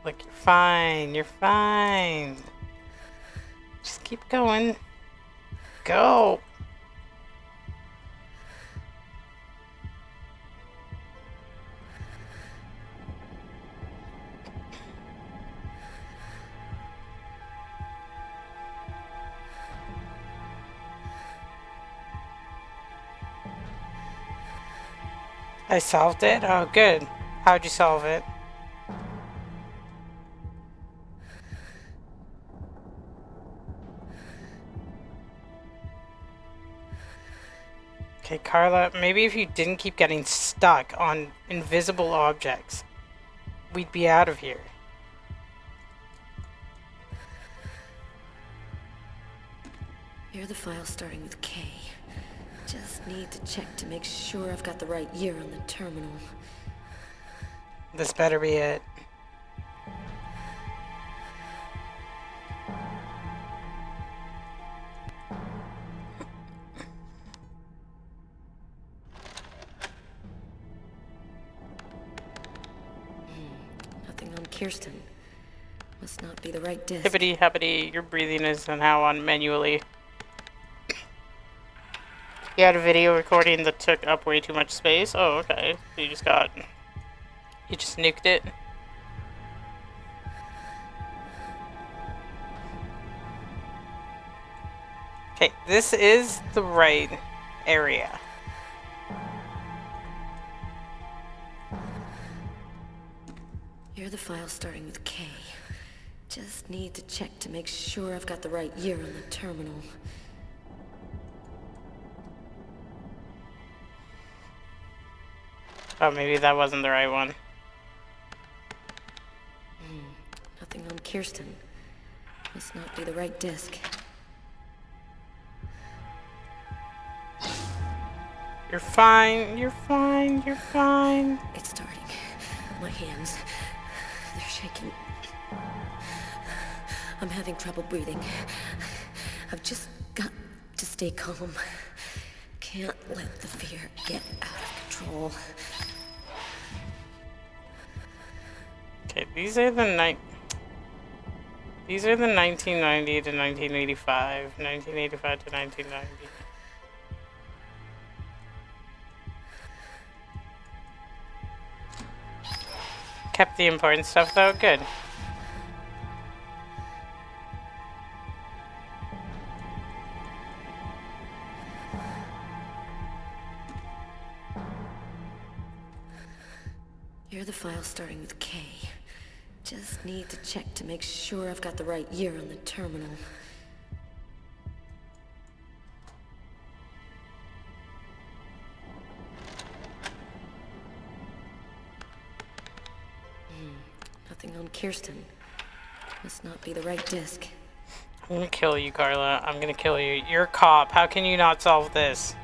Look, you're fine. You're fine. Just keep going. Go! I solved it? Oh, good. How'd you solve it? Okay, Carla, maybe if you didn't keep getting stuck on invisible objects, we'd be out of here. Here are the files starting with K. Just need to check to make sure I've got the right year on the terminal. This better be it. Nothing on Kirsten. Must not be the right disc. Hippity happity, your breathing is now on manually. You had a video recording that took up way too much space? Oh, okay. So you just nuked it? Okay, this is the right area. Here are the files starting with K. Just need to check to make sure I've got the right year on the terminal. Oh, maybe that wasn't the right one. Nothing on Kirsten. Must not be the right disc. You're fine, you're fine, you're fine. It's starting. My hands, they're shaking. I'm having trouble breathing. I've just got to stay calm. Can't let the fear get out of control. Okay, these are the 1990 to 1985, 1985 to 1990. Kept the important stuff though, good. Here are the files starting with K. Just need to check to make sure I've got the right year on the terminal. Nothing on Kirsten. Must not be the right disc. I'm gonna kill you, Carla. I'm gonna kill you. You're a cop. How can you not solve this?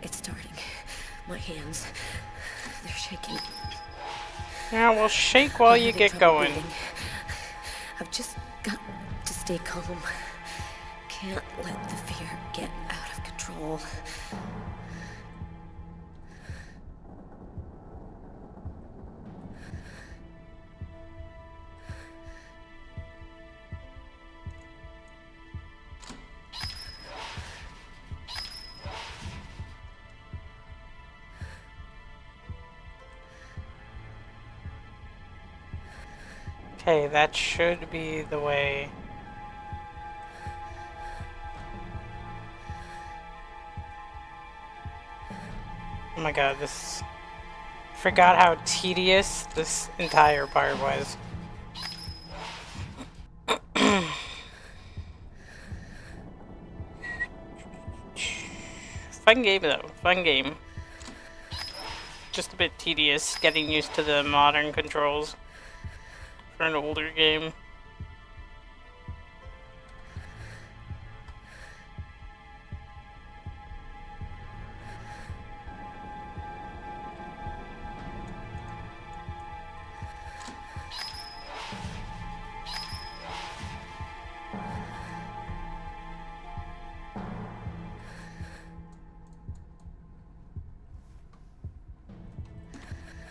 It's starting. My hands, they're shaking. Yeah, well, shake while I'm you having get trouble going. breathing. I've just got to stay calm. Can't let the fear get out of control. Okay, that should be the way. Oh my god, this... Forgot how tedious this entire part was. Fun game though, fun game. Just a bit tedious getting used to the modern controls for an older game.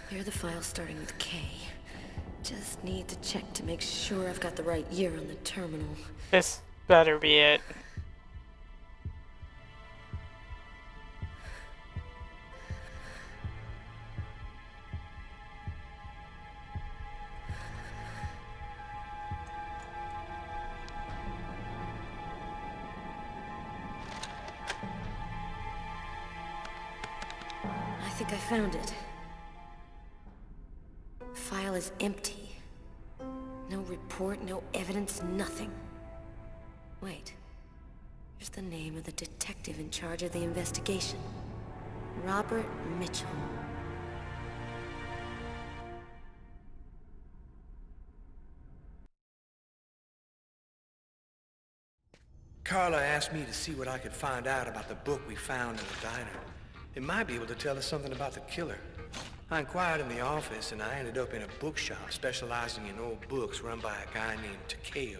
Here are the files starting with K. Just need to check to make sure I've got the right year on the terminal. This better be it. I think I found it. File is empty. No report, no evidence, nothing. Wait. Here's the name of the detective in charge of the investigation. Robert Mitchell. Carla asked me to see what I could find out about the book we found in the diner. It might be able to tell us something about the killer. I inquired in the office, and I ended up in a bookshop specializing in old books run by a guy named Takeo.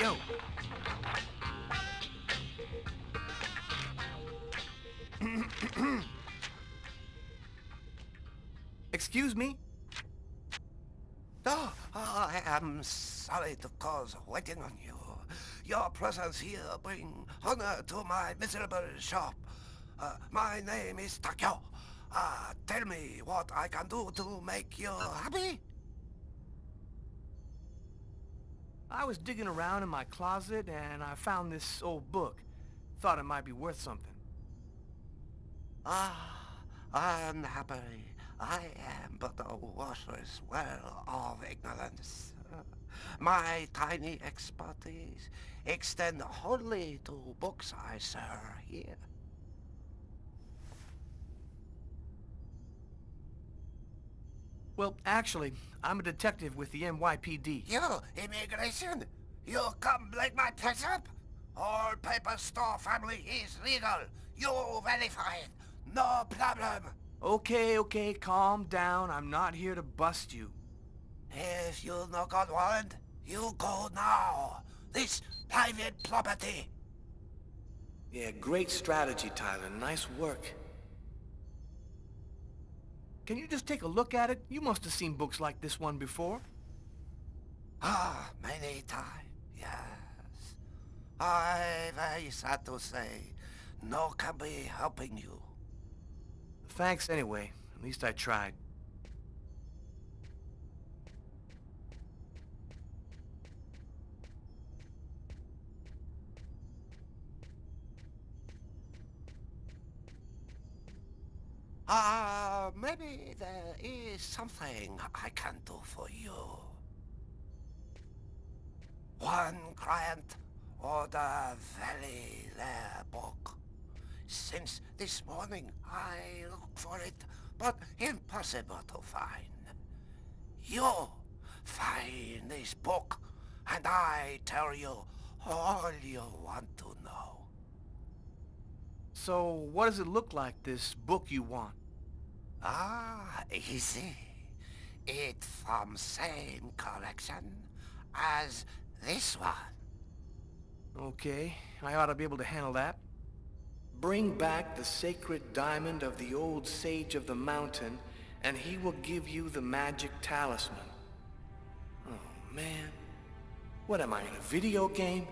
Yo! Excuse me? Oh, I am sorry to cause waiting on you. Your presence here bring honor to my miserable shop. My name is Takeo. Tell me what I can do to make you happy? I was digging around in my closet, and I found this old book. Thought it might be worth something. Unhappily, I am but a worthless well of ignorance. My tiny expertise extend wholly to books I sell here. Well, actually, I'm a detective with the NYPD. You, immigration? You come break my place up? All paper store family is legal. You verify it. No problem. Okay, calm down. I'm not here to bust you. If you no got warrant, you go now. This private property. Yeah, great strategy, Tyler. Nice work. Can you just take a look at it? You must have seen books like this one before. Many times, yes. I very sad to say, no can be helping you. Thanks anyway. At least I tried. Maybe there is something I can do for you. One client ordered very rare book. Since this morning I look for it, but impossible to find. You find this book, and I tell you all you want to know. So, what does it look like, this book you want? Ah, easy. It from same collection as this one. Okay, I ought to be able to handle that. Bring back the sacred diamond of the old sage of the mountain, and he will give you the magic talisman. Oh, man. What am I, in a video game?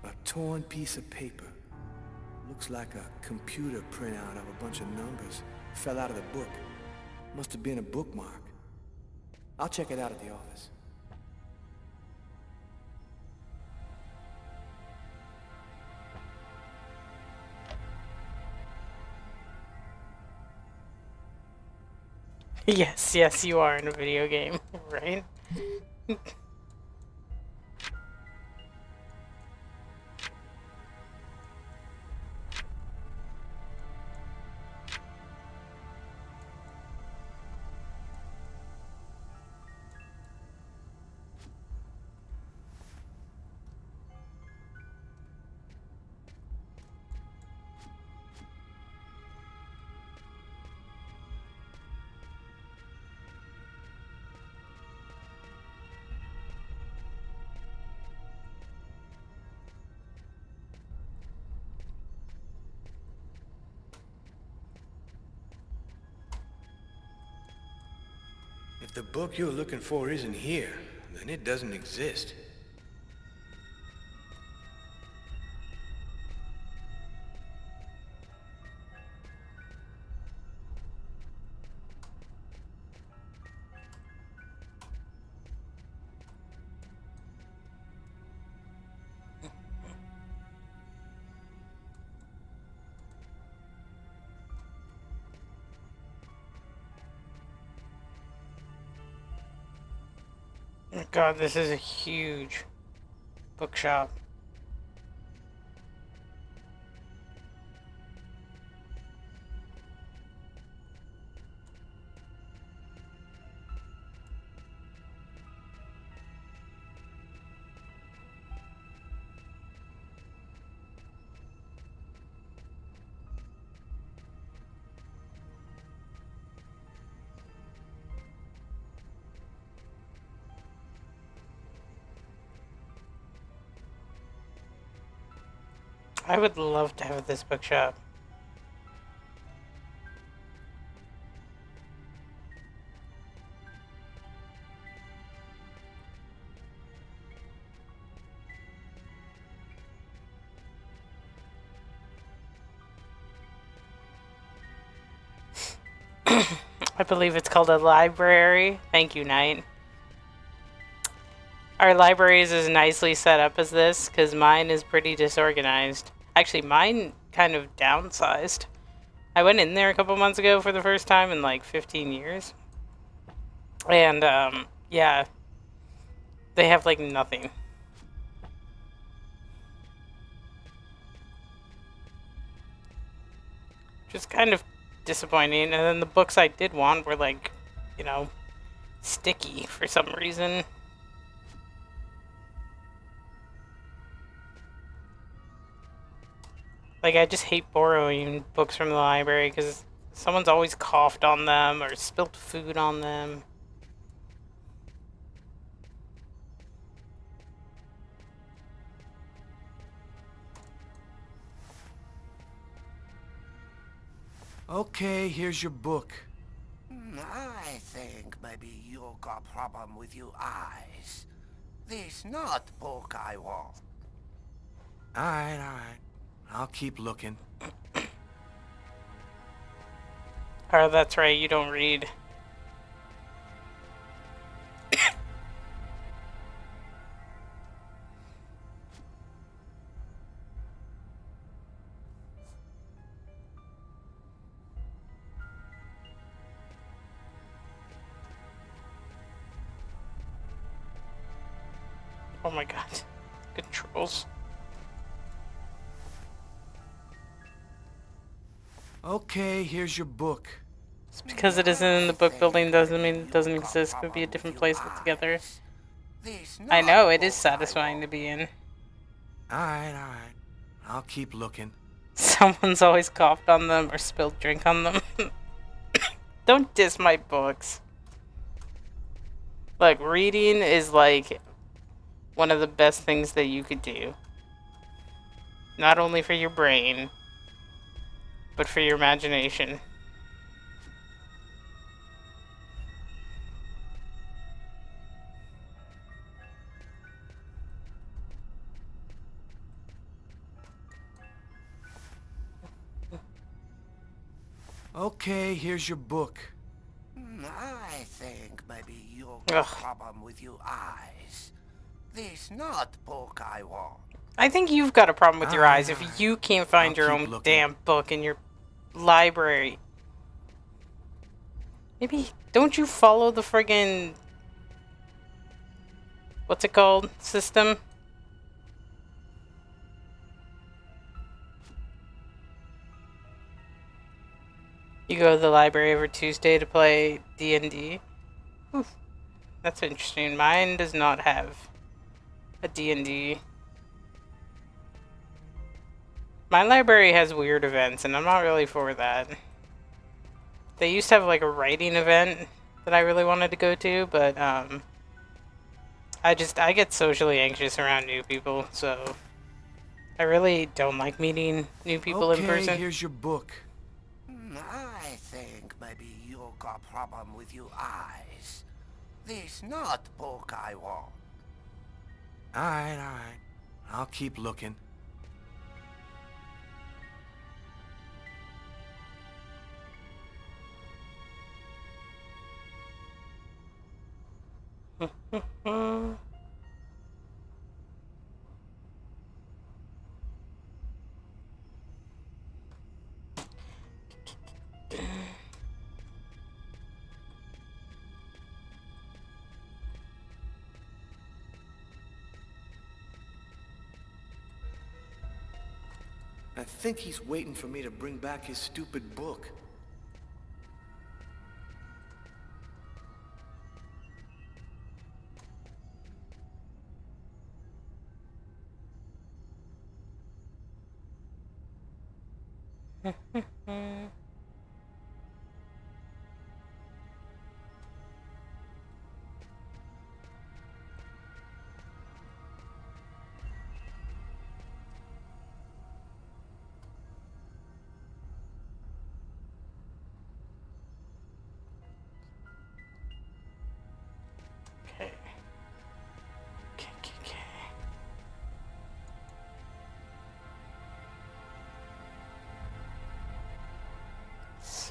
A torn piece of paper. Looks like a computer printout of a bunch of numbers. Fell out of the book. Must have been a bookmark. I'll check it out at the office. Yes, yes, you are in a video game, right? If the book you're looking for isn't here, then it doesn't exist. Oh God, this is a huge bookshop. I would love to have this bookshop. I believe it's called a library. Thank you, Knight. Our library is as nicely set up as this, because mine is pretty disorganized. Actually, mine kind of downsized. I went in there a couple months ago for the first time in like 15 years. And, yeah. They have like nothing. Just kind of disappointing. And then the books I did want were like, you know, sticky for some reason. Like, I just hate borrowing books from the library because someone's always coughed on them or spilt food on them. Okay, here's your book. I think maybe you got problem with your eyes. This not book I want. Alright. I'll keep looking. Oh, that's right, you don't read. Oh my god. Controls. Okay, here's your book. Just because it isn't in the book building doesn't mean it doesn't exist. Could be a different place altogether. I know, it is satisfying to be in. Alright. I'll keep looking. Someone's always coughed on them or spilled drink on them. Don't diss my books. Look, reading is like one of the best things that you could do. Not only for your brain, but for your imagination. Okay, here's your book. I think maybe you got a problem with your eyes. This not book I want. I think you've got a problem with your eyes if you can't find your own damn book in your library. Maybe don't you follow the friggin' what's it called? System? You go to the library every Tuesday to play D&D. Oof. That's interesting. Mine does not have a D&D. My library has weird events, and I'm not really for that. They used to have like a writing event that I really wanted to go to, but I get socially anxious around new people, so I really don't like meeting new people in person. Okay, here's your book. I think maybe you got a problem with your eyes. This not book I want. Alright. I'll keep looking. I think he's waiting for me to bring back his stupid book. Okay.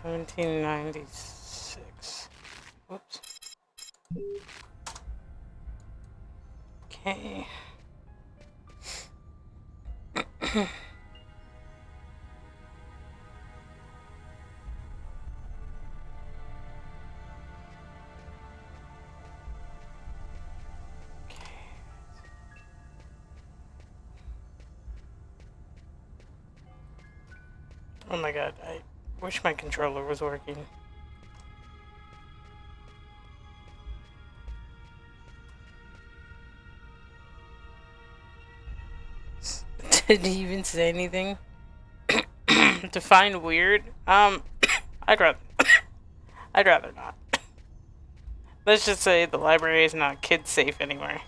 1796. Whoops. Okay. Oh my god, I wish my controller was working. Did he even say anything? Define weird? I'd rather I'd rather not. Let's just say the library is not kid safe anywhere.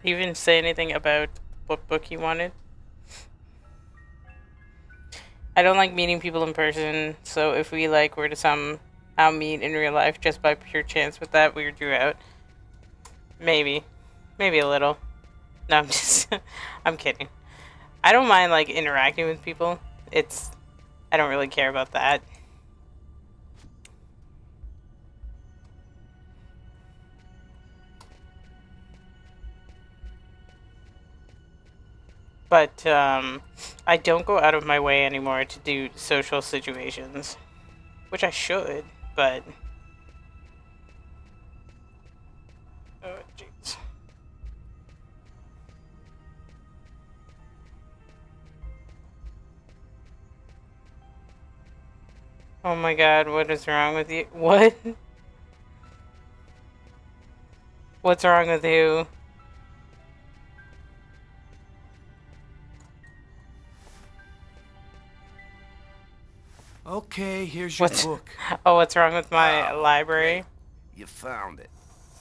Did he even say anything about what book he wanted? I don't like meeting people in person, so if we like were to somehow meet in real life just by pure chance with that weird you out. Maybe. Maybe a little. No, I'm just I'm kidding. I don't mind like interacting with people. I don't really care about that. But I don't go out of my way anymore to do social situations, which I should, but oh jeez. Oh my god, what is wrong with you? What? What's wrong with you? Okay, here's your What's book. Oh, what's wrong with my Oh, library? great. You found it.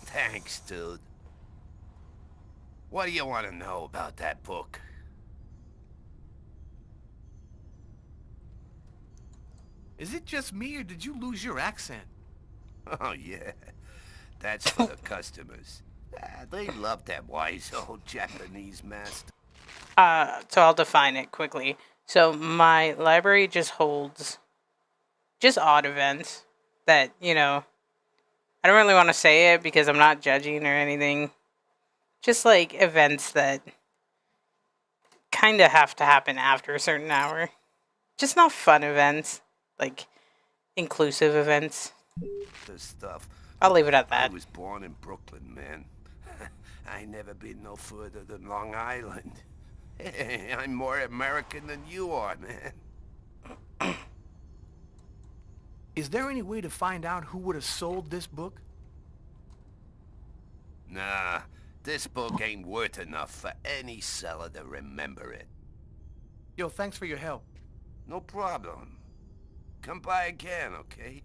Thanks, dude. What do you want to know about that book? Is it just me, or did you lose your accent? Oh, yeah. That's for the customers. They love that wise old Japanese master. So I'll define it quickly. So my library just holds just odd events that, I don't really want to say it because I'm not judging or anything. Just like events that kind of have to happen after a certain hour. Just not fun events, like inclusive events. The stuff. I'll leave it at I that. was born in Brooklyn, man. I never been no further than Long Island. I'm more American than you are, man. Is there any way to find out who would have sold this book? Nah, this book ain't worth enough for any seller to remember it. Yo, thanks for your help. No problem. Come by again, okay?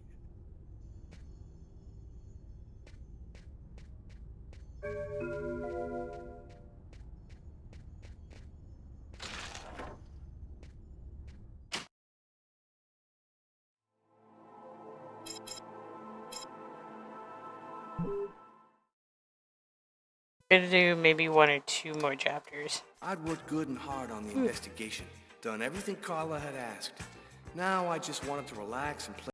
Gonna do maybe one or two more chapters. I'd worked good and hard on the investigation. Done everything Carla had asked. Now I just wanted to relax and play.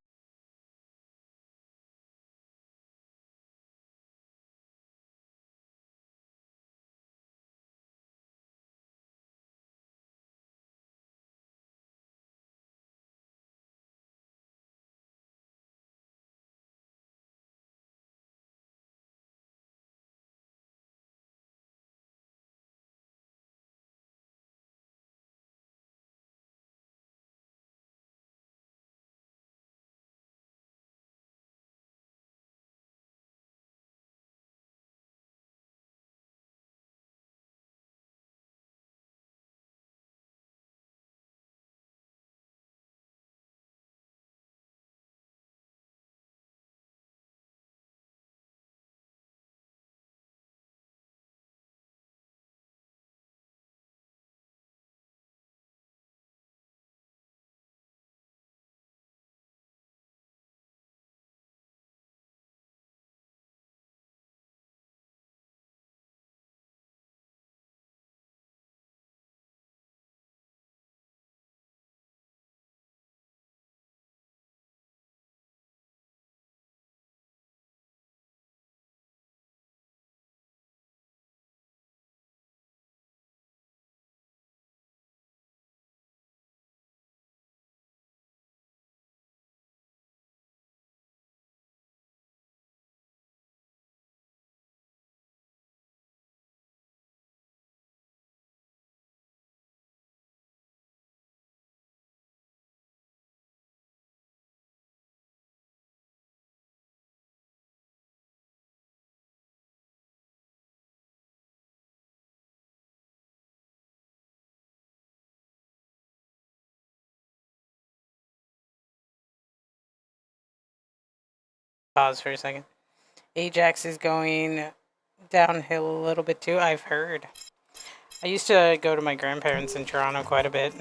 Pause for a second. Ajax is going downhill a little bit too, I've heard. I used to go to my grandparents in Toronto quite a bit.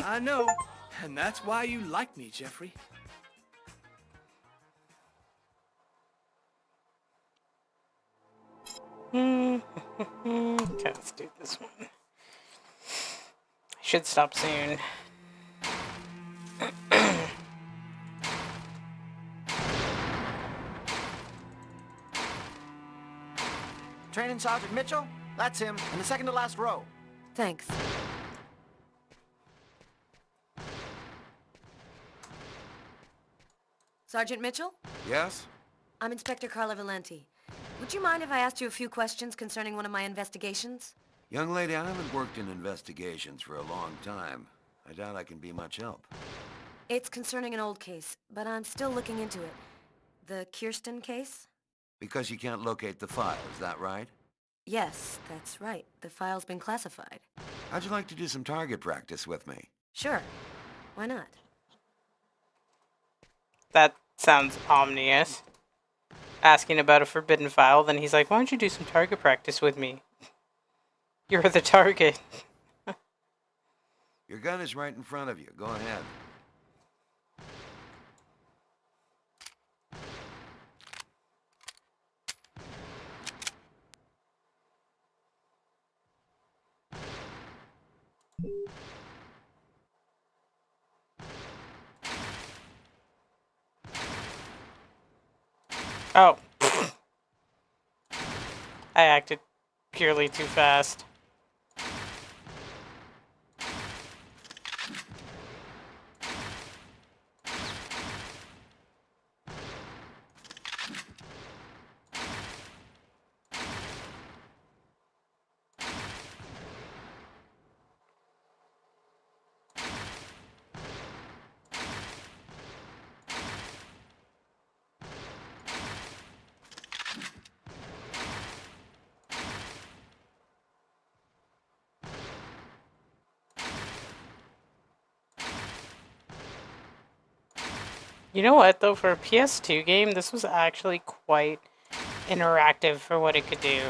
I know, and that's why you like me, Jeffrey. Okay, let's do this one. I should stop soon. Training Sergeant Mitchell? That's him, in the second to last row. Thanks. Sergeant Mitchell? Yes? I'm Inspector Carla Valenti. Would you mind if I asked you a few questions concerning one of my investigations? Young lady, I haven't worked in investigations for a long time. I doubt I can be much help. It's concerning an old case, but I'm still looking into it. The Kirsten case? Because you can't locate the file, is that right? Yes, that's right. The file's been classified. How'd you like to do some target practice with me? Sure. Why not? That sounds ominous. Asking about a forbidden file, then he's like, why don't you do some target practice with me? You're the target. Your gun is right in front of you. Go ahead. Oh. I acted purely too fast. You know what, though? For a PS2 game, this was actually quite interactive for what it could do.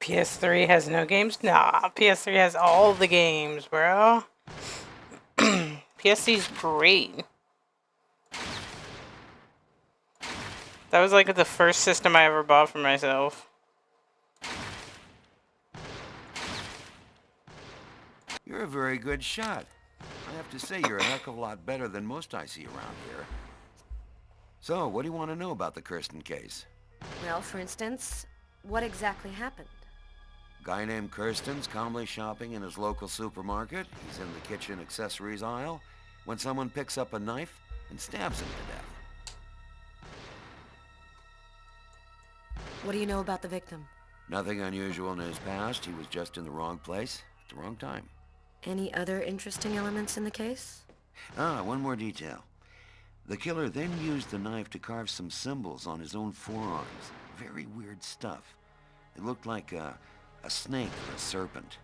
PS3 has no games? Nah, PS3 has all the games, bro. PS3's great. That was like the first system I ever bought for myself. You're a very good shot. I have to say, you're a heck of a lot better than most I see around here. So, what do you want to know about the Kirsten case? Well, for instance, what exactly happened? Guy named Kirsten's calmly shopping in his local supermarket. He's in the kitchen accessories aisle when someone picks up a knife and stabs him to death. What do you know about the victim? Nothing unusual in his past. He was just in the wrong place at the wrong time. Any other interesting elements in the case? One more detail. The killer then used the knife to carve some symbols on his own forearms. Very weird stuff. It looked like a snake or a serpent.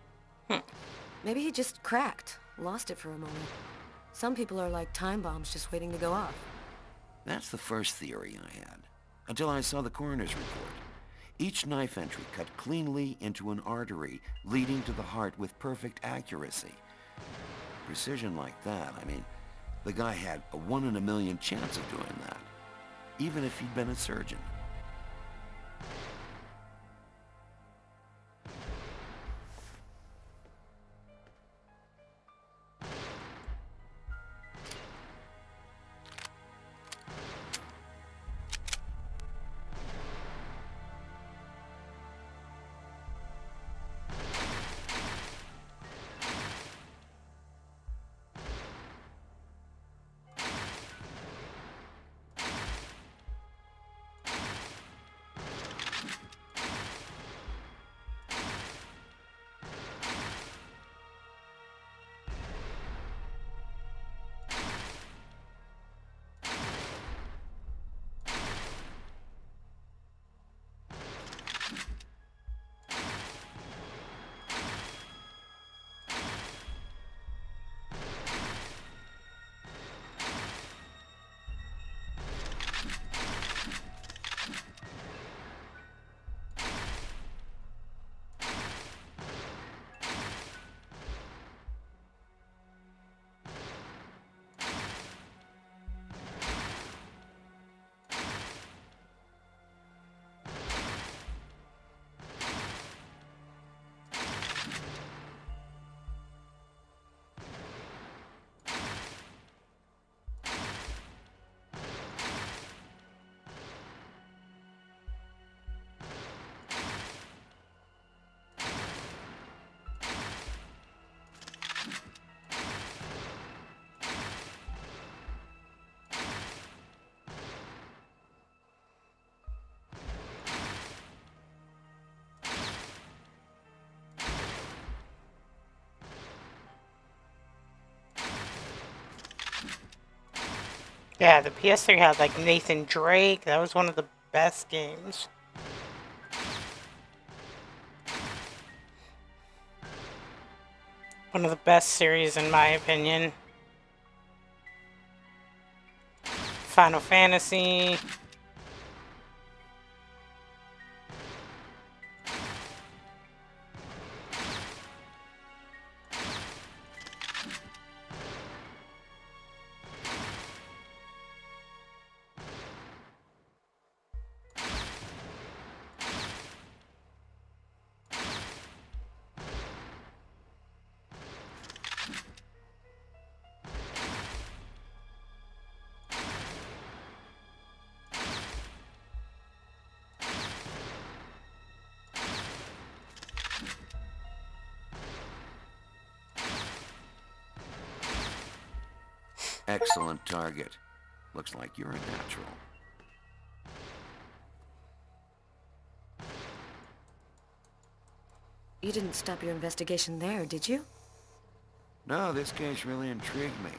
Maybe he just cracked, lost it for a moment. Some people are like time bombs just waiting to go off. That's the first theory I had. until I saw the coroner's report. Each knife entry cut cleanly into an artery leading to the heart with perfect accuracy. Precision like that, I mean, the guy had a 1 in a million chance of doing that, even if he'd been a surgeon. Yeah, the PS3 had like Nathan Drake. That was one of the best games. One of the best series in my opinion. Final Fantasy. Excellent target. Looks like you're a natural. You didn't stop your investigation there, did you? No, this case really intrigued me.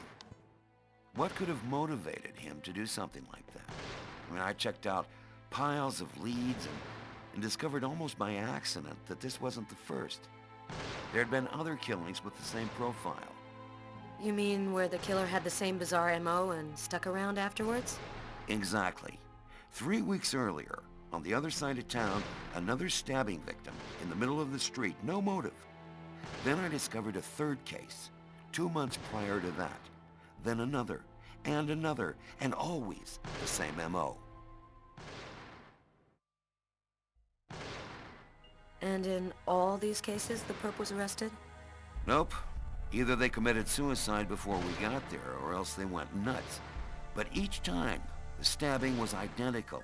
What could have motivated him to do something like that? I mean, I checked out piles of leads and discovered almost by accident that this wasn't the first. There had been other killings with the same profile. You mean where the killer had the same bizarre MO and stuck around afterwards? Exactly. 3 weeks earlier, on the other side of town, another stabbing victim in the middle of the street, no motive. Then I discovered a third case, 2 months prior to that. Then another, and always the same MO. And in all these cases, the perp was arrested? Nope. Either they committed suicide before we got there, or else they went nuts. But each time, the stabbing was identical.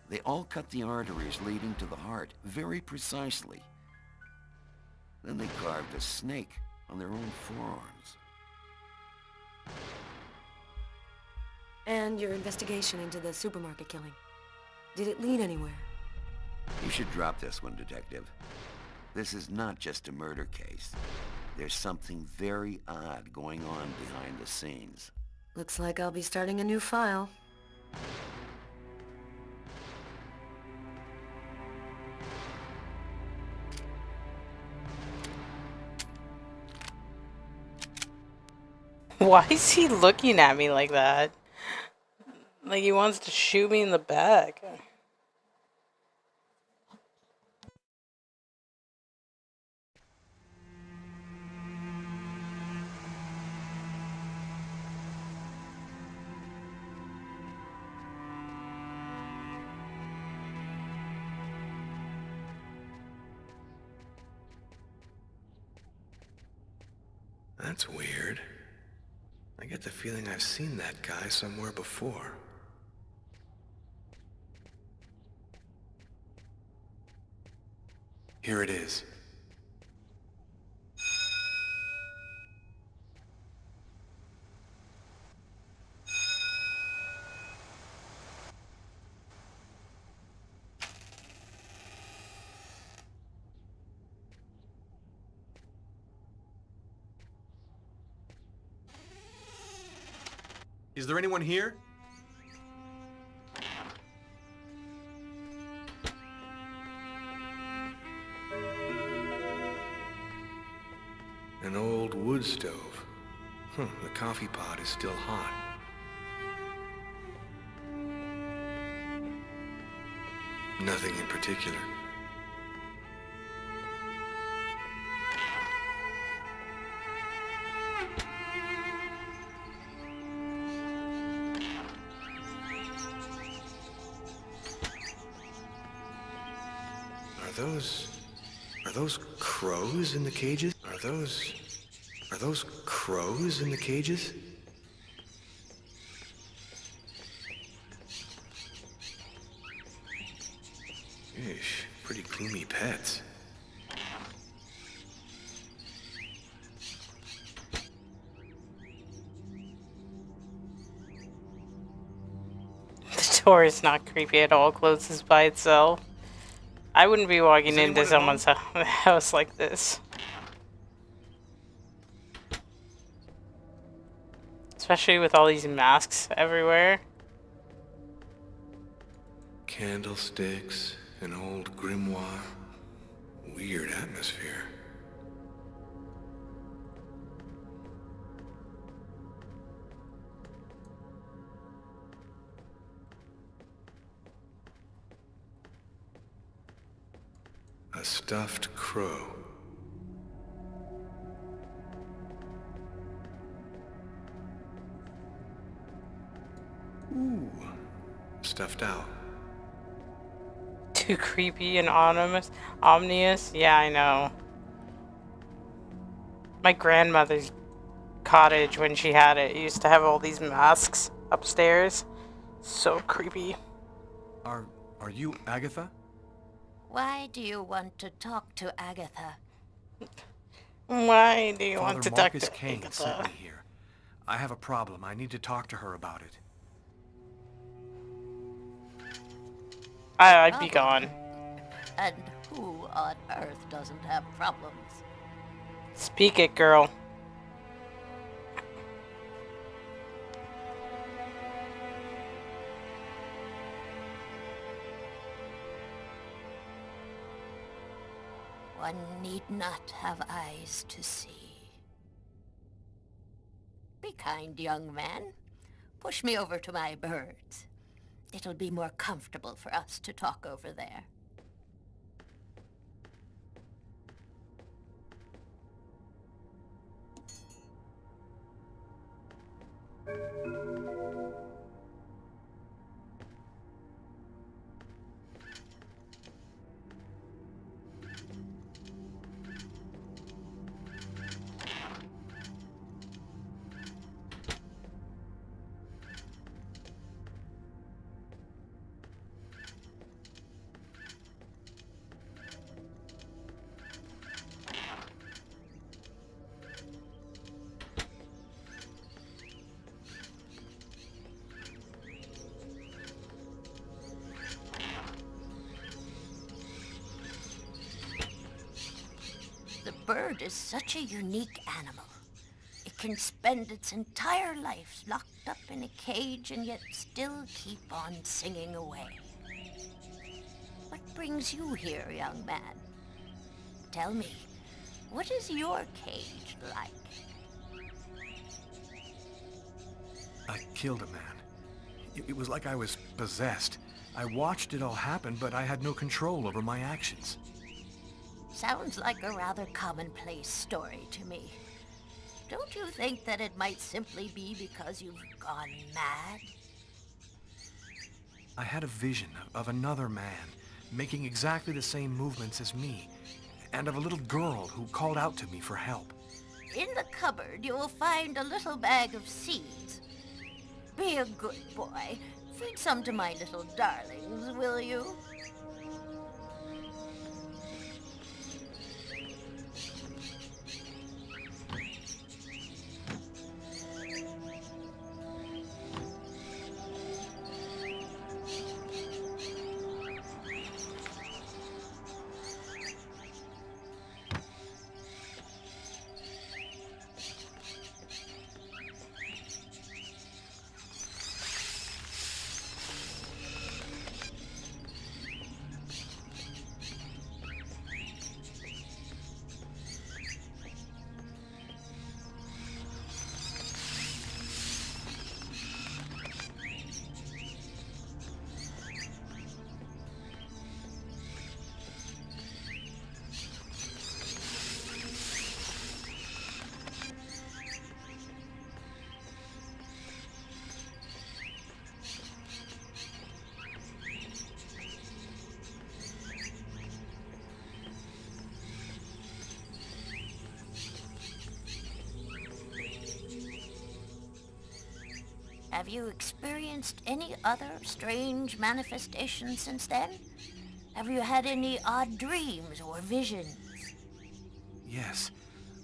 They all cut the arteries leading to the heart very precisely. Then they carved a snake on their own forearms. And your investigation into the supermarket killing. Did it lead anywhere? You should drop this one, Detective. This is not just a murder case. There's something very odd going on behind the scenes. Looks like I'll be starting a new file. Why is he looking at me like that? Like he wants to shoot me in the back. That's weird. I get the feeling I've seen that guy somewhere before. Here it is. Is there anyone here? An old wood stove. The coffee pot is still hot. Nothing in particular. Are those crows in the cages? Are those crows in the cages? Eesh, pretty gloomy pets. The door is not creepy at all, closes by itself. I wouldn't be walking into someone's house like this. Especially with all these masks everywhere. Candlesticks, an old grimoire. Weird atmosphere. A stuffed crow. Ooh, stuffed out. Too creepy and ominous. Yeah, I know. My grandmother's cottage, when she had it, used to have all these masks upstairs. So creepy. Are you Agatha? Why do you want to talk to Agatha? Why do you Father want to Marcus talk to Kane Agatha? sent me here. I have a problem. I need to talk to her about it. I'd be gone. And who on earth doesn't have problems? Speak it, girl. One need not have eyes to see. Be kind, young man. Push me over to my birds. It'll be more comfortable for us to talk over there. The bird is such a unique animal. It can spend its entire life locked up in a cage and yet still keep on singing away. What brings you here, young man? Tell me, what is your cage like? I killed a man. It was like I was possessed. I watched it all happen, but I had no control over my actions. Sounds like a rather commonplace story to me. Don't you think that it might simply be because you've gone mad? I had a vision of another man making exactly the same movements as me, and of a little girl who called out to me for help. In the cupboard, you will find a little bag of seeds. Be a good boy. Feed some to my little darlings, will you? Have you experienced any other strange manifestations since then? Have you had any odd dreams or visions? Yes,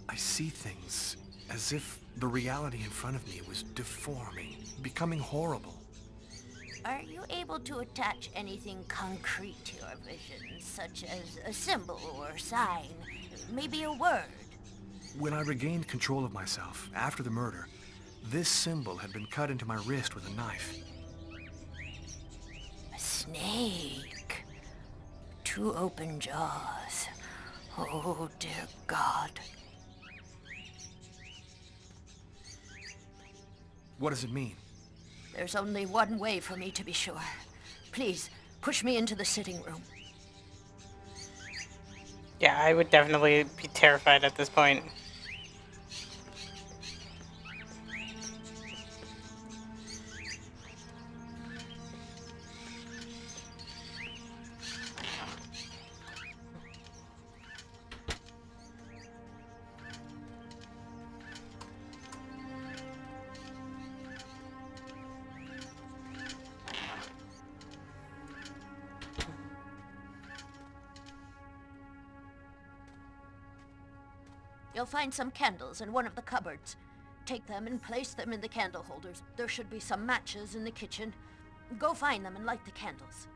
I see things as if the reality in front of me was deforming, becoming horrible. Are you able to attach anything concrete to your visions, such as a symbol or sign, maybe a word? When I regained control of myself after the murder, this symbol had been cut into my wrist with a knife. A snake. Two open jaws. Oh, dear God. What does it mean? There's only one way for me to be sure. Please, push me into the sitting room. Yeah, I would definitely be terrified at this point. You'll find some candles in one of the cupboards. Take them and place them in the candle holders. There should be some matches in the kitchen. Go find them and light the candles.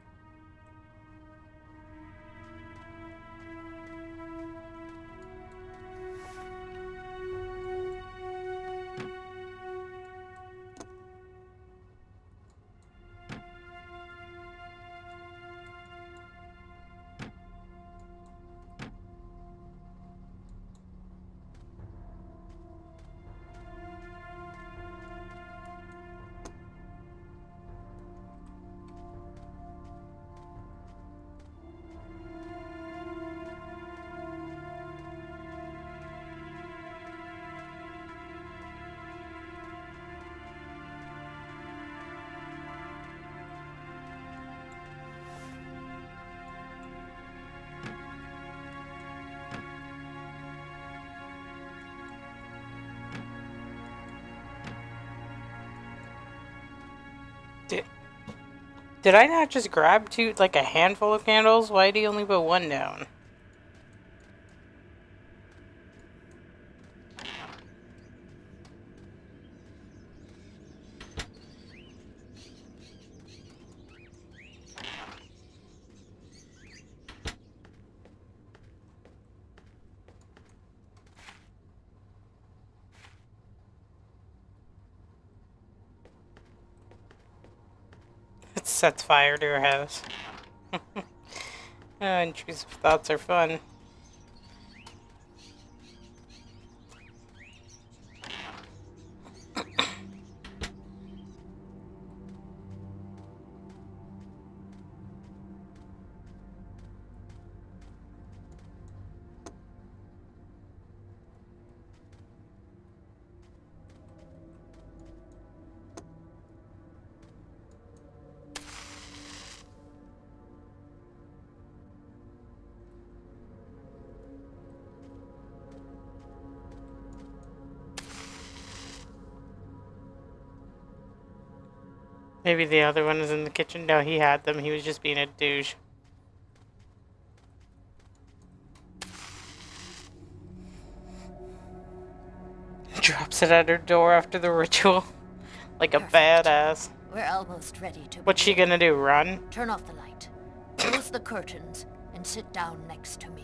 Did I not just grab a handful of candles? Why do you only put one down? It sets fire to her house. Intrusive thoughts are fun. Maybe the other one is in the kitchen. No, he had them. He was just being a douche. Drops it at her door after the ritual. Like a badass. We're almost ready to What's she begin. gonna do, run? Turn off the light, close the curtains, and sit down next to me.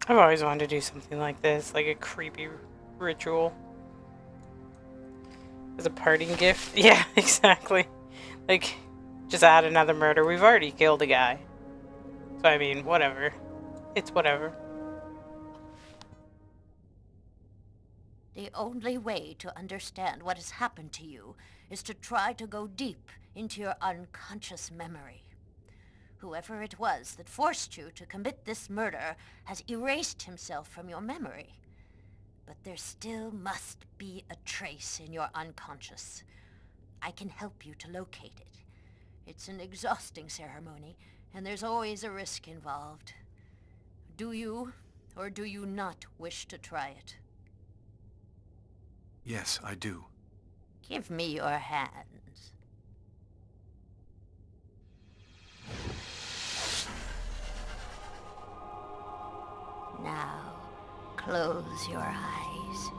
I've always wanted to do something like this, like a creepy ritual. As a parting gift? Yeah, exactly. Like, just add another murder. We've already killed a guy. So, I mean, whatever. It's whatever. The only way to understand what has happened to you is to try to go deep into your unconscious memory. Whoever it was that forced you to commit this murder has erased himself from your memory. But there still must be a trace in your unconscious. I can help you to locate it. It's an exhausting ceremony, and there's always a risk involved. Do you, or do you not wish to try it? Yes, I do. Give me your hands. Now, close your eyes.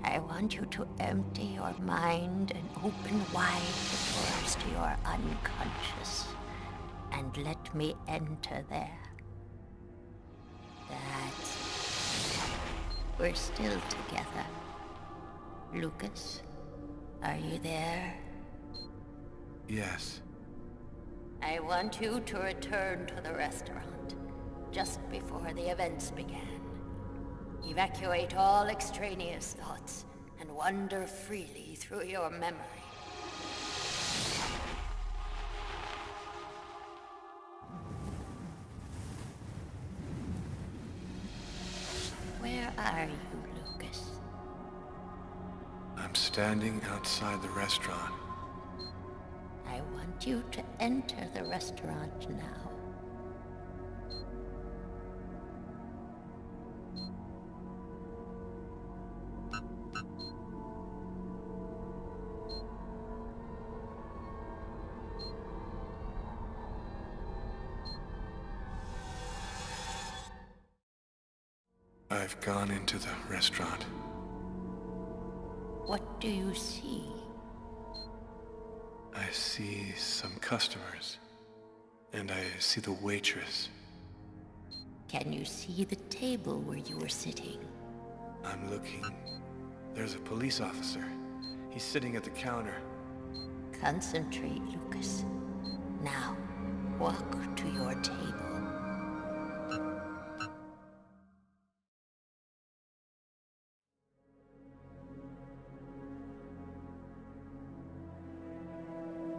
I want you to empty your mind and open wide the doors to your unconscious. And let me enter there. That's it. We're still together. Lucas, are you there? Yes. I want you to return to the restaurant just before the events began. Evacuate all extraneous thoughts and wander freely through your memory. Where are you, Lucas? I'm standing outside the restaurant. I want you to enter the restaurant now. I've gone into the restaurant. What do you see? I see some customers. And I see the waitress. Can you see the table where you were sitting? I'm looking. There's a police officer. He's sitting at the counter. Concentrate, Lucas. Now, walk to your table.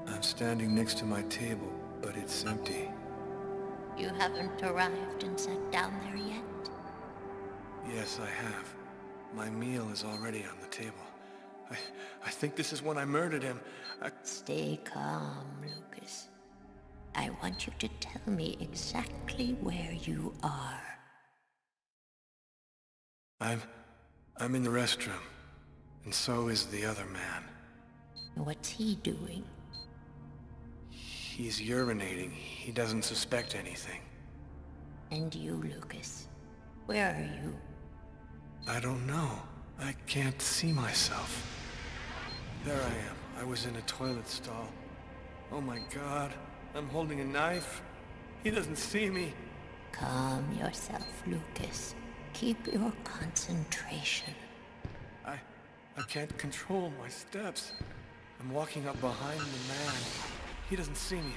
I'm standing next to my table, but it's empty. You haven't arrived and sat down there yet? Yes, I have. My meal is already on the table. I think this is when I murdered him. Stay calm, Lucas. I want you to tell me exactly where you are. I'm in the restroom, and so is the other man. What's he doing? He's urinating. He doesn't suspect anything. And you, Lucas? Where are you? I don't know. I can't see myself. There I am. I was in a toilet stall. Oh my God. I'm holding a knife. He doesn't see me. Calm yourself, Lucas. Keep your concentration. I can't control my steps. I'm walking up behind the man. He doesn't see me.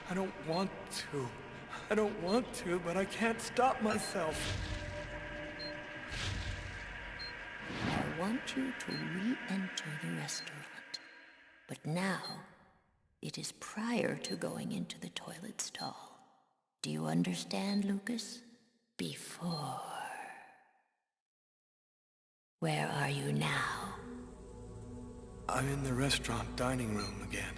I don't want to. I don't want to, but I can't stop myself. I want you to re-enter the restaurant. But now, it is prior to going into the toilet stall. Do you understand, Lucas? Before. Where are you now? I'm in the restaurant dining room again.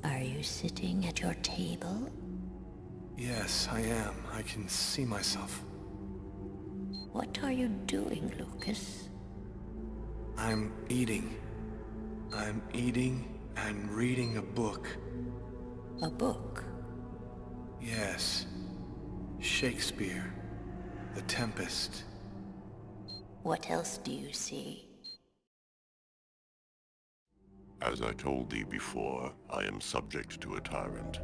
Are you sitting at your table? Yes, I am. I can see myself. What are you doing, Lucas? I'm eating. I'm eating and reading a book. A book? Yes. Shakespeare. The Tempest. What else do you see? As I told thee before, I am subject to a tyrant,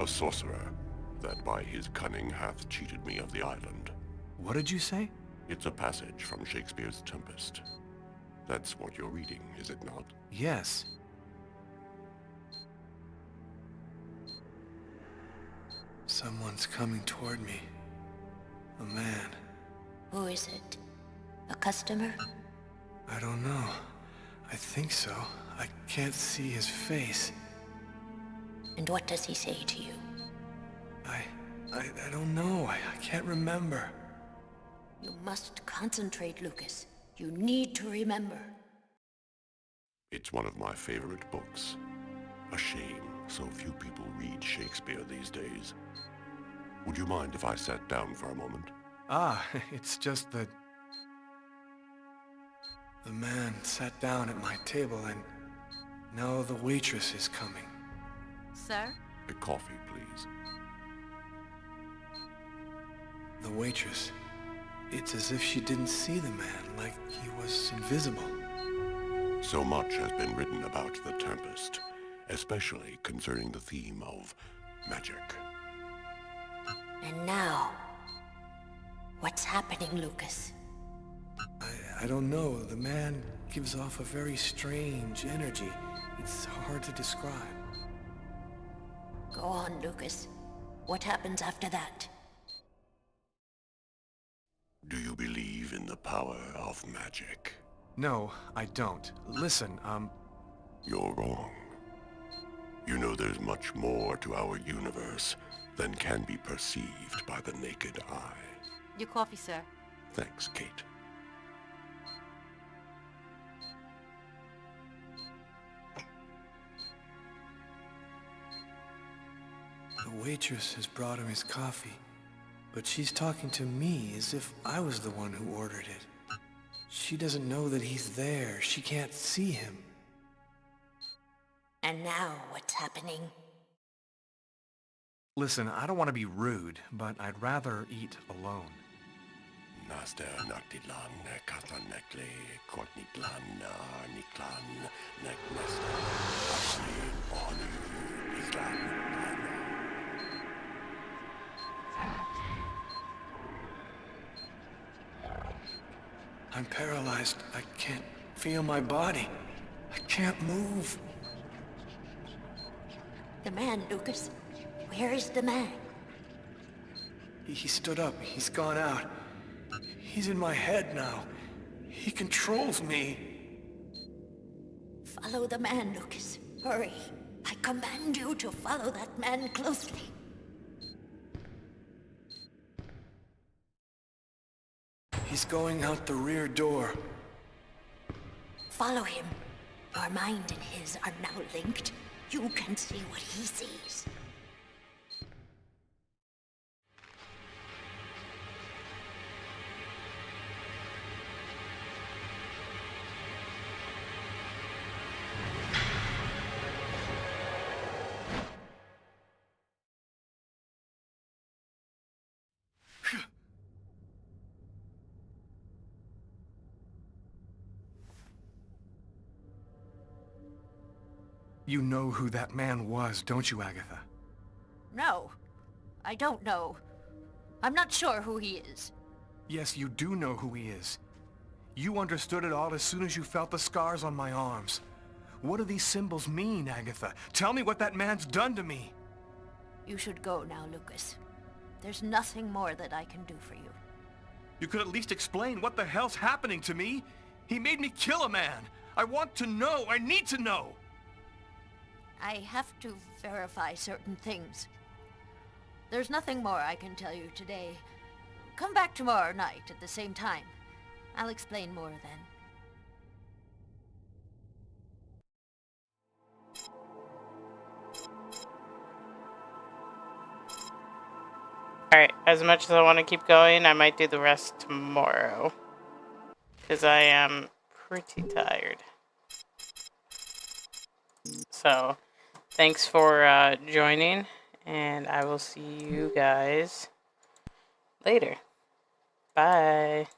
a sorcerer, that by his cunning hath cheated me of the island. What did you say? It's a passage from Shakespeare's Tempest. That's what you're reading, is it not? Yes. Someone's coming toward me. A man. Who is it? A customer? I don't know. I think so. I can't see his face. And what does he say to you? I don't know. I can't remember. You must concentrate, Lucas. You need to remember. It's one of my favorite books. A shame so few people read Shakespeare these days. Would you mind if I sat down for a moment? Ah, it's just that... The man sat down at my table and now the waitress is coming. Sir? A coffee, please. The waitress. It's as if she didn't see the man, like he was invisible. So much has been written about the Tempest, especially concerning the theme of magic. And now, what's happening, Lucas? I don't know. The man gives off a very strange energy. It's hard to describe. Go on, Lucas. What happens after that? Do you believe in the power of magic? No, I don't. Listen, You're wrong. You know there's much more to our universe than can be perceived by the naked eye. Your coffee, sir. Thanks, Kate. The waitress has brought him his coffee, but she's talking to me as if I was the one who ordered it. She doesn't know that he's there. She can't see him. And now, what's happening? Listen, I don't want to be rude, but I'd rather eat alone. Naster Naktilan, Katanekle, Kortniklan, Niklan, Neknesta, Asli, Onu, Islan, I'm paralyzed. I can't feel my body. I can't move. The man, Lucas. Where is the man? He stood up. He's gone out. He's in my head now. He controls me. Follow the man, Lucas. Hurry. I command you to follow that man closely. He's going out the rear door. Follow him. Your mind and his are now linked. You can see what he sees. You know who that man was, don't you, Agatha? No, I don't know. I'm not sure who he is. Yes, you do know who he is. You understood it all as soon as you felt the scars on my arms. What do these symbols mean, Agatha? Tell me what that man's done to me. You should go now, Lucas. There's nothing more that I can do for you. You could at least explain what the hell's happening to me. He made me kill a man. I want to know. I need to know. I have to verify certain things. There's nothing more I can tell you today. Come back tomorrow night at the same time. I'll explain more then. Alright, as much as I want to keep going, I might do the rest tomorrow. Because I am pretty tired. So, thanks for joining, and I will see you guys later. Bye.